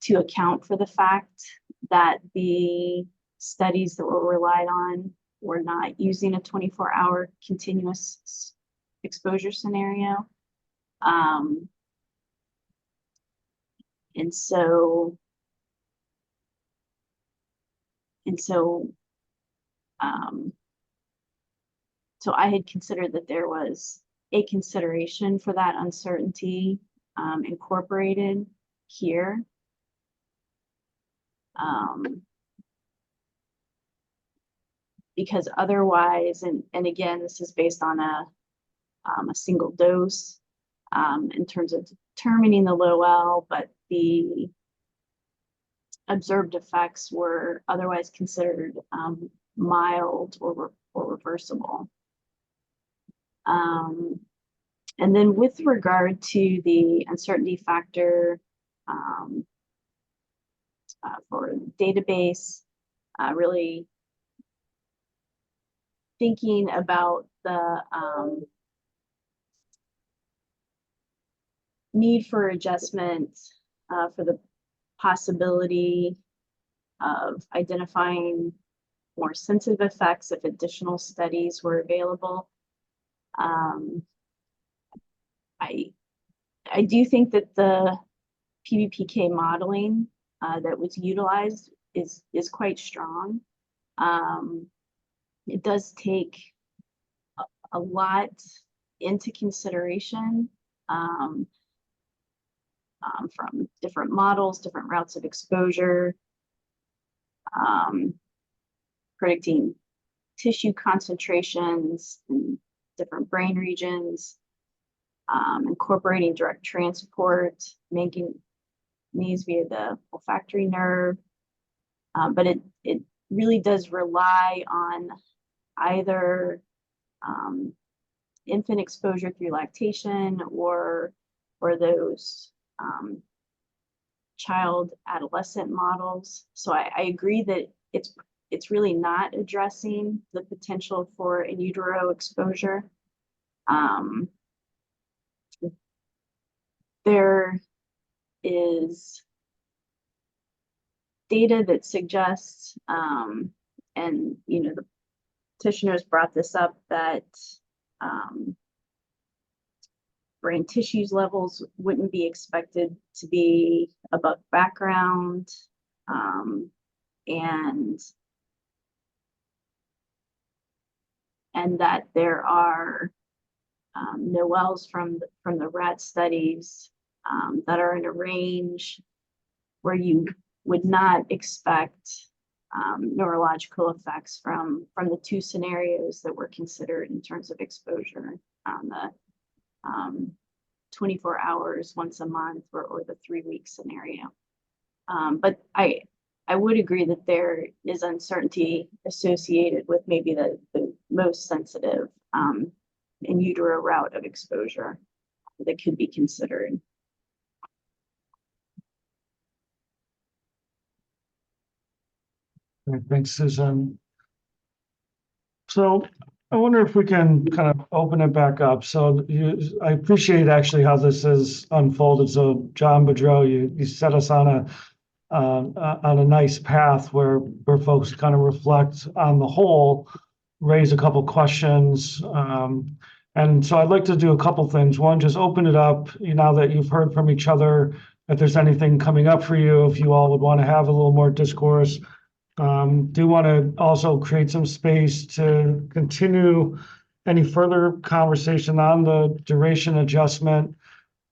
to account for the fact that the studies that were relied on were not using a 24-hour continuous exposure scenario. And so I had considered that there was a consideration for that uncertainty incorporated here. Because otherwise, and again, this is based on a single dose in terms of determining the LOEL, but the observed effects were otherwise considered mild or reversible. And then with regard to the uncertainty factor for database, really thinking about the need for adjustment for the possibility of identifying more sensitive effects if additional studies were available. I do think that the PBPK modeling that was utilized is quite strong. It does take a lot into consideration from different models, different routes of exposure, predicting tissue concentrations in different brain regions, incorporating direct transport, manganese via the olfactory nerve. But it really does rely on either infant exposure through lactation or those child adolescent models. So I agree that it's really not addressing the potential for in utero exposure. There is data that suggests, and the petitioners brought this up, that brain tissues levels wouldn't be expected to be above background, and that there are NOELs from the rat studies that are in a range where you would not expect neurological effects from the two scenarios that were considered in terms of exposure on the 24 hours once a month or the 3-week scenario. But I would agree that there is uncertainty associated with maybe the most sensitive in utero route of exposure that could be considered. Great, thanks, Susan. So I wonder if we can kind of open it back up. So I appreciate actually how this has unfolded. So John Boudreau, you set us on a nice path where folks kind of reflect on the whole, raise a couple questions. And so I'd like to do a couple things. One, just open it up, now that you've heard from each other, if there's anything coming up for you, if you all would want to have a little more discourse. Do want to also create some space to continue any further conversation on the duration adjustment.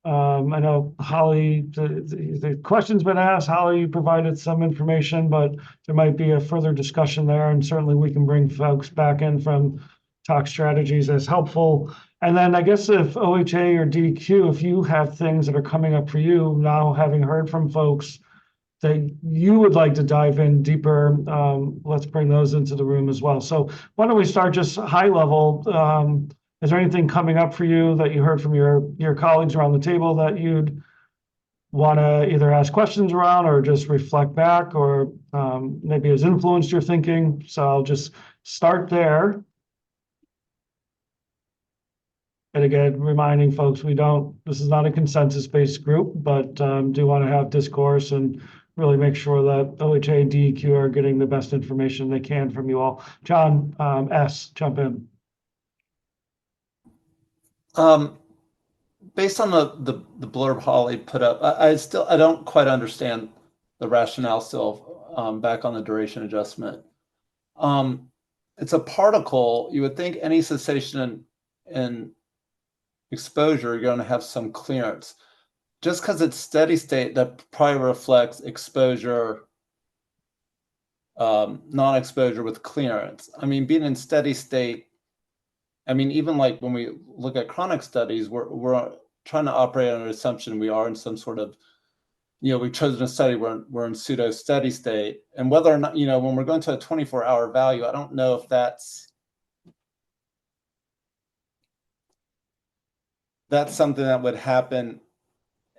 I know Holly, the question's been asked. Holly, you provided some information, but there might be a further discussion there, and certainly we can bring folks back in from Talk Strategies as helpful. And then I guess if OHA or DQ, if you have things that are coming up for you now, having heard from folks that you would like to dive in deeper, let's bring those into the room as well. So why don't we start just high level? Is there anything coming up for you that you heard from your colleagues around the table that you'd want to either ask questions around or just reflect back, or maybe has influenced your thinking? So I'll just start there. And again, reminding folks, this is not a consensus-based group, but do want to have discourse and really make sure that OHA and DEQ are getting the best information they can from you all. John S., jump in. Based on the blurb Holly put up, I don't quite understand the rationale still, back on the duration adjustment. It's a particle. You would think any cessation in exposure, you're going to have some clearance. Just because it's steady state, that probably reflects exposure, non-exposure with clearance. I mean, being in steady state, I mean, even like when we look at chronic studies, we're trying to operate on an assumption we are in some sort of, we've chosen a study where we're in pseudo steady state. And whether or not, when we're going to a 24-hour value, I don't know if that's something that would happen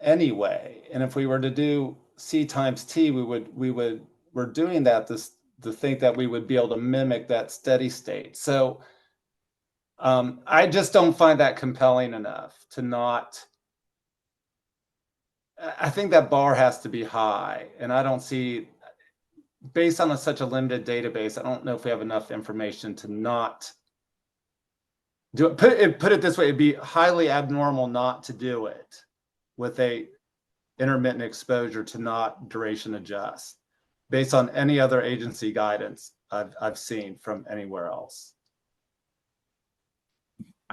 anyway. And if we were to do C times T, we're doing that to think that we would be able to mimic that steady state. So I just don't find that compelling enough to not, I think that bar has to be high. And I don't see, based on such a limited database, I don't know if we have enough information to not do it. Put it this way, it'd be highly abnormal not to do it with a intermittent exposure to not duration adjust based on any other agency guidance I've seen from anywhere else.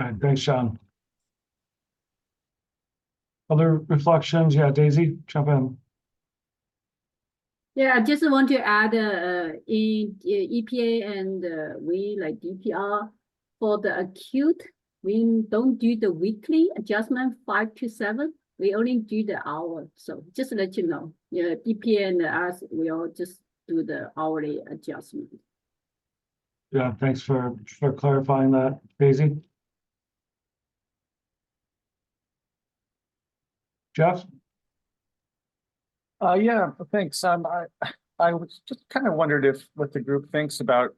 All right, thanks, Sean. Other reflections? Yeah, Daisy, jump in. Yeah, I just want to add in EPA and we like DPR for the acute, we don't do the weekly adjustment 5 to 7. We only do the hour. So just to let you know, EPA and us, we all just do the hourly adjustment. Yeah, thanks for clarifying that, Daisy. Jeff? Yeah, thanks. I was just kind of wondered what the group thinks about,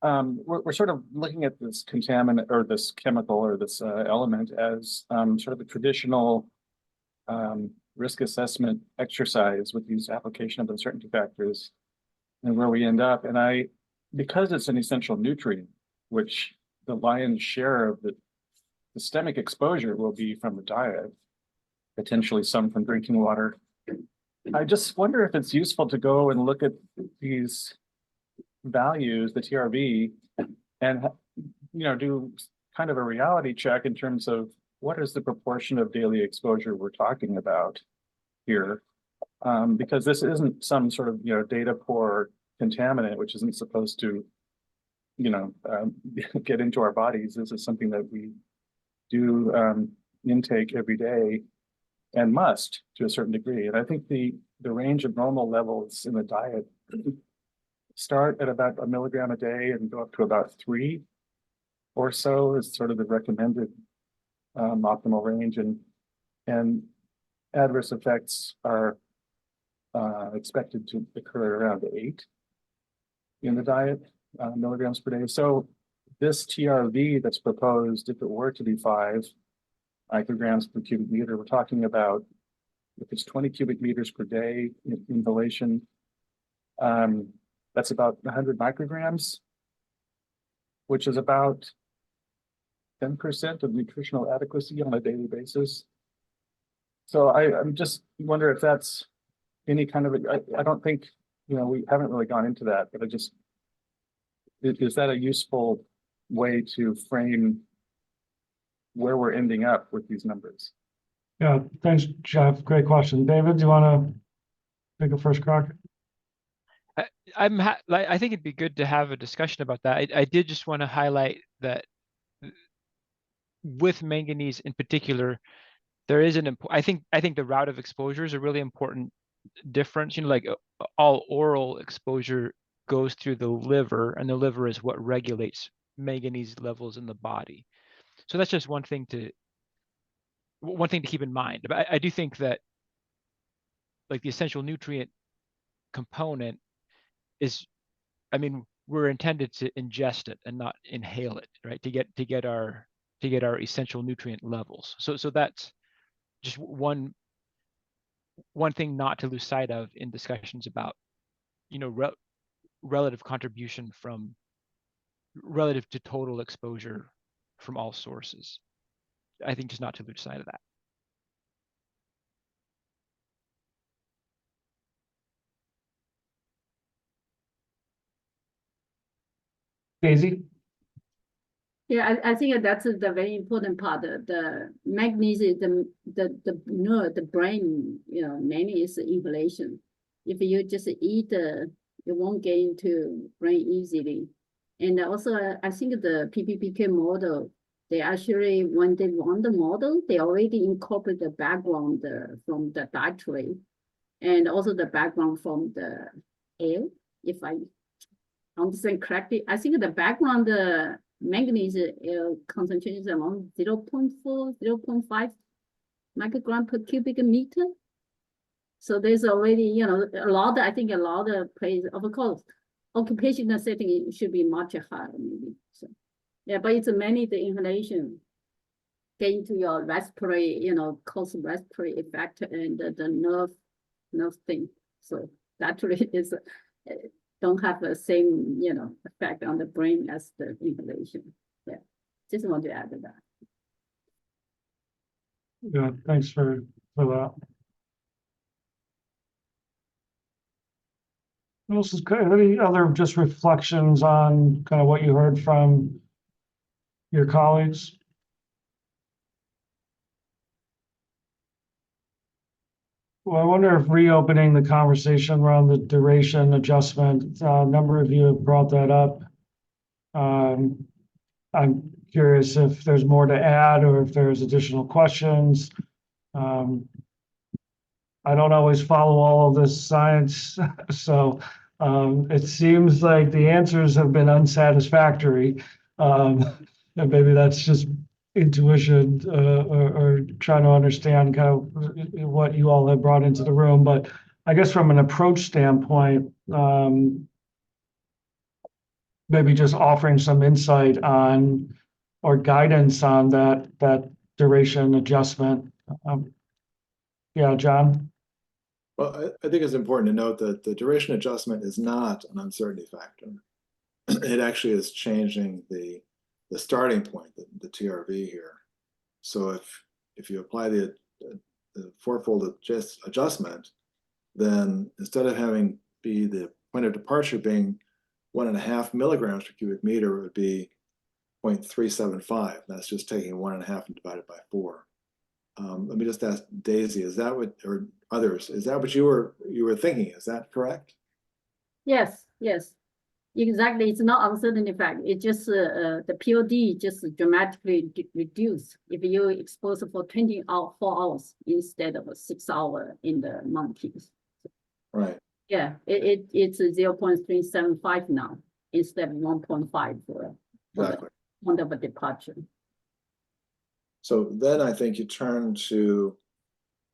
we're sort of looking at this contaminant or this chemical or this element as sort of a traditional risk assessment exercise with these application of uncertainty factors and where we end up. And because it's an essential nutrient, which the lion's share of the systemic exposure will be from the diet, potentially some from drinking water. I just wonder if it's useful to go and look at these values, the TRV, and do kind of a reality check in terms of what is the proportion of daily exposure we're talking about here, because this isn't some sort of data poor contaminant, which isn't supposed to, get into our bodies. This is something that we do intake every day and must to a certain degree. And I think the range of normal levels in the diet start at about 1 milligram a day and go up to about 3 or so is sort of the recommended optimal range. And adverse effects are expected to occur around 8 in the diet, milligrams per day. So this TRV that's proposed, if it were to be 5 micrograms per cubic meter, we're talking about, if it's 20 cubic meters per day in inhalation, that's about 100 micrograms, which is about 10% of nutritional adequacy on a daily basis. So I'm just wonder if that's any kind of, I don't think, we haven't really gone into that, but is that a useful way to frame where we're ending up with these numbers? Yeah, thanks, Jeff. Great question. David, do you want to take a first crack? I think it'd be good to have a discussion about that. I did just want to highlight that with manganese in particular, there is I think the route of exposure is a really important difference. Like all oral exposure goes through the liver, and the liver is what regulates manganese levels in the body. So that's just one thing to keep in mind. But I do think that like the essential nutrient component is, we're intended to ingest it and not inhale it, right? To get our essential nutrient levels. So that's just one thing not to lose sight of in discussions about, relative contribution relative to total exposure from all sources. I think just not to lose sight of that. Daisy? Yeah, I think that's the very important part. The magnesium, the brain, mainly is inflation. If you just eat, it won't get into brain easily. And also, I think the PPPK model, they actually, when they run the model, they already incorporate the background from the dietary, and also the background from the air, if I understand correctly. I think the background, the manganese concentration is around 0.4, 0.5 microgram per cubic meter. So there's already, a lot of places, of course, occupational setting should be much higher maybe. So yeah, but it's mainly the inhalation get into your respiratory, cause respiratory effect and the nerve thing. So that really is don't have the same, effect on the brain as the inhalation. Yeah, just want to add to that. Yeah, thanks for that. What else is good? Any other just reflections on kind of what you heard from your colleagues? Well, I wonder if reopening the conversation around the duration adjustment, a number of you have brought that up. I'm curious if there's more to add or if there's additional questions. I don't always follow all of this science, so it seems like the answers have been unsatisfactory. And maybe that's just intuition or trying to understand kind of what you all have brought into the room. But I guess from an approach standpoint, maybe just offering some insight on or guidance on that duration adjustment. Yeah, John? Well, I think it's important to note that the duration adjustment is not an uncertainty factor. It actually is changing the starting point, the TRV here. So if you apply the fourfold adjustment, then instead of having be the point of departure being 1.5 milligrams per cubic meter, it would be 0.375. That's just taking 1.5 and divided by 4. Let me just ask Daisy, is that what, or others, is that what you were thinking? Is that correct? Yes, Yes, exactly. It's not uncertainty factor. It just the POD just dramatically reduced if you expose for 4 hours instead of 6 hours in the monkeys. Right. Yeah, it's 0.375 now instead of 1.5 for Exactly. the point of a departure. So then I think you turn to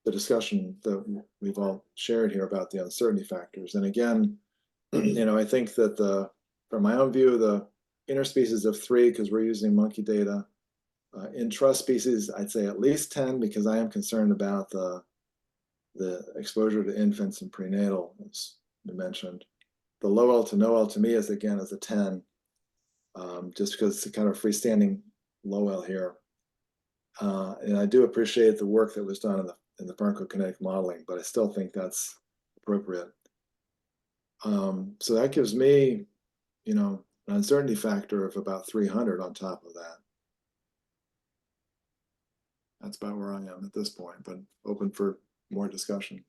the discussion that we've all shared here about the uncertainty factors. And again, I think that from my own view, the interspecies of 3, because we're using monkey data, intraspecies, I'd say at least 10, because I am concerned about the exposure to infants and prenatal, as you mentioned. The low L to no L to me is again as a 10, just because it's a kind of freestanding low L here. And I do appreciate the work that was done in the pharmacokinetic modeling, but I still think that's appropriate. So that gives me, an uncertainty factor of about 300 on top of that. That's about where I am at this point, but open for more discussion.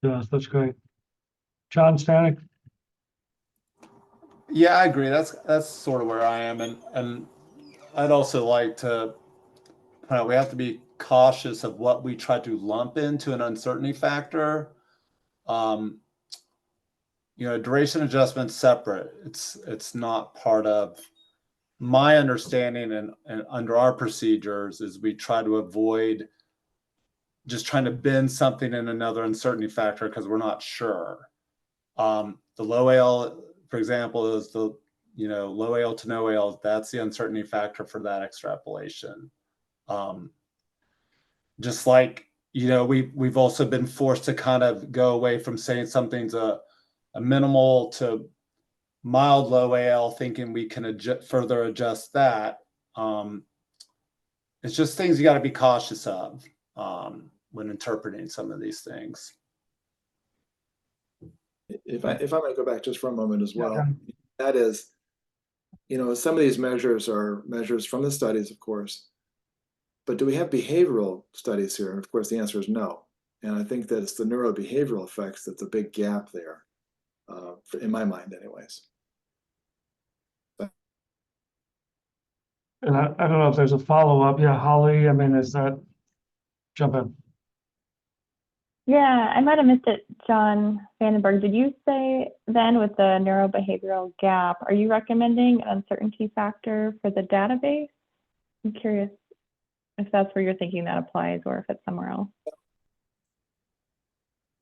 Yes, that's great. John Stanek? Yeah, I agree. That's sort of where I am, and I'd also like to point out we have to be cautious of what we try to lump into an uncertainty factor. Duration adjustment separate. It's not part of my understanding, and under our procedures is we try to avoid just trying to bend something in another uncertainty factor because we're not sure. The low AL, for example, is the low AL to no AL. That's the uncertainty factor for that extrapolation. Just like we've also been forced to kind of go away from saying something's a minimal to mild low AL, thinking we can further adjust that. It's just things you got to be cautious of when interpreting some of these things. If I might go back just for a moment as well, that is, some of these measures are measures from the studies, of course, but do we have behavioral studies here? And of course, the answer is no. And I think that it's the neurobehavioral effects that's a big gap there, in my mind anyways. And I don't know if there's a follow-up. Yeah, Holly, I mean, is that, jump in. Yeah, I might have missed it, John Vandenberg. Did you say then with the neurobehavioral gap, are you recommending an uncertainty factor for the database? I'm curious if that's where you're thinking that applies or if it's somewhere else.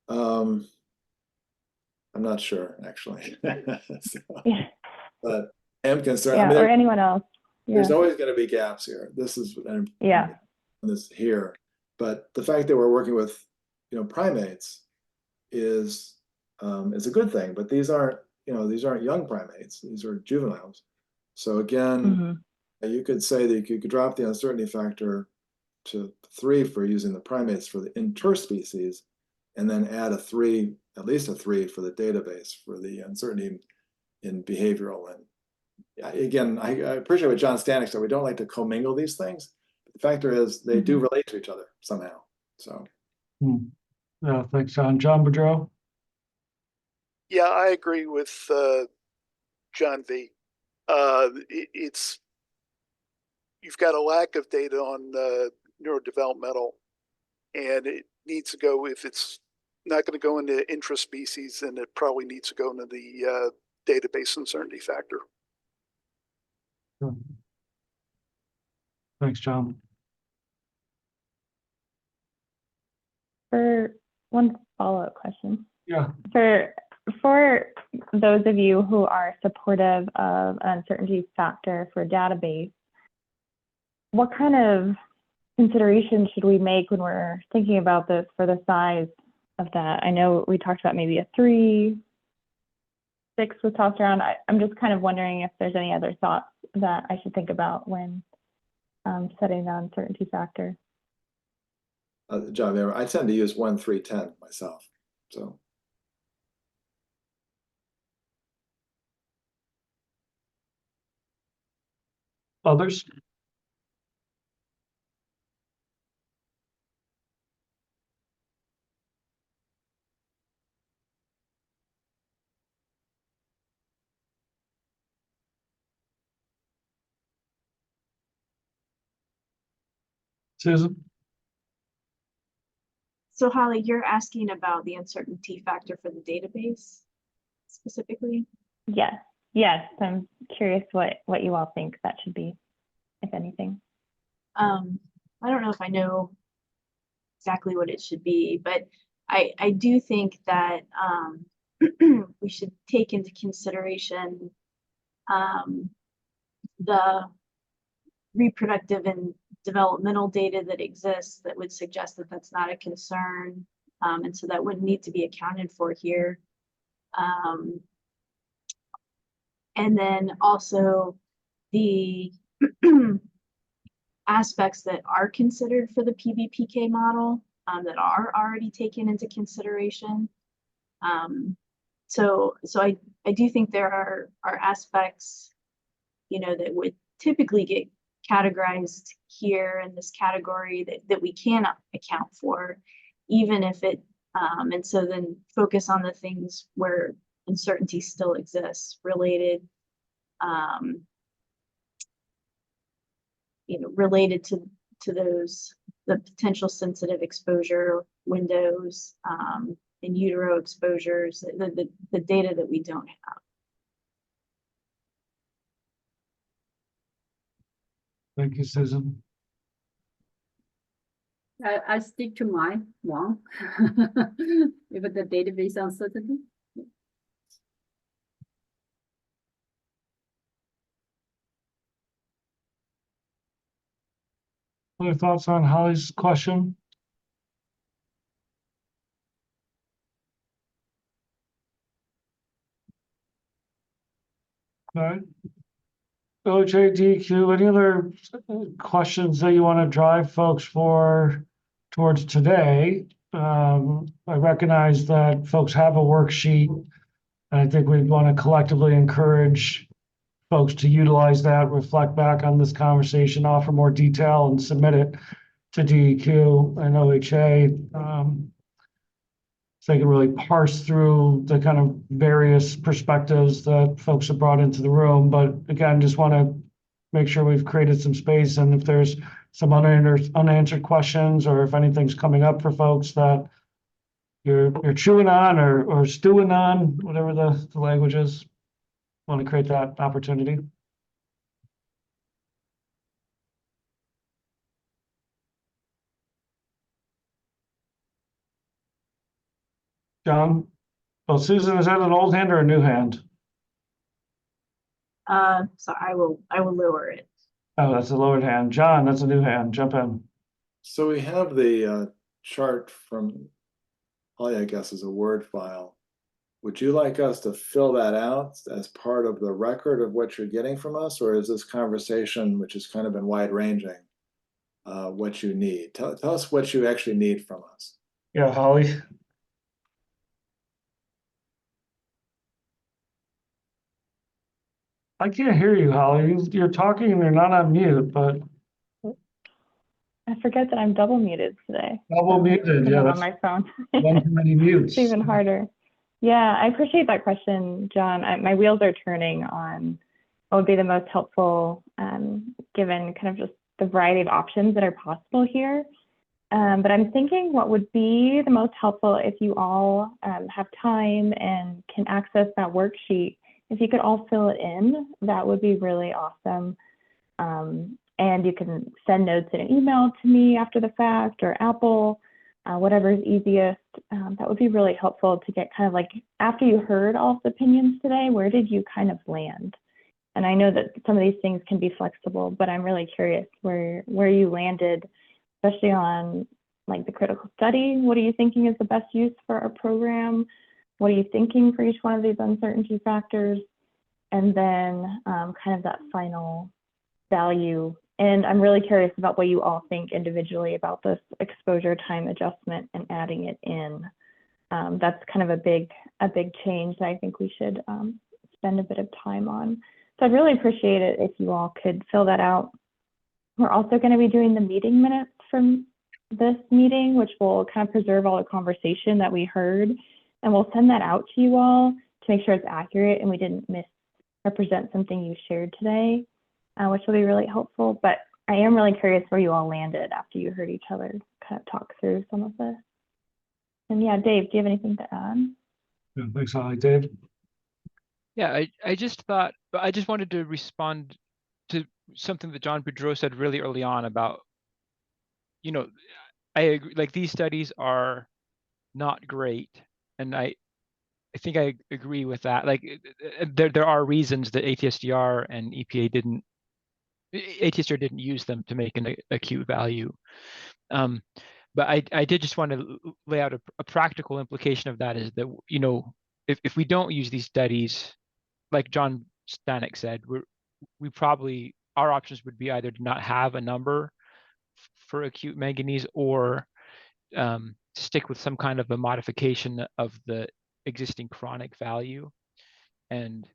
I'm not sure, actually. So, yeah. But I am concerned. Yeah, I mean, or anyone else. Yeah. There's always going to be gaps here. This is this here, but the fact that we're working with primates is a good thing. But these aren't young primates. These are juveniles. So again, you could say that you could drop the uncertainty factor to 3 for using the primates for the interspecies, and then add at least a 3 for the database for the uncertainty in behavioral. And again, I appreciate what John Stanek said. We don't like to commingle these things. But the factor is they do relate to each other somehow. So. Yeah, thanks, John. John Boudreau? Yeah, I agree with John V. You've got a lack of data on neurodevelopmental, and it needs to go, if it's not going to go into intraspecies, then it probably needs to go into the database uncertainty factor. Thanks, John. For one follow-up question. Yeah. For those of you who are supportive of an uncertainty factor for database, what kind of considerations should we make when we're thinking about this for the size of that? I know we talked about maybe a 3, 6 was tossed around. I'm just kind of wondering if there's any other thoughts that I should think about when setting the uncertainty factor. John, I tend to use 1, 3, 10 myself. So. Others? Susan? So Holly, you're asking about the uncertainty factor for the database specifically? Yes, yes. I'm curious what you all think that should be, if anything. I don't know if I know exactly what it should be, but I do think that we should take into consideration the reproductive and developmental data that exists that would suggest that that's not a concern. And so that wouldn't need to be accounted for here. And then also the aspects that are considered for the PBPK model that are already taken into consideration. So I do think there are aspects, you know, that would typically get categorized here in this category that we cannot account for, even if it, and so then focus on the things where uncertainty still exists related, you know, related to those, the potential sensitive exposure windows, in utero exposures, the data that we don't have. Thank you, Susan. I stick to my one. If the database uncertainty. Other thoughts on Holly's question? All right. OJDQ, any other questions that you want to drive folks towards today? I recognize that folks have a worksheet, and I think we want to collectively encourage folks to utilize that, reflect back on this conversation, offer more detail, and submit it to DEQ and OHA. So they can really parse through the kind of various perspectives that folks have brought into the room. But again, just want to make sure we've created some space. And if there's some unanswered questions, or if anything's coming up for folks that you're chewing on or stewing on, whatever the language is, want to create that opportunity. John? Well, Susan, is that an old hand or a new hand? So I will lower it. Oh, that's a lowered hand. John, that's a new hand. Jump in. So we have the chart from Holly, I guess, is a Word file. Would you like us to fill that out as part of the record of what you're getting from us, or is this conversation, which has kind of been wide-ranging, what you need? Tell us what you actually need from us. Yeah, Holly. I can't hear you, Holly. You're talking and you're not on mute, but I forget that I'm double muted today. double muted. Yeah, I'm that's on my phone. one too many mutes. It's even harder. Yeah, I appreciate that question, John. My wheels are turning on what would be the most helpful, given kind of just the variety of options that are possible here. But I'm thinking what would be the most helpful if you all have time and can access that worksheet. If you could all fill it in, that would be really awesome. And you can send notes in an email to me after the fact, or Apple, whatever is easiest. That would be really helpful to get kind of like, after you heard all the opinions today, where did you kind of land? And I know that some of these things can be flexible, but I'm really curious where you landed, especially on like the critical study. What are you thinking is the best use for our program? What are you thinking for each one of these uncertainty factors? And then kind of that final value. And I'm really curious about what you all think individually about this exposure time adjustment and adding it in. That's kind of a big change that I think we should spend a bit of time on. So I'd really appreciate it if you all could fill that out. We're also going to be doing the meeting minutes from this meeting, which will kind of preserve all the conversation that we heard. And we'll send that out to you all to make sure it's accurate and we didn't misrepresent something you shared today, which will be really helpful. But I am really curious where you all landed after you heard each other kind of talk through some of this. And yeah, Dave, do you have anything to add? Yeah, thanks, Holly. Dave? Yeah, I just wanted to respond to something that John Boudreau said really early on about, I agree, like these studies are not great. And I think I agree with that. Like there are reasons that ATSDR and EPA ATSDR didn't use them to make an acute value. But I did just want to lay out a practical implication of that is that, if we don't use these studies, like John Stanek said, we probably, our options would be either to not have a number for acute manganese or stick with some kind of a modification of the existing chronic value. And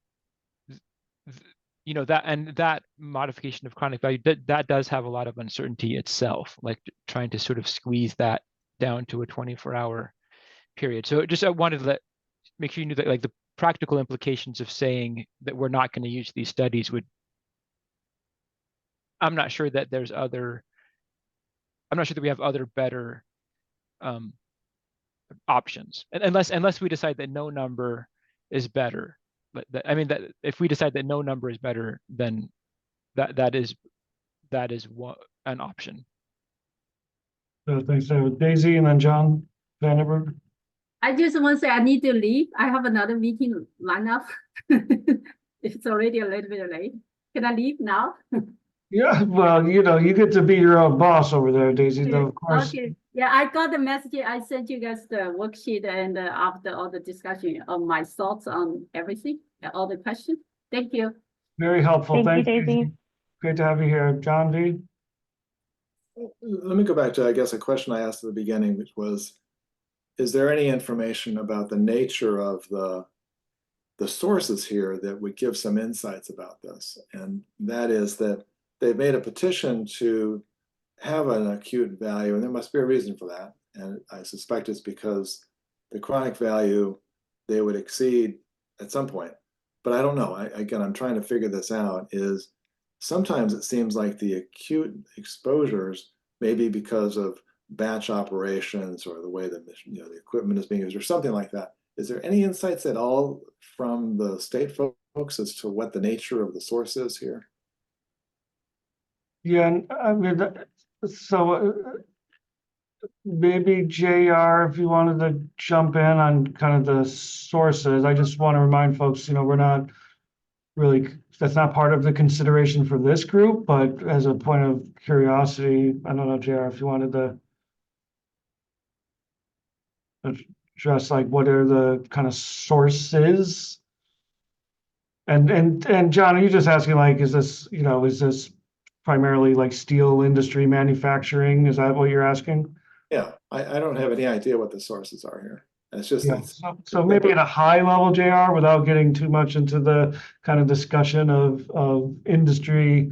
that modification of chronic value, that does have a lot of uncertainty itself, like trying to sort of squeeze that down to a 24-hour period. So I wanted to make sure you knew that, like, the practical implications of saying that we're not going to use these studies I'm not sure that we have other better options, unless we decide that no number is better. But that if we decide that no number is better, then that is an option. So thanks, David. Daisy, and then John Vandenberg. I just want to say I need to leave. I have another meeting lined up. It's already a little bit late. Can I leave now? Yeah, well, you get to be your own boss over there, Daisy, though, of course. Okay. Yeah, I got the message. I sent you guys the worksheet and after all the discussion of my thoughts on everything, all the questions. Thank you. Very helpful. Thank you, Thanks, Daisy. Great to have you here. John V. Let me go back to, I guess, a question I asked at the beginning, which was, is there any information about the nature of the sources here that would give some insights about this? And that is that they've made a petition to have an acute value, and there must be a reason for that. And I suspect it's because the chronic value they would exceed at some point. But I don't know. Again, I'm trying to figure this out. Is sometimes it seems like the acute exposures may be because of batch operations or the way that the equipment is being used or something like that. Is there any insights at all from the state folks as to what the nature of the source is here? Yeah, so maybe JR, if you wanted to jump in on kind of the sources. I just want to remind folks, we're not really, that's not part of the consideration for this group, but as a point of curiosity, I don't know, JR, if you wanted to address, like, what are the kind of sources? And John, are you just asking, like, is this primarily like steel industry manufacturing? Is that what you're asking? Yeah, I don't have any idea what the sources are here. It's just, Yeah, so maybe at a high level, JR, without getting too much into the kind of discussion of industry,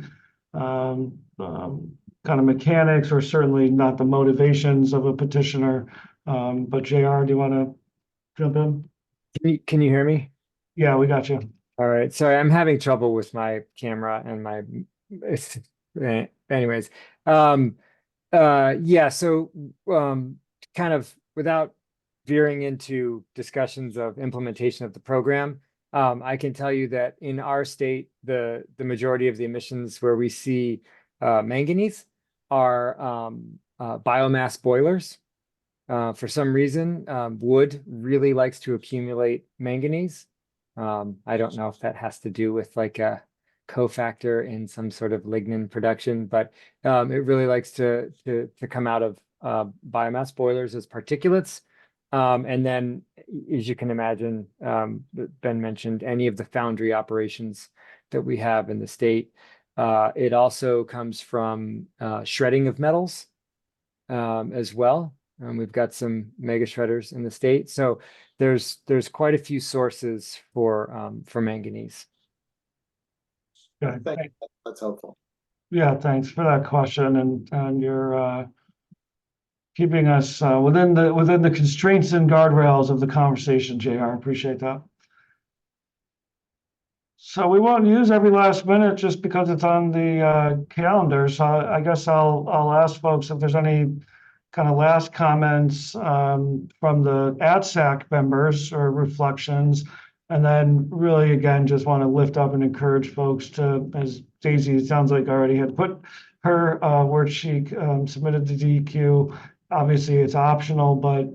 kind of mechanics, or certainly not the motivations of a petitioner. But JR, do you want to jump in? Can you hear me? Yeah, we got you. All right. Sorry, I'm having trouble with my camera and my anyways. Yeah, so kind of without veering into discussions of implementation of the program, I can tell you that in our state, the majority of the emissions where we see manganese are biomass boilers. For some reason, wood really likes to accumulate manganese. I don't know if that has to do with like a cofactor in some sort of lignin production, but it really likes to come out of biomass boilers as particulates. And then, as you can imagine, Ben mentioned any of the foundry operations that we have in the state. It also comes from shredding of metals as well. We've got some mega shredders in the state, so there's quite a few sources for manganese. Okay, that's helpful. Yeah, thanks for that question, and you're keeping us within the constraints and guardrails of the conversation, JR. Appreciate that. So we won't use every last minute just because it's on the calendar. So I guess I'll ask folks if there's any kind of last comments from the ATSAC members or reflections. And then really, again, just want to lift up and encourage folks to, as Daisy, it sounds like already had put her worksheet submitted to DEQ. Obviously, it's optional, but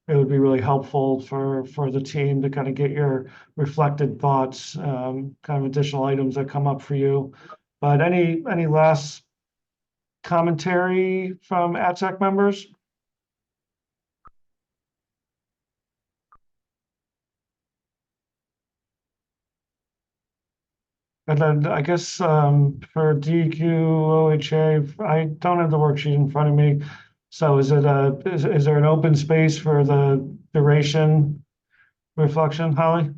it would be really helpful for the team to kind of get your reflected thoughts, kind of additional items that come up for you. But any last commentary from ATSAC members? And then I guess for DEQ, OHA, I don't have the worksheet in front of me. So is it is there an open space for the duration reflection, Holly?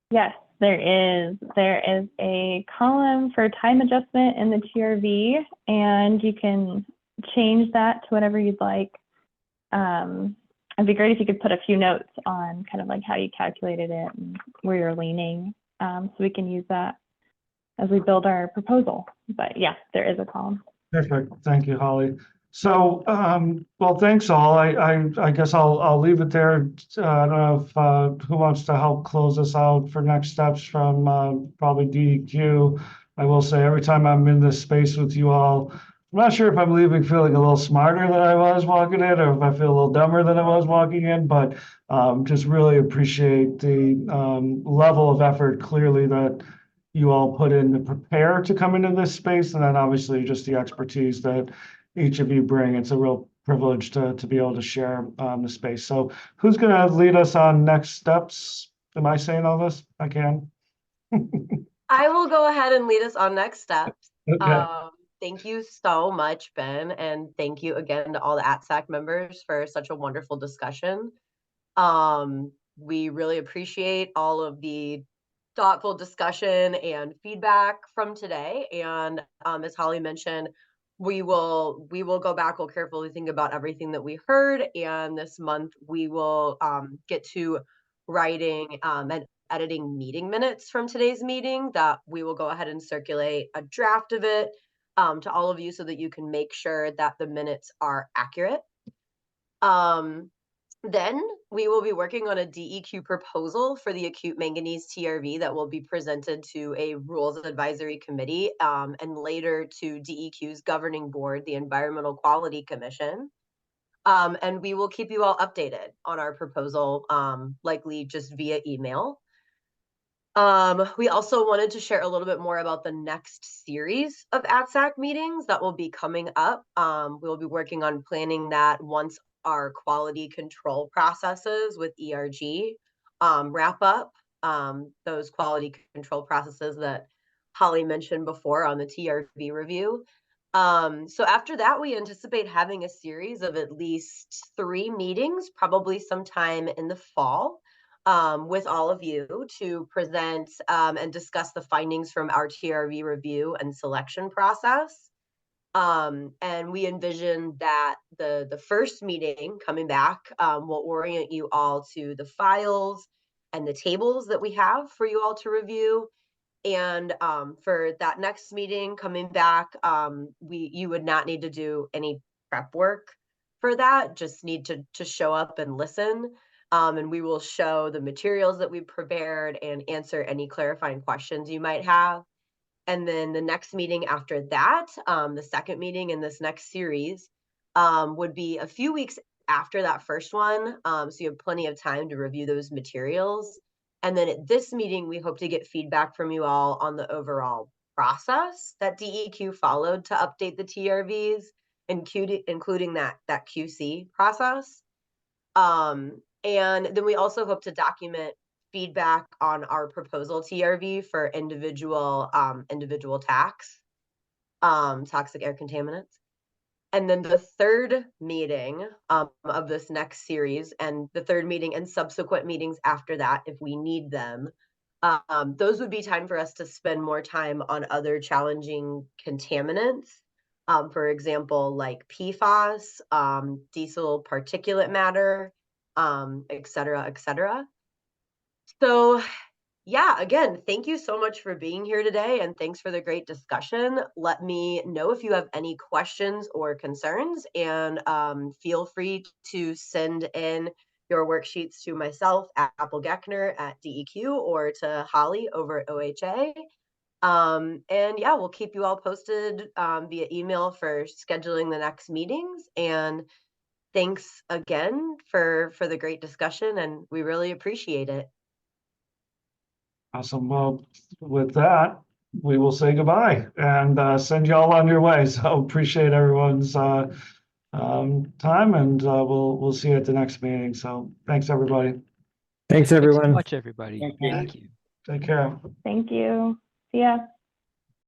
Yes, there is. There is a column for time adjustment in the TRV, and you can change that to whatever you'd like. It'd be great if you could put a few notes on kind of like how you calculated it and where you're leaning, so we can use that as we build our proposal. But yeah, there is a column. Perfect. Thank you, Holly. So, well, thanks all. I guess I'll leave it there. I don't know if who wants to help close us out for next steps from probably DEQ. I will say every time I'm in this space with you all, I'm not sure if I'm leaving feeling a little smarter than I was walking in, or if I feel a little dumber than I was walking in, but just really appreciate the level of effort clearly that you all put in to prepare to come into this space, and then obviously just the expertise that each of you bring. It's a real privilege to be able to share the space. So who's going to lead us on next steps? Am I saying all this? I can. I will go ahead and lead us on next steps. Okay. Thank you so much, Ben, and thank you again to all the ATSAC members for such a wonderful discussion. We really appreciate all of the thoughtful discussion and feedback from today. And as Holly mentioned, we will go back, we'll carefully think about everything that we heard. And this month we will get to writing and editing meeting minutes from today's meeting that we will go ahead and circulate a draft of it to all of you so that you can make sure that the minutes are accurate. Then we will be working on a DEQ proposal for the acute manganese TRV that will be presented to a rules advisory committee and later to DEQ's governing board, the Environmental Quality Commission. And we will keep you all updated on our proposal, likely just via email. We also wanted to share a little bit more about the next series of ATSAC meetings that will be coming up. We'll be working on planning that once our quality control processes with ERG wrap up, those quality control processes that Holly mentioned before on the TRV review. So after that, we anticipate having a series of at least 3 meetings, probably sometime in the fall, with all of you to present and discuss the findings from our TRV review and selection process. And we envision that the first meeting coming back will orient you all to the files and the tables that we have for you all to review. And for that next meeting coming back, you would not need to do any prep work for that, just need to show up and listen. And we will show the materials that we've prepared and answer any clarifying questions you might have. And then the next meeting after that, the second meeting in this next series, would be a few weeks after that first one. So you have plenty of time to review those materials. And then at this meeting, we hope to get feedback from you all on the overall process that DEQ followed to update the TRVs, including that QC process. And then we also hope to document feedback on our proposal TRV for individual toxic air contaminants. And then the third meeting of this next series, and the third meeting and subsequent meetings after that, if we need them, those would be time for us to spend more time on other challenging contaminants. For example, like PFAS, diesel particulate matter, et cetera, et cetera. So Yeah, again, thank you so much for being here today, and thanks for the great discussion. Let me know if you have any questions or concerns, and feel free to send in your worksheets to myself at Apple Geckner at DEQ or to Holly over at OHA. And yeah, we'll keep you all posted via email for scheduling the next meetings. And thanks again for the great discussion, and we really appreciate it. Awesome. Well, with that, we will say goodbye and send you all on your way. So appreciate everyone's time, and we'll see you at the next meeting. So thanks, everybody. Thanks, Thanks so everyone. much, everybody. Thank you. Take care. Thank you. See ya.